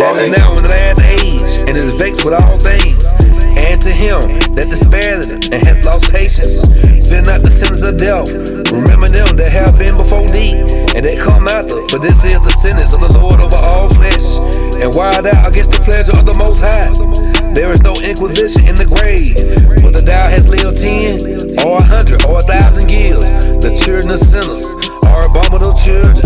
that is now in the last age, and is vexed with all things. And to him that despaireth and hath lost patience, fear not the sentence of death. Remember them that have been before thee, and that come after, for this is the sentence of the Lord over all flesh. And why thou against the pleasure of the Most High? There is no inquisition in the grave, whether thou hast lived 10, or 100, or 1,000 years. The children of sinners are abominable children,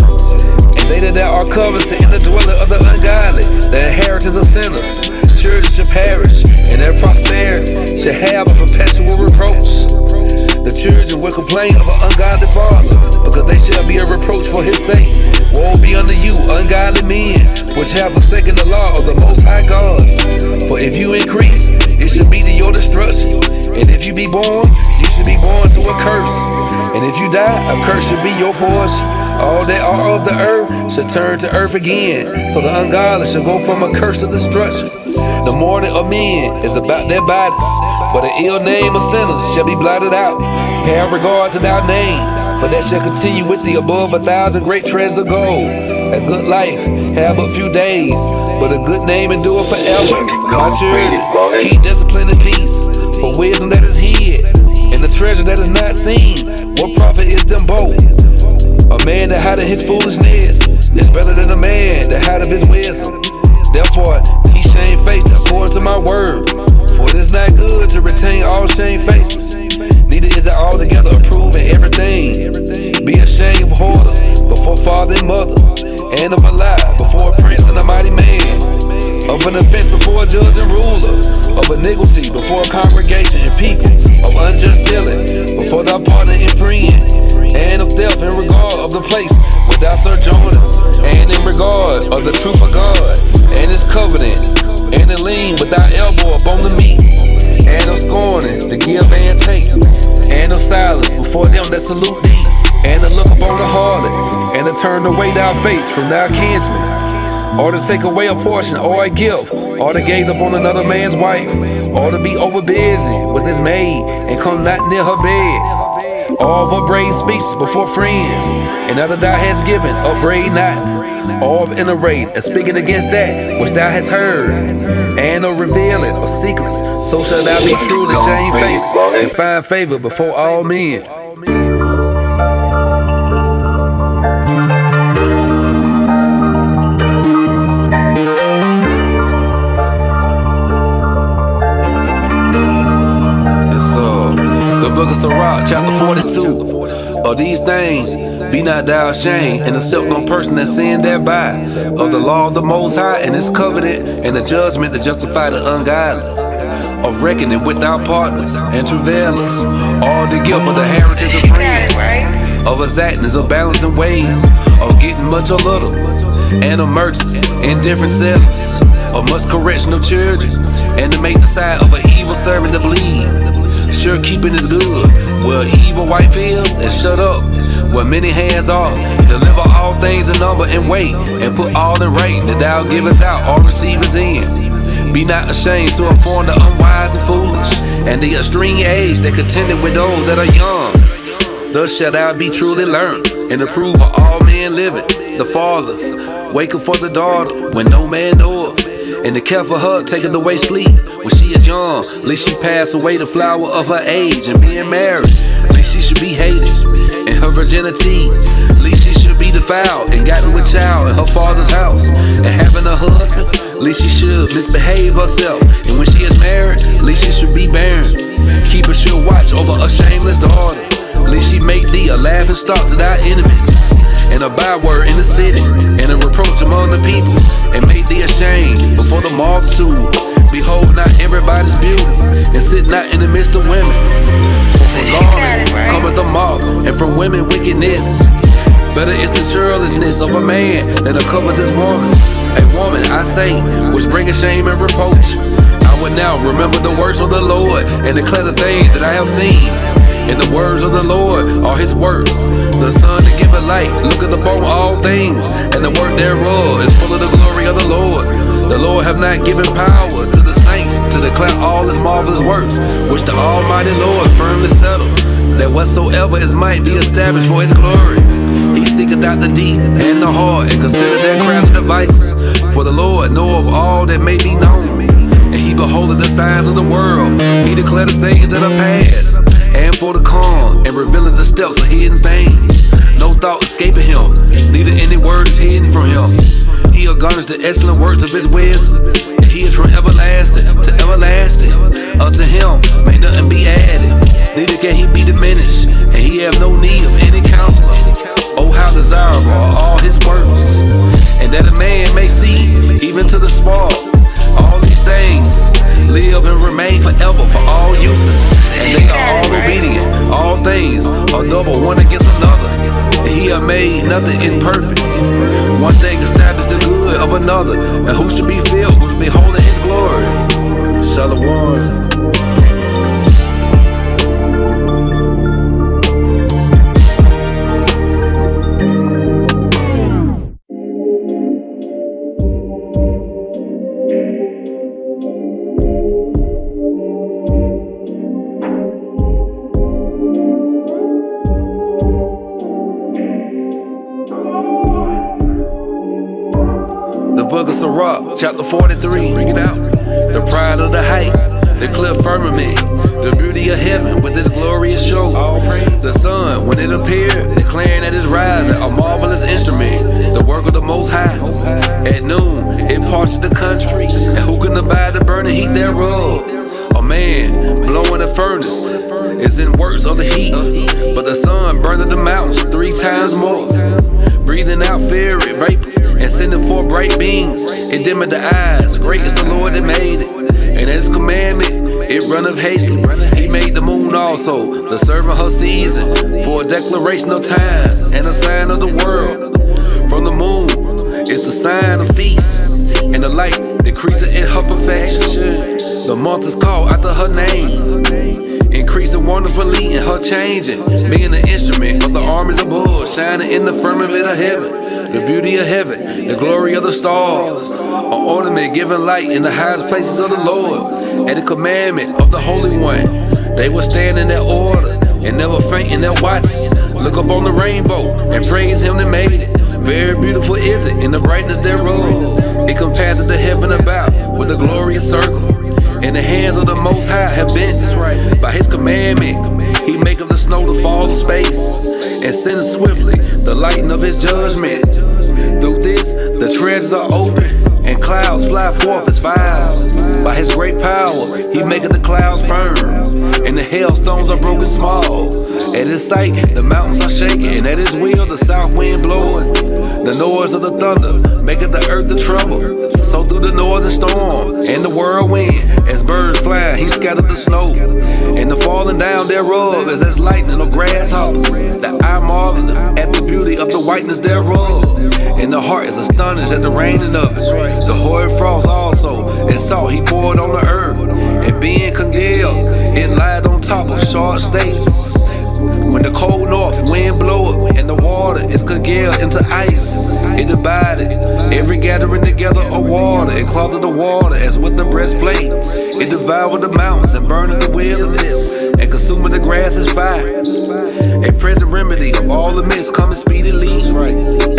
and they that are covetous in the dwelling of the ungodly, the inheritance of sinners. Children shall perish, and their prosperity shall have a perpetual reproach. The children will complain of an ungodly father, because they shall be a reproach for his sake. Woe be unto you, ungodly men, which have forsaken the law of the Most High God. For if you increase, it shall be to your destruction. And if you be born, you should be born to a curse. And if you die, a curse shall be your portion. All that are of the earth shall turn to earth again, so the ungodly shall go from a curse to destruction. The mourning of men is about their bodies, but the ill name of sinners shall be blotted out. Have regard to thy name, for that shall continue with thee above 1,000 great treasures of gold. A good life have but few days, but a good name endure forever. My children, keep discipline and peace, for wisdom that is hid, and the treasure that is not seen. What profit is them both? A man that hideth his foolishness is better than a man that hideth his wisdom. Therefore, he shamefaced according to my word. For it is not good to retain all shamefacedness, neither is it altogether approved in everything. Be ashamed of whoredom before father and mother, and of a lie before a prince and a mighty man, of an offense before a judge and ruler, of iniquity before a congregation and people, of unjust dealing before thy partner and friend, and of theft in regard of the place where thou sojournest, and in regard of the truth of God, and his covenant, and to lean with thy elbow upon the meat, and of scorning to give and take, and of silence before them that salute thee, and to look upon the harlot, and to turn away thy face from thy kinsman, or to take away a portion or a gift, or to gaze upon another man's wife, or to be over busy with his maid, and come not near her bed, or of upbraid speech before friends, and other thou hast given, upbraid not, or of iterate and speaking against that which thou hast heard, and of revealing of secrets, so shall thou be truly shamefaced, and find favor before all men. The book of Sirach, chapter 42. Of these things be not thou ashamed, and accept no person that sin thereby, of the law of the Most High and his covenant, and the judgment to justify the ungodly, of reckoning with thy partners and travailers, all the gift of the heritage of friends, of exactness of balancing ways, of getting much or little, and of merchants and different sellers, of much correction of children, and to make the side of an evil servant to bleed. Sure keeping is good, where evil wife is, and shut up, where many hands are. Deliver all things in number and weight, and put all in writing, that thou givest out all receivers in. Be not ashamed to inform the unwise and foolish, and the extreme age that contended with those that are young. Thus shalt thou be truly learned, and approve of all men living. The father waketh for the daughter when no man knoweth, And the care for her taketh away sleep. When she is young, least she pass away the flower of her age. And being married, least she should be hated. And her virginity, least she should be defiled and gotten with child in her father's house. And having a husband, least she should misbehave herself. And when she is married, least she should be barren. Keep a sure watch over a shameless daughter. Least she make thee a laughing stock to thy enemies, and a byword in the city, and a reproach among the people, and make thee ashamed before the multitude. Behold not everybody's beauty, and sit not in the midst of women. For from garments cometh the moth, and from women wickedness. Better is the churlishness of a man than a covetous woman. A woman, I say, which bringeth shame and reproach. I would now remember the words of the Lord, and declare the things that I have seen. And the words of the Lord are his words. The sun to give a light, looketh upon all things, and the work thereof is full of the glory of the Lord. The Lord have not given power to the saints to declare all his marvelous works, which the Almighty Lord firmly settled, that whatsoever is might be established for his glory. He seeketh out the deep and the heart, and consider their crafty devices. For the Lord knoweth all that may be known, and he beholdeth the signs of the world. He declared the things that are past, and for the calm, and revealing the steps of hidden things. No thought escaping him, neither any word is hidden from him. He garnished the excellent words of his wisdom, and he is from everlasting to everlasting. Unto him may nothing be added, neither can he be diminished, and he have no need of any counselor. Oh, how desirable are all his works, and that a man may see, even to the small. All these things live and remain forever for all uses, and they are all obedient. All things are double one against another, and he hath made nothing imperfect. One thing established the good of another, and who should be filled with beholding his glory? Shalom. The book of Sirach, chapter 43. Bring it out. The pride of the height, the clear firmament, the beauty of heaven with its glorious show. All praise. The sun, when it appeared, declaring at its rising, a marvelous instrument, the work of the Most High. At noon, it parts the country, and who can abide the burning heat thereof? A man blowing a furnace is in works of the heat, but the sun burneth the mountains 3 times more. Breathing out fiery vapors and sending forth bright beams, it dimmeth the eyes. Great is the Lord that made it, and at his commandment it runneth hastily. He made the moon also, the servant her season, for a declaration of times and a sign of the world. From the moon is the sign of feast, and the light decreaseth in her perfection. The month is called after her name, increasing wonderfully in her changing, being the instrument of the armies above, shining in the firmament of heaven, the beauty of heaven, the glory of the stars, an ornament giving light in the highest places of the Lord. At the commandment of the Holy One, they will stand in their order and never faint in their watches. Look up on the rainbow and praise him that made it. Very beautiful is it in the brightness thereof. It compares to the heaven about with a glorious circle. And the hands of the Most High have been by his commandment. He maketh the snow to fall to space, and sends swiftly the lightning of his judgment. Through this, the treasures are open, and clouds fly forth as fires. By his great power, he maketh the clouds firm, and the hailstones are broken small. At his sight, the mountains are shaken, and at his will, the south wind bloweth. The noise of the thunder maketh the earth to tremble. So through the noise and storm, and the whirlwind, as birds fly, he scattered the snow. And the falling down thereof is as lightning of grasshoppers. That I marvel at the beauty of the whiteness thereof. And the heart is astonished at the raining of it. The hoary frost also, and salt he poured on the earth. And being congealed, it lied on top of short stakes. When the cold north wind bloweth, and the water is congealed into ice, it divided every gathering together of water, and clothed the water as with the breastplate. It devoured the mountains and burned the wilderness, and consuming the grass as fire. A present remedy of all the mist coming speedily.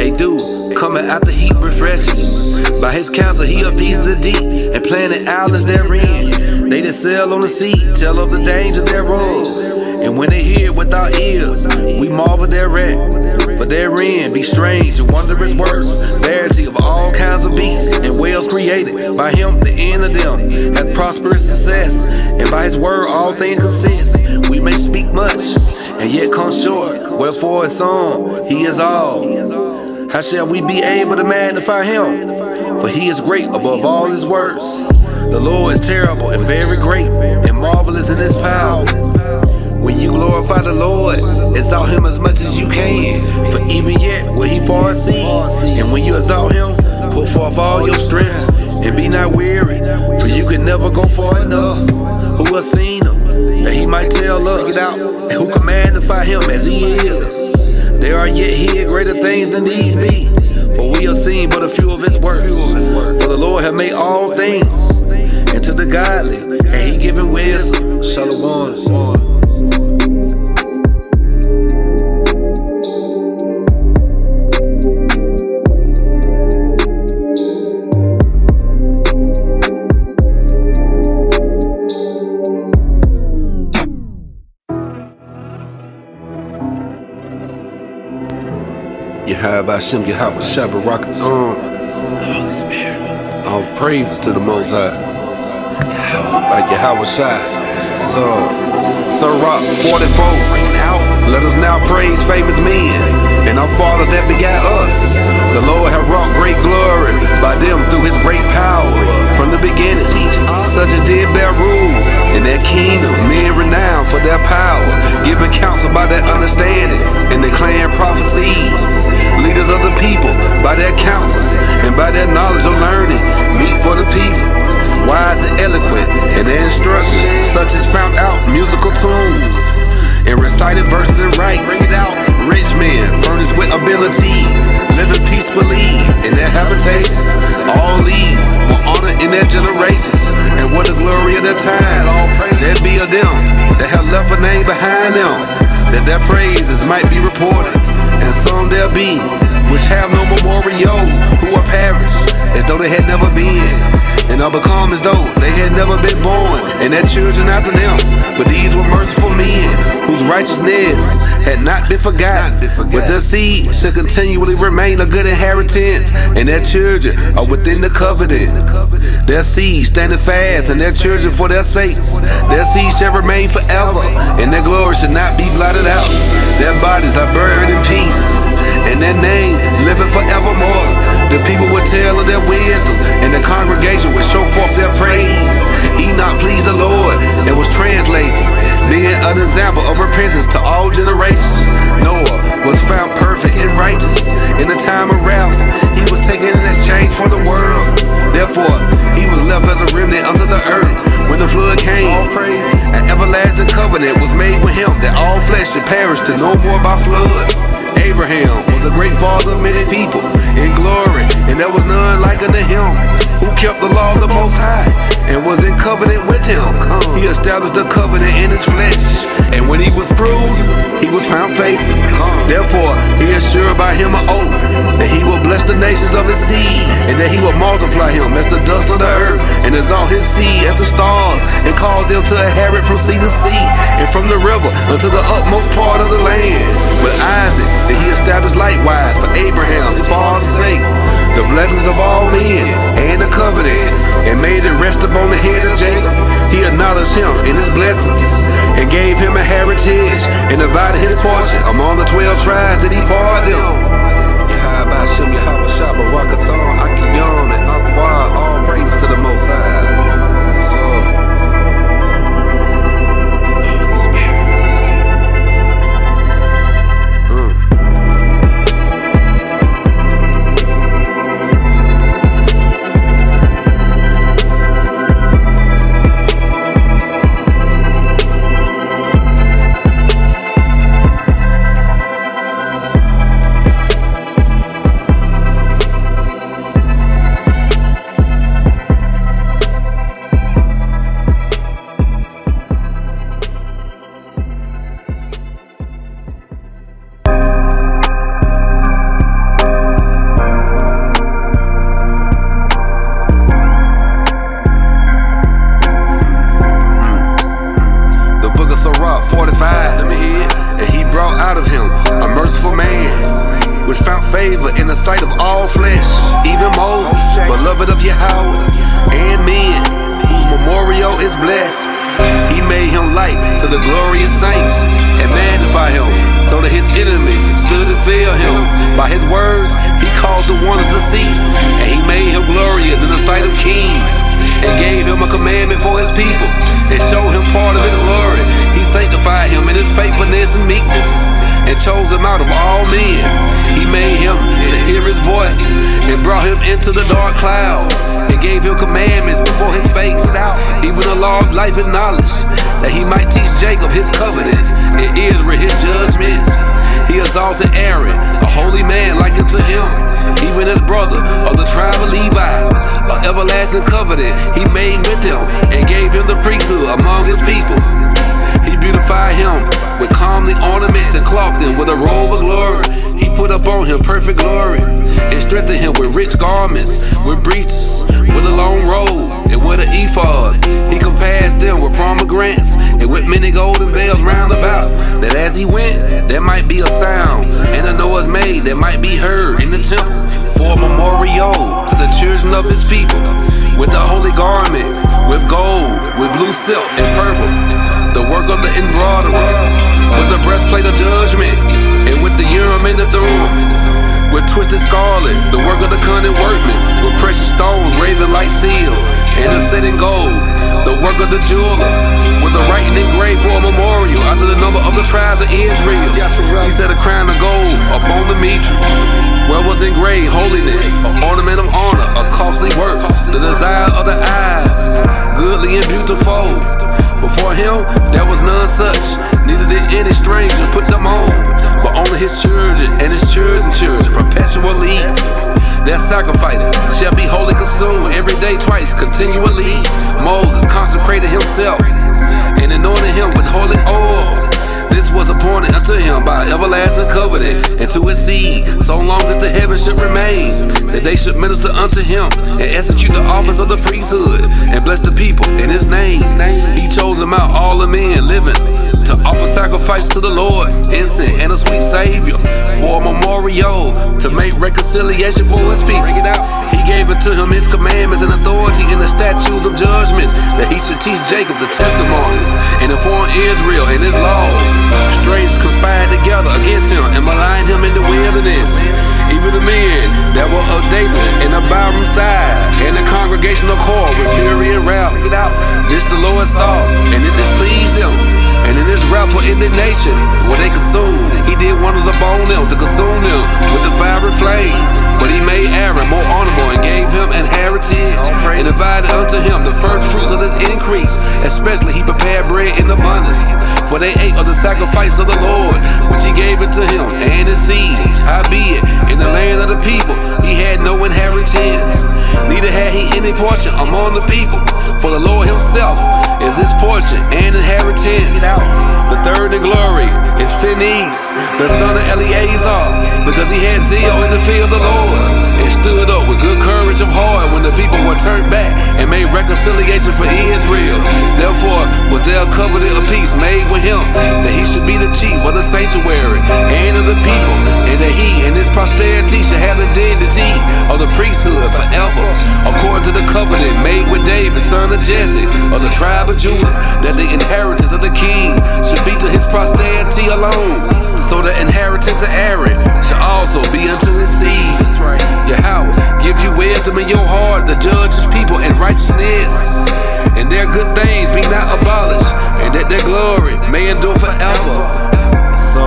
A dew coming after heat refreshing. By his counsel he appeases the deep and planted islands therein. They that sail on the sea tell of the danger thereof. And when they hear without ears, we marvel thereat. For therein be strange and wondrous works, variety of all kinds of beasts and whales created. By him the end of them hath prosperous success, and by his word all things consist. We may speak much and yet come short, wherefore in song he is all. How shall we be able to magnify him? For he is great above all his works. The Lord is terrible and very great, and marvelous in his power. When you glorify the Lord, exalt him as much as you can, for even yet will he foresee. And when you exalt him, put forth all your strength, and be not weary, for you can never go far enough. Who has seen him, that he might tell us, and who can magnify him as he is? There are yet here greater things than these be, for we have seen but a few of his works. For the Lord hath made all things, and to the godly hath he given wisdom. Shalom. Yahweh Shem Yahweh Shabbat the Holy Spirit. All praises to the Most High. Like Yahweh Shai. So, Sirach 44. Bring it out. Let us now praise famous men, and our Father that begat us. The Lord hath wrought great glory by them through his great power. From the beginning, such as did bear rule in their kingdom, men renowned for their power, giving counsel by their understanding, and declaring prophecies. Leaders of the people by their counsels, and by their knowledge of learning, meet for the people. Wise and eloquent in their instruction, such as found out musical tunes, and recited verses and right. Bring it out. Rich men, furnished with ability, living peacefully in their habitations. All these will honor in their generations, and what the glory of their time. There be of them that have left a name behind them, that their praises might be reported. And some there be which have no memorial, who are perished as though they had never been, and are become as though they had never been born, and their children after them. But these were merciful men, whose righteousness had not been forgotten. But their seed shall continually remain a good inheritance, and their children are within the covenant. Their seed standing fast, and their children for their sakes. Their seed shall remain forever, and their glory shall not be blotted out. Their bodies are buried in peace, and their name living forevermore. The people will tell of their wisdom, and the congregation will show forth their praise. Enoch pleased the Lord, and was translated, being an example of repentance to all generations. Noah was found perfect and righteous. In the time of wrath, he was taken in exchange for the world. Therefore, he was left as a remnant unto the earth. When the flood came, an everlasting covenant was made with him, that all flesh should perish to no more by flood. Abraham was a great father of many people in glory, and there was none like unto him, who kept the law of the Most High, and was in covenant with him. He established the covenant in his flesh, and when he was proved, he was found faithful. Therefore, he assured by him an oath, that he will bless the nations of his seed, and that he will multiply him as the dust of the earth, and exalt his seed as the stars, and cause them to inherit from sea to sea, and from the river unto the utmost part of the land. But Isaac that he established likewise for Abraham, his father's sake, the blessings of all men, and the covenant, and made it rest upon the head of Jacob. He acknowledged him in his blessings, and gave him a heritage, and divided his portion among the 12 tribes that he parted them. Yahweh Shem Yahweh Shabbat Akiyon and Aqua, all praises to the Most High. which found favor in the sight of all flesh, even Moses, beloved of Yahweh, and men, whose memorial is blessed. He made him light to the glorious saints, and magnified him, so that his enemies stood and feared him. By his words he caused the wonders to cease, and he made him glorious in the sight of kings, and gave him a commandment for his people, and showed him part of his glory. He sanctified him in his faithfulness and meekness, and chose him out of all men. He made him to hear his voice, and brought him into the dark cloud, and gave him commandments before his face, even the law of life and knowledge, that he might teach Jacob his covenants, and Israel his judgments. He exalted Aaron, a holy man like unto him, even his brother of the tribe of Levi. An everlasting covenant he made with him, and gave him the priesthood among his people. He beautified him with comely ornaments, and clothed him with a robe of glory. He put upon him perfect glory, and strengthened him with rich garments, with breeches, with a long robe, and with an ephod. He compassed them with pomegranates, and with many golden bells round about, that as he went there might be a sound, and a noise made that might be heard in the temple, for a memorial to the children of his people, with the holy garment, with gold, with blue silk and purple, the work of the embroiderer, with the breastplate of judgment, and with the urim and the thummim, with twisted scarlet, the work of the cunning workman, with precious stones graven like seals, and the set in gold, the work of the jeweler, with the writing engraved for a memorial after the number of the tribes of Israel. He set a crown of gold upon the mitre, where was engraved holiness, an ornament of honor, a costly work, the desire of the eyes, goodly and beautiful. Before him there was none such, neither did any stranger put them on, but only his children and his children's children perpetually. Their sacrifices shall be wholly consumed every day twice continually. Moses consecrated himself, and anointed him with holy oil. This was appointed unto him by everlasting covenant, and to his seed, so long as the heavens should remain, that they should minister unto him, and execute the office of the priesthood, and bless the people in his name. He chose them out, all the men living, to offer sacrifice to the Lord, incense and a sweet Savior, for a memorial, to make reconciliation for his people. He gave unto him his commandments and authority in the statutes of judgments, that he should teach Jacob the testimonies, and inform Israel in his laws. Strangers conspired together against him, and maligned him in the wilderness. Even the men that were of Dathan and Abiram's side, and the congregation of Korah with fury and wrath. This the Lord saw, and it displeased him. And in his wrathful indignation, what they consumed, he did wonders upon them to consume them with the fiery flame. But he made Aaron more honorable, and gave him an heritage, and divided unto him the first fruits of his increase. Especially he prepared bread in abundance, for they ate of the sacrifice of the Lord, which he gave unto him and his seed. Howbeit, in the land of the people he had no inheritance, neither had he any portion among the people, for the Lord himself is his portion and inheritance. The third in glory is Phinehas, the son of Eleazar, because he had zeal in the fear of the Lord, and stood up with good courage of heart when the people were turned back, and made reconciliation for Israel. Therefore was there a covenant of peace made with him, that he should be the chief of the sanctuary and of the people, and that he and his posterity should have the dignity of the priesthood forever, according to the covenant made with David, son of Jesse, of the tribe of Judah, that the inheritance of the king should be to his posterity alone, so the inheritance of Aaron shall also be unto his seed. Yahweh give you wisdom in your heart to judge his people in righteousness, and their good things be not abolished, and that their glory may endure forever. So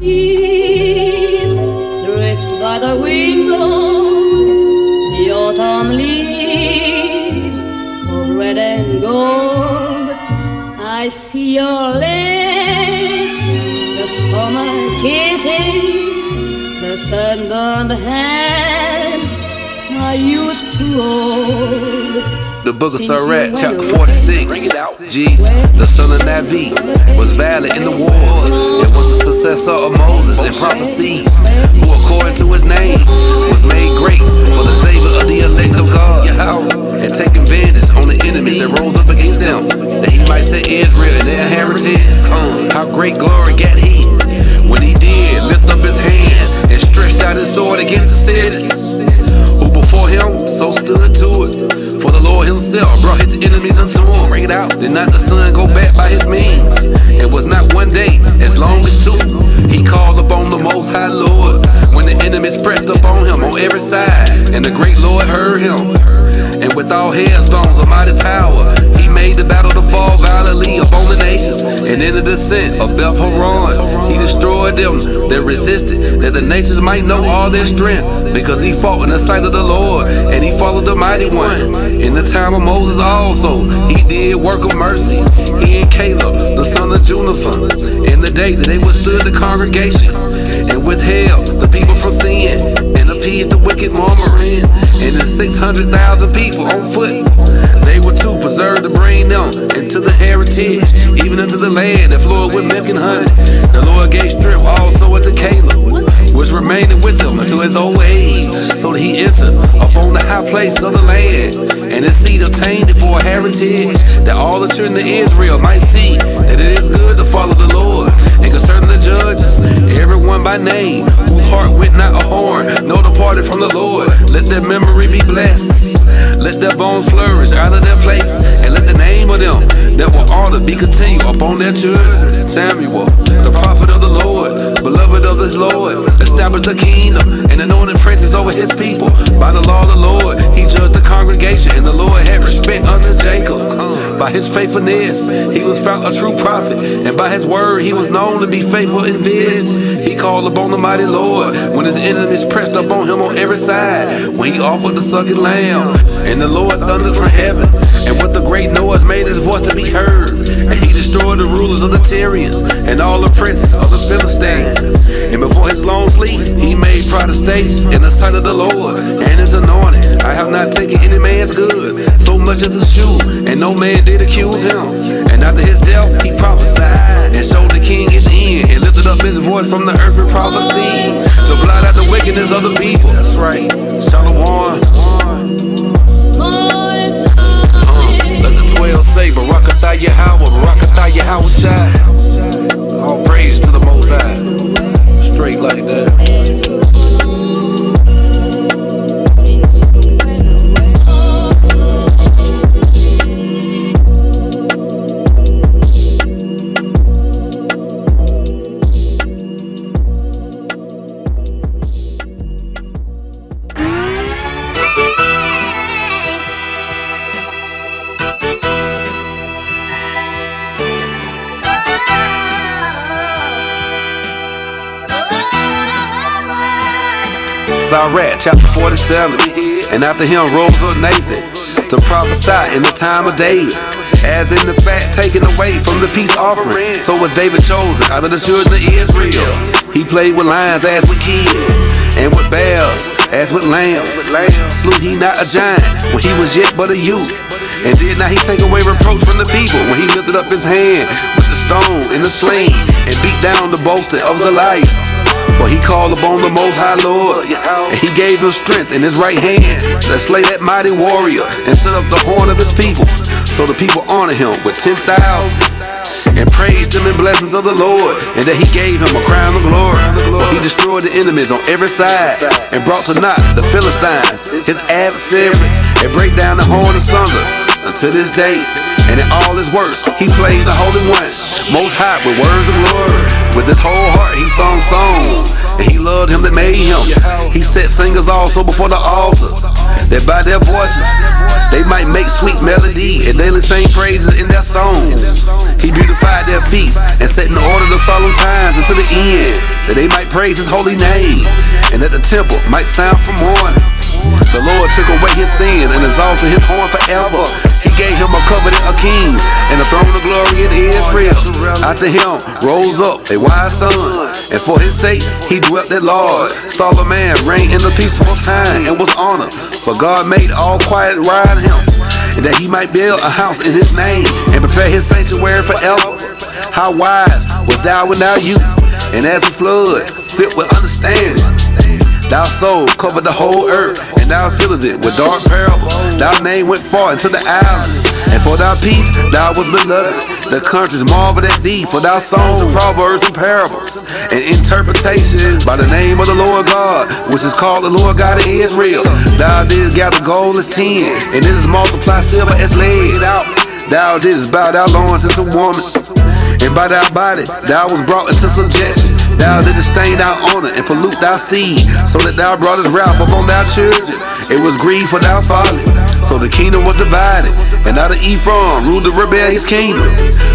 leaves drift by the window, the autumn leaves of red and gold. I see your lips, the summer kisses, the sunburned hands I used to own. The book of Sirach, chapter 46. Jesus, the son of Navi, was valid in the wars and was the successor of Moses in prophecies, who according to his name was made great for the savior of the elect of God, and taking vengeance on the enemies that rose up against them, that he might set Israel in their inheritance. How great glory got he when he did lift up his hands and stretched out his sword against the cities, who before him so stood to it. For the Lord himself brought his enemies unto him. Bring it out. Did not the sun go back by his means? It was not one day as long as two. He called upon the Most High Lord when the enemies pressed upon him on every side, and the great Lord heard him. And with all hailstones of mighty power, he made the battle to fall violently upon the nations. And in the descent of Beth Horon, he destroyed them that resisted, that the nations might know all their strength, because he fought in the sight of the Lord, and he followed the mighty one. In the time of Moses also, he did work of mercy, he and Caleb, the son of Juniper, in the day that they withstood the congregation, and withheld the people from sin, and appeased the wicked murmuring. And the 600,000 people on foot, they were to preserve to bring them into the heritage, even unto the land that flowed with milk and honey. The Lord gave strength also unto Caleb, which remained with him until his old age, so that he entered upon the high places of the land, and his seed obtained it for a heritage, that all the children of Israel might see that it is good to follow the Lord. And concerning the judges, everyone by name, whose heart went not a horn, nor departed from the Lord, let their memory be blessed. Let their bones flourish out of their place, and let the name of them that were honored be continued upon their children. Samuel, the prophet of the Lord, beloved of his Lord, established a kingdom and anointed princes over his people. By the law of the Lord, he judged the congregation, and the Lord had respect unto Jacob. By his faithfulness, he was found a true prophet, and by his word, he was known to be faithful in vis. He called upon the mighty Lord when his enemies pressed upon him on every side, when he offered the sucking lamb. And the Lord thundered from heaven, and with a great noise made his voice to be heard. And he destroyed the rulers of the Tyrians, and all the princes of the Philistines. And before his long sleep, he made protestations in the sight of the Lord, and his anointed. I have not taken any man's good, so much as a shoe, and no man did accuse him. And after his death, he prophesied, and showed the king his end, and lifted up his voice from the earth in prophecy, to blot out the wickedness of the people. That's right. Shalom. Let the 12 say, Barakatah Yahweh, Barakatah Yahweh Shai. All praise to the Most High. Straight like that. Sirach, chapter 47. And after him rose up Nathan to prophesy in the time of David, as in the fat taken away from the peace offering, so was David chosen out of the children of Israel. He played with lions as with kids, and with bears as with lambs. Slew he not a giant when he was yet but a youth, and did not he take away reproach from the people when he lifted up his hand with the stone and the sling, and beat down the boasting of Goliath. For he called upon the Most High Lord, and he gave him strength in his right hand to slay that mighty warrior and set up the horn of his people. So the people honored him with 10,000 and praised him in blessings of the Lord, and that he gave him a crown of glory. For he destroyed the enemies on every side, and brought to naught the Philistines, his adversaries, and break down the horn asunder unto this day. And in all his works he praised the Holy One, Most High, with words of glory. With his whole heart he sung songs, and he loved him that made him. He set singers also before the altar, that by their voices they might make sweet melody, and daily sing praises in their songs. He beautified their feasts, and set in order the solemn times unto the end, that they might praise his holy name, and that the temple might sound from morning. The Lord took away his sins and exalted his horn forever. He gave him a covenant of kings and a throne of glory in Israel. After him rose up a wise son, and for his sake he dwelt at large. Saw a man reign in the peaceful time, and was honored For God made all quiet around him, and that he might build a house in his name, and prepare his sanctuary forever. How wise was thou when thou youth, and as a flood, filled with understanding. Thou soul covered the whole earth, and thou fillest it with dark parables. Thy name went far into the islands, and for thy peace thou was beloved. The countries marveled at thee, for thy songs and proverbs and parables, and interpretations by the name of the Lord God, which is called the Lord God of Israel. Thou didst gather gold as tin, and didst multiply silver as lead. Thou didst bow thy loins into woman, and by thy body thou was brought into subjection. Thou didst stain thy honor and pollute thy seed, so that thou broughtest wrath upon thy children. It was grief for thy folly, so the kingdom was divided, and out of Ephraim ruled the rebellious kingdom.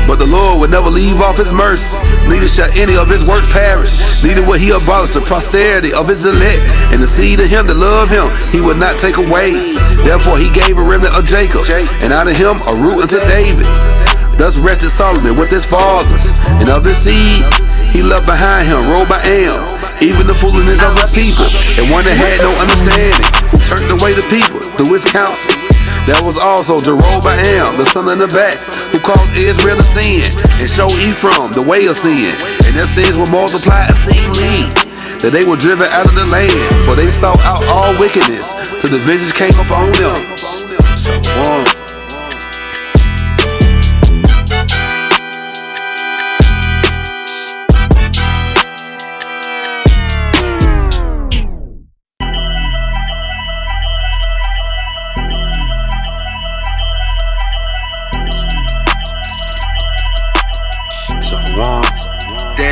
But the Lord would never leave off his mercy, neither shall any of his works perish. Neither will he abolish the posterity of his elect, and the seed of him that love him he would not take away. Therefore he gave a remnant of Jacob, and out of him a root unto David. Thus rested Solomon with his fathers, and of his seed he left behind him Roboam, even the foolishness of his people, and one that had no understanding, who turned away the people through his counsel. There was also Jeroboam, the son of Nebat, who caused Israel to sin, and showed Ephraim the way of sin, and their sins were multiplied exceedingly, that they were driven out of the land, for they sought out all wickedness, till the vengeance came upon them.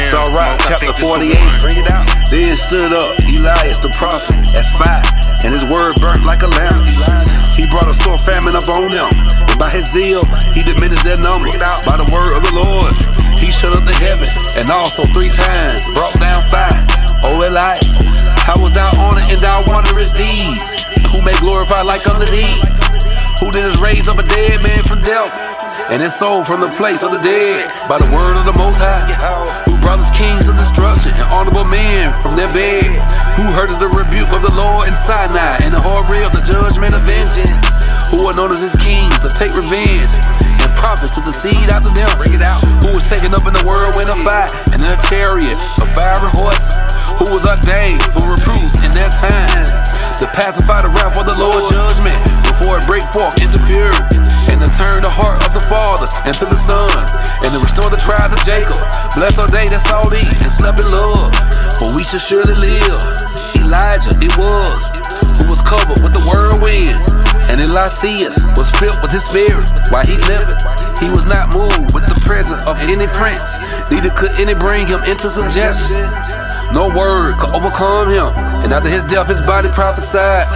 Sirach chapter 48. Bring it out. Then stood up Elias the prophet as fire, and his word burnt like a lamp. He brought a sore famine upon them, and by his zeal he diminished their number. By the word of the Lord he shut up the heaven, and also 3 times brought down fire. O Elias, how was thou honored in thy wondrous deeds? Who may glorify like unto thee? Who didst raise up a dead man from death, and his soul from the place of the dead? By the word of the Most High, who brought us kings of destruction and honorable men from their bed, who heard us the rebuke of the Lord in Sinai, and the horror of the judgment of vengeance, who are known as his kings to take revenge, and prophets to deceive after them, who was taken up in the whirlwind of fire, and in a chariot of fiery horse, who was ordained for reproofs in their times, to pacify the wrath of the Lord's judgment before it break forth into fury, and to turn the heart of the Father into the Son, and to restore the tribes of Jacob. Blessed are they that saw thee and slept in love, for we shall surely live. Elijah it was, who was covered with the whirlwind, and Eliseus was filled with his spirit while he lived. He was not moved with the presence of any prince, neither could any bring him into suggestion. No word could overcome him, and after his death his body prophesied.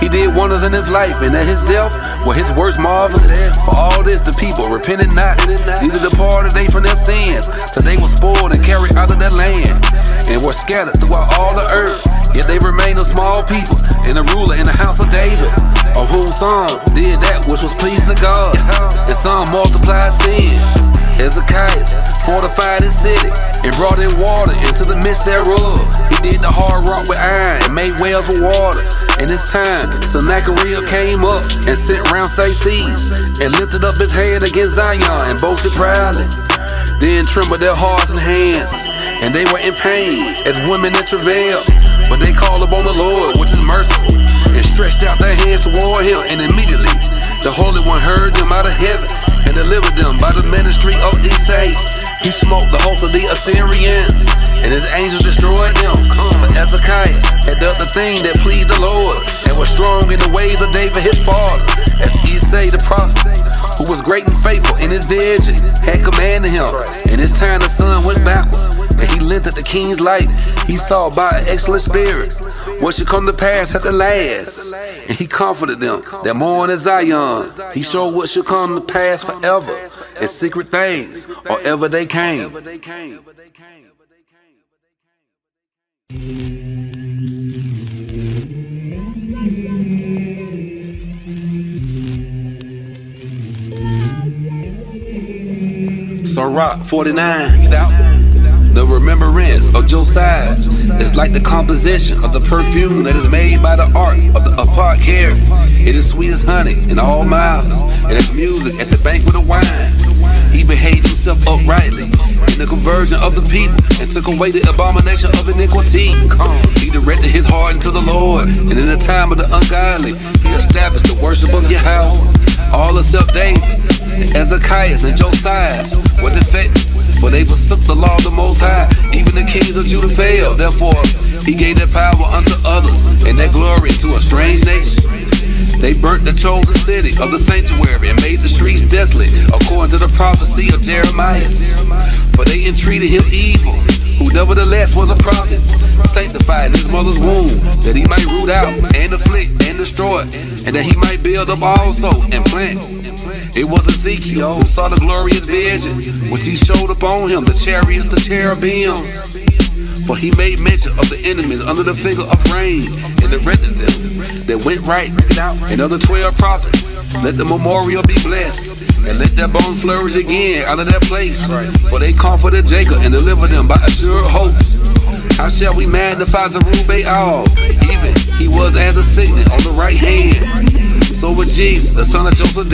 He did wonders in his life, and at his death were his works marvelous. For all this the people repented not, neither departed they from their sins, till they were spoiled and carried out of their land, and were scattered throughout all the earth. Yet they remained a small people, and a ruler in the house of David, of whom some did that which was pleasing to God, and some multiplied sin. Hezekiah fortified his city, and brought in water into the midst thereof. He did the hard rock with iron, and made wells of water. In his time Sennacherib came up, and sent Ramesses, and lifted up his hand against Zion, and boasted proudly. Then trembled their hearts and hands, and they were in pain as women in travail. But they called upon the Lord, which is merciful, and stretched out their hands toward him, and immediately the Holy One heard them out of heaven, and delivered them by the ministry of Isai. He smote the host of the Assyrians, and his angels destroyed them. For Hezekiah had done the thing that pleased the Lord, and was strong in the ways of David his father, as Isai the prophet, who was great and faithful in his vision, had commanded him. In his time the sun went backward, and he lent at the king's light. He saw by an excellent spirit what should come to pass at the last, and he comforted them that mourn at Zion. He showed what should come to pass forever, and secret things or ever they came. Sirach 49. The remembrance of Josiah's is like the composition of the perfume that is made by the art of the apothecary. It is sweet as honey in all mouths, and as music at the banquet of wine. He behaved himself uprightly in the conversion of the people, and took away the abomination of iniquity. He directed his heart unto the Lord, and in the time of the ungodly, he established the worship of Yahweh. All except David, Ezekiah, and Josiah were defective, for they forsook the law of the Most High. Even the kings of Judah failed. Therefore, he gave that power unto others, and that glory to a strange nation. They burnt the chosen city of the sanctuary and made the streets desolate, according to the prophecy of Jeremiah. For they entreated him evil, who nevertheless was a prophet, sanctified in his mother's womb, that he might root out and afflict and destroy, and that he might build up also and plant. It was Ezekiel who saw the glorious vision, which he showed upon him, the chariots, the cherubims. For he made mention of the enemies under the finger of rain, and directed them that went right, and of the 12 prophets. Let the memorial be blessed, and let their bone flourish again out of their place. For they comforted Jacob and delivered them by a sure hope. How shall we magnify Zerubbabel? Even he was as a signet on the right hand. So was Jesus, the son of Joseph,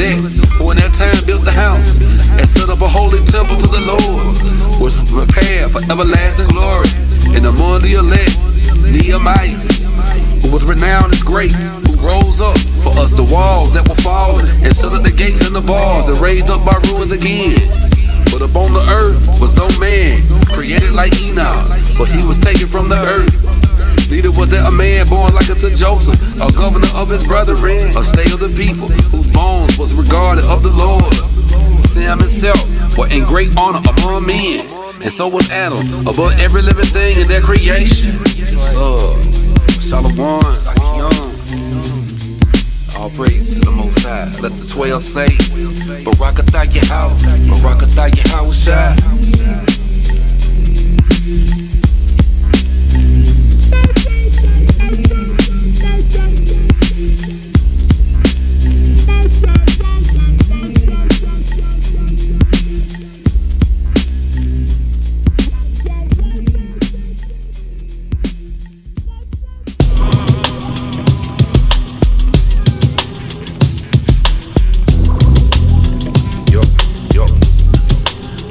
who in that time built the house and set up a holy temple to the Lord, which was prepared for everlasting glory. And among the elect, Nehemiah, who was renowned as great, who rose up for us the walls that were fallen, and set up the gates and the bars, and raised up by ruins again. But upon the earth was no man created like Enoch, for he was taken from the earth. Neither was there a man born like unto Joseph, a governor of his brethren, a stay of the people, whose bones was regarded of the Lord. Sam himself were in great honor among men, and so was Adam, above every living thing in their creation. Shalom, young. All praise to the Most High. Let the 12 say, Barakatah Yahweh, Barakatah Yahweh Shai.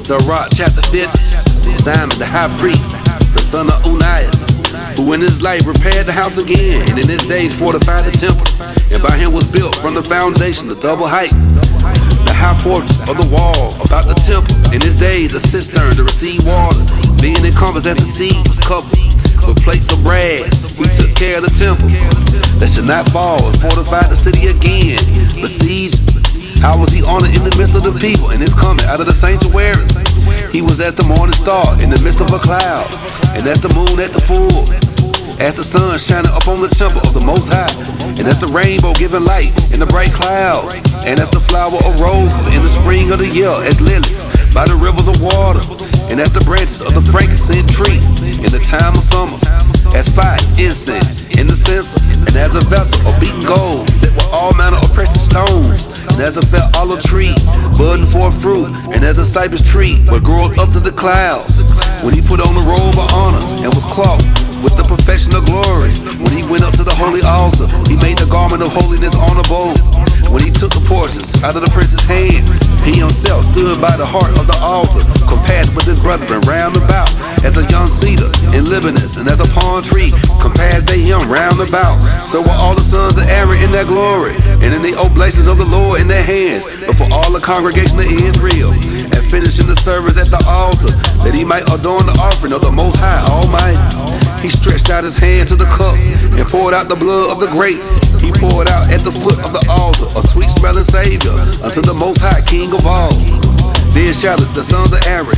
Sirach chapter 50, Simon the high priest, the son of Unias, who in his life repaired the house again, and in his days fortified the temple, and by him was built from the foundation the double height, the high fortress of the wall about the temple. In his days the cistern to receive waters, being encompassed as the sea was covered with plates of brass. He took care of the temple that should not fall, and fortified the city again, besieged. How was he honored in the midst of the people, in his coming out of the sanctuary? He was as the morning star in the midst of a cloud, and as the moon at the full, as the sun shining upon the temple of the Most High, and as the rainbow giving light in the bright clouds, and as the flower of roses in the spring of the year, as lilies by the rivers of water, and as the branches of the frankincense tree in the time of summer, as fire, incense, in the censer, and as a vessel of beaten gold, set with all manner of precious stones, and as a fair olive tree, budding forth fruit, and as a cypress tree, but groweth up to the clouds. When he put on the robe of honor, and was clothed with the perfection of glory, when he went up to the holy altar, he made the garment of holiness on a bow. When he took the portions out of the prince's hand, he himself stood by the heart of the altar, compassed with his brethren round about, as a young cedar in Lebanon, and as a palm tree, compassed they him round about. So were all the sons of Aaron in their glory, and in the oblations of the Lord in their hands, before all the congregation of Israel, and finishing the service at the altar, that he might adorn the offering of the Most High Almighty. He stretched out his hand to the cup, and poured out the blood of the grape. He poured out at the foot of the altar a sweet smelling Savior unto the Most High King of all. Then shouted the sons of Aaron,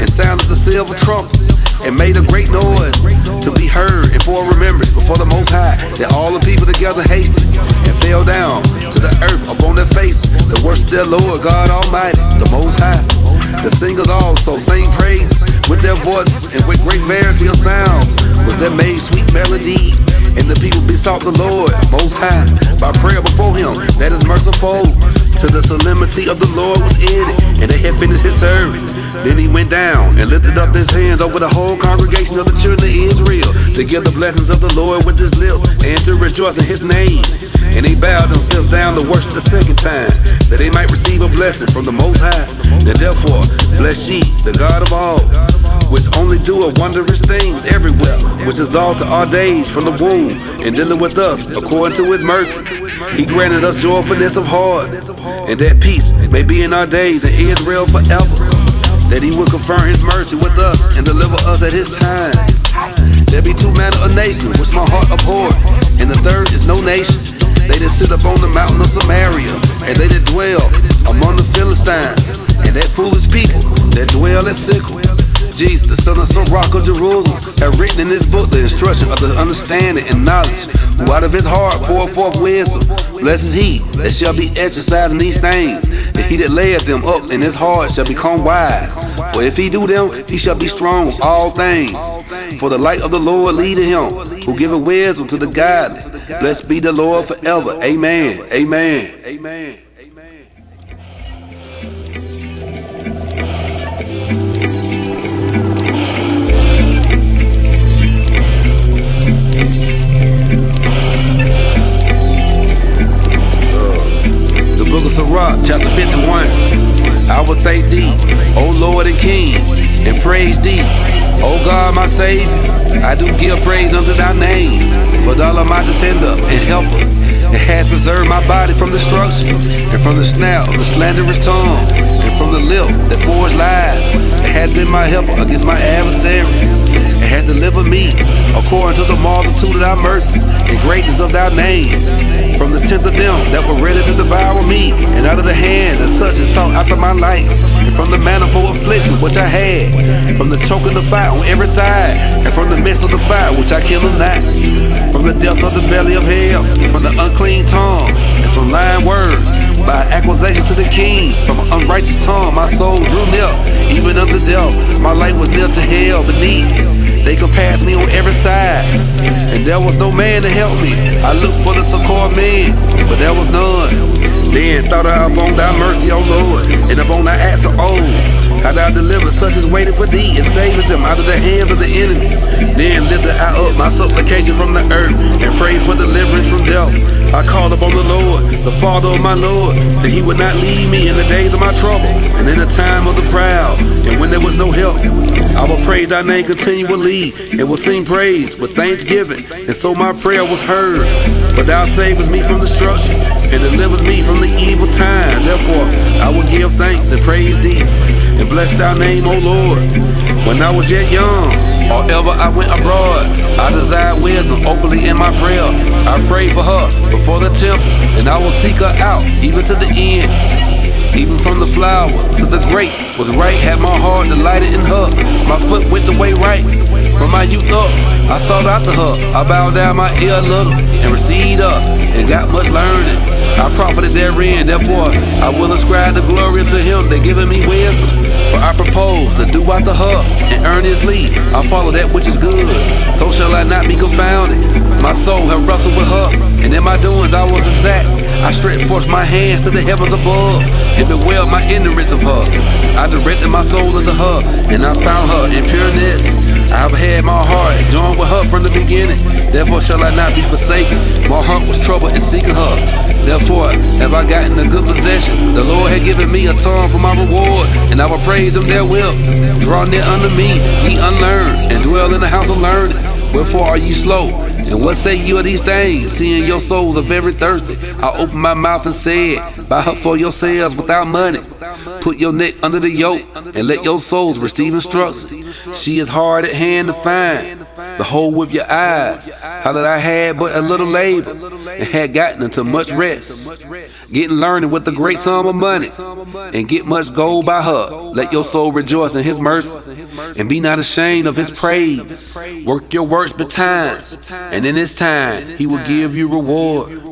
and sounded the silver trumpets, and made a great noise to be heard, and for a remembrance before the Most High, that all the people together hasted, and fell down to the earth upon their face, to worship their Lord God Almighty, the Most High. The singers also sang praises with their voices, and with great variety of sounds was there made sweet melody, And the people besought the Lord Most High by prayer before him that is merciful. To the solemnity of the Lord was in it, and they had finished his service. Then he went down and lifted up his hands over the whole congregation of the children of Israel to give the blessings of the Lord with his lips and to rejoice in his name. And they bowed themselves down to worship the second time, that they might receive a blessing from the Most High. And therefore bless ye the God of all, which only doeth wondrous things everywhere, which is all to our days from the womb, and dealing with us according to his mercy. He granted us joyfulness of heart, and that peace may be in our days in Israel forever, that he will confirm his mercy with us and deliver us at his time. There be two manner of nations which my heart abhorred, and the third is no nation. They that sit upon the mountain of Samaria, and they that dwell among the Philistines, and that foolish people that dwell at Sickle. Jesus, the son of Sirach of Jerusalem, have written in this book the instruction of the understanding and knowledge, who out of his heart pour forth wisdom. Blessed is he that shall be exercised in these things, and he that layeth them up in his heart shall become wise. For if he do them, he shall be strong with all things. For the light of the Lord leadeth him, who giveth wisdom to the godly. Blessed be the Lord forever. Amen. Amen. Amen. Book of Sirach, chapter 51. I will thank thee, O Lord and King, and praise thee, O God my Savior. I do give praise unto thy name, for thou art my defender and helper, and hast preserved my body from destruction, and from the snare of the slanderous tongue, and from the lip that forged lies. It has been my helper against my adversaries, and has delivered me according to the multitude of thy mercies and greatness of thy name, from the tenth of them that were ready to devour me, and out of the hands of such as sought after my life, and from the manifold affliction which I had, from the choking of fire on every side, and from the midst of the fire which I killed not, from the depth of the belly of hell, from the unclean tongue, and from lying words, by accusation to the king, from an unrighteous tongue my soul drew near, even unto death. My life was near to hell beneath. They compassed me on every side, and there was no man to help me. I looked for the succor of men, but there was none. Then thought I upon thy mercy, O Lord, and upon thy acts of old, how thou delivered such as waited for thee, and saved them out of the hands of the enemies. Then lifted I up my supplication from the earth, and prayed for deliverance from death. I called upon the Lord, the Father of my Lord, that he would not leave me in the days of my trouble, and in the time of the proud, and when there was no help. I will praise thy name continually, and will sing praise with thanksgiving. And so my prayer was heard. For thou savest me from destruction, and delivers me from the evil time. Therefore I will give thanks and praise thee, and bless thy name, O Lord. When I was yet young, or ever I went abroad, I desired wisdom openly in my prayer. I prayed for her before the temple, and I will seek her out even to the end. Even from the flower to the grape was right, had my heart delighted in her. My foot went the way right. From my youth up, I sought after her. I bowed down my ear a little, and received her, and got much learning. I profited therein, therefore I will ascribe the glory unto him that giveth me wisdom. For I propose to do after her, and earnestly I follow that which is good. So shall I not be confounded. My soul have wrestled with her, and in my doings I was exact. I stretched forth my hands to the heavens above, and bewailed my ignorance of her. I directed my soul unto her, and I found her in pureness. I have had my heart joined with her from the beginning, therefore shall I not be forsaken. My heart was troubled in seeking her, therefore have I gotten a good possession. The Lord had given me a tongue for my reward, and I will praise him therewith. Draw near unto me, ye unlearned, and dwell in the house of learning. Wherefore are ye slow? And what say you of these things, seeing your souls are very thirsty? I opened my mouth and said, buy her for yourselves without money. Put your neck under the yoke, and let your souls receive instruction. She is hard at hand to find. Behold with your eyes, how that I had but a little labor, and had gotten into much rest. Getting learning with a great sum of money, and get much gold by her. Let your soul rejoice in his mercy, and be not ashamed of his praise. Work your works betimes, and in his time he will give you reward.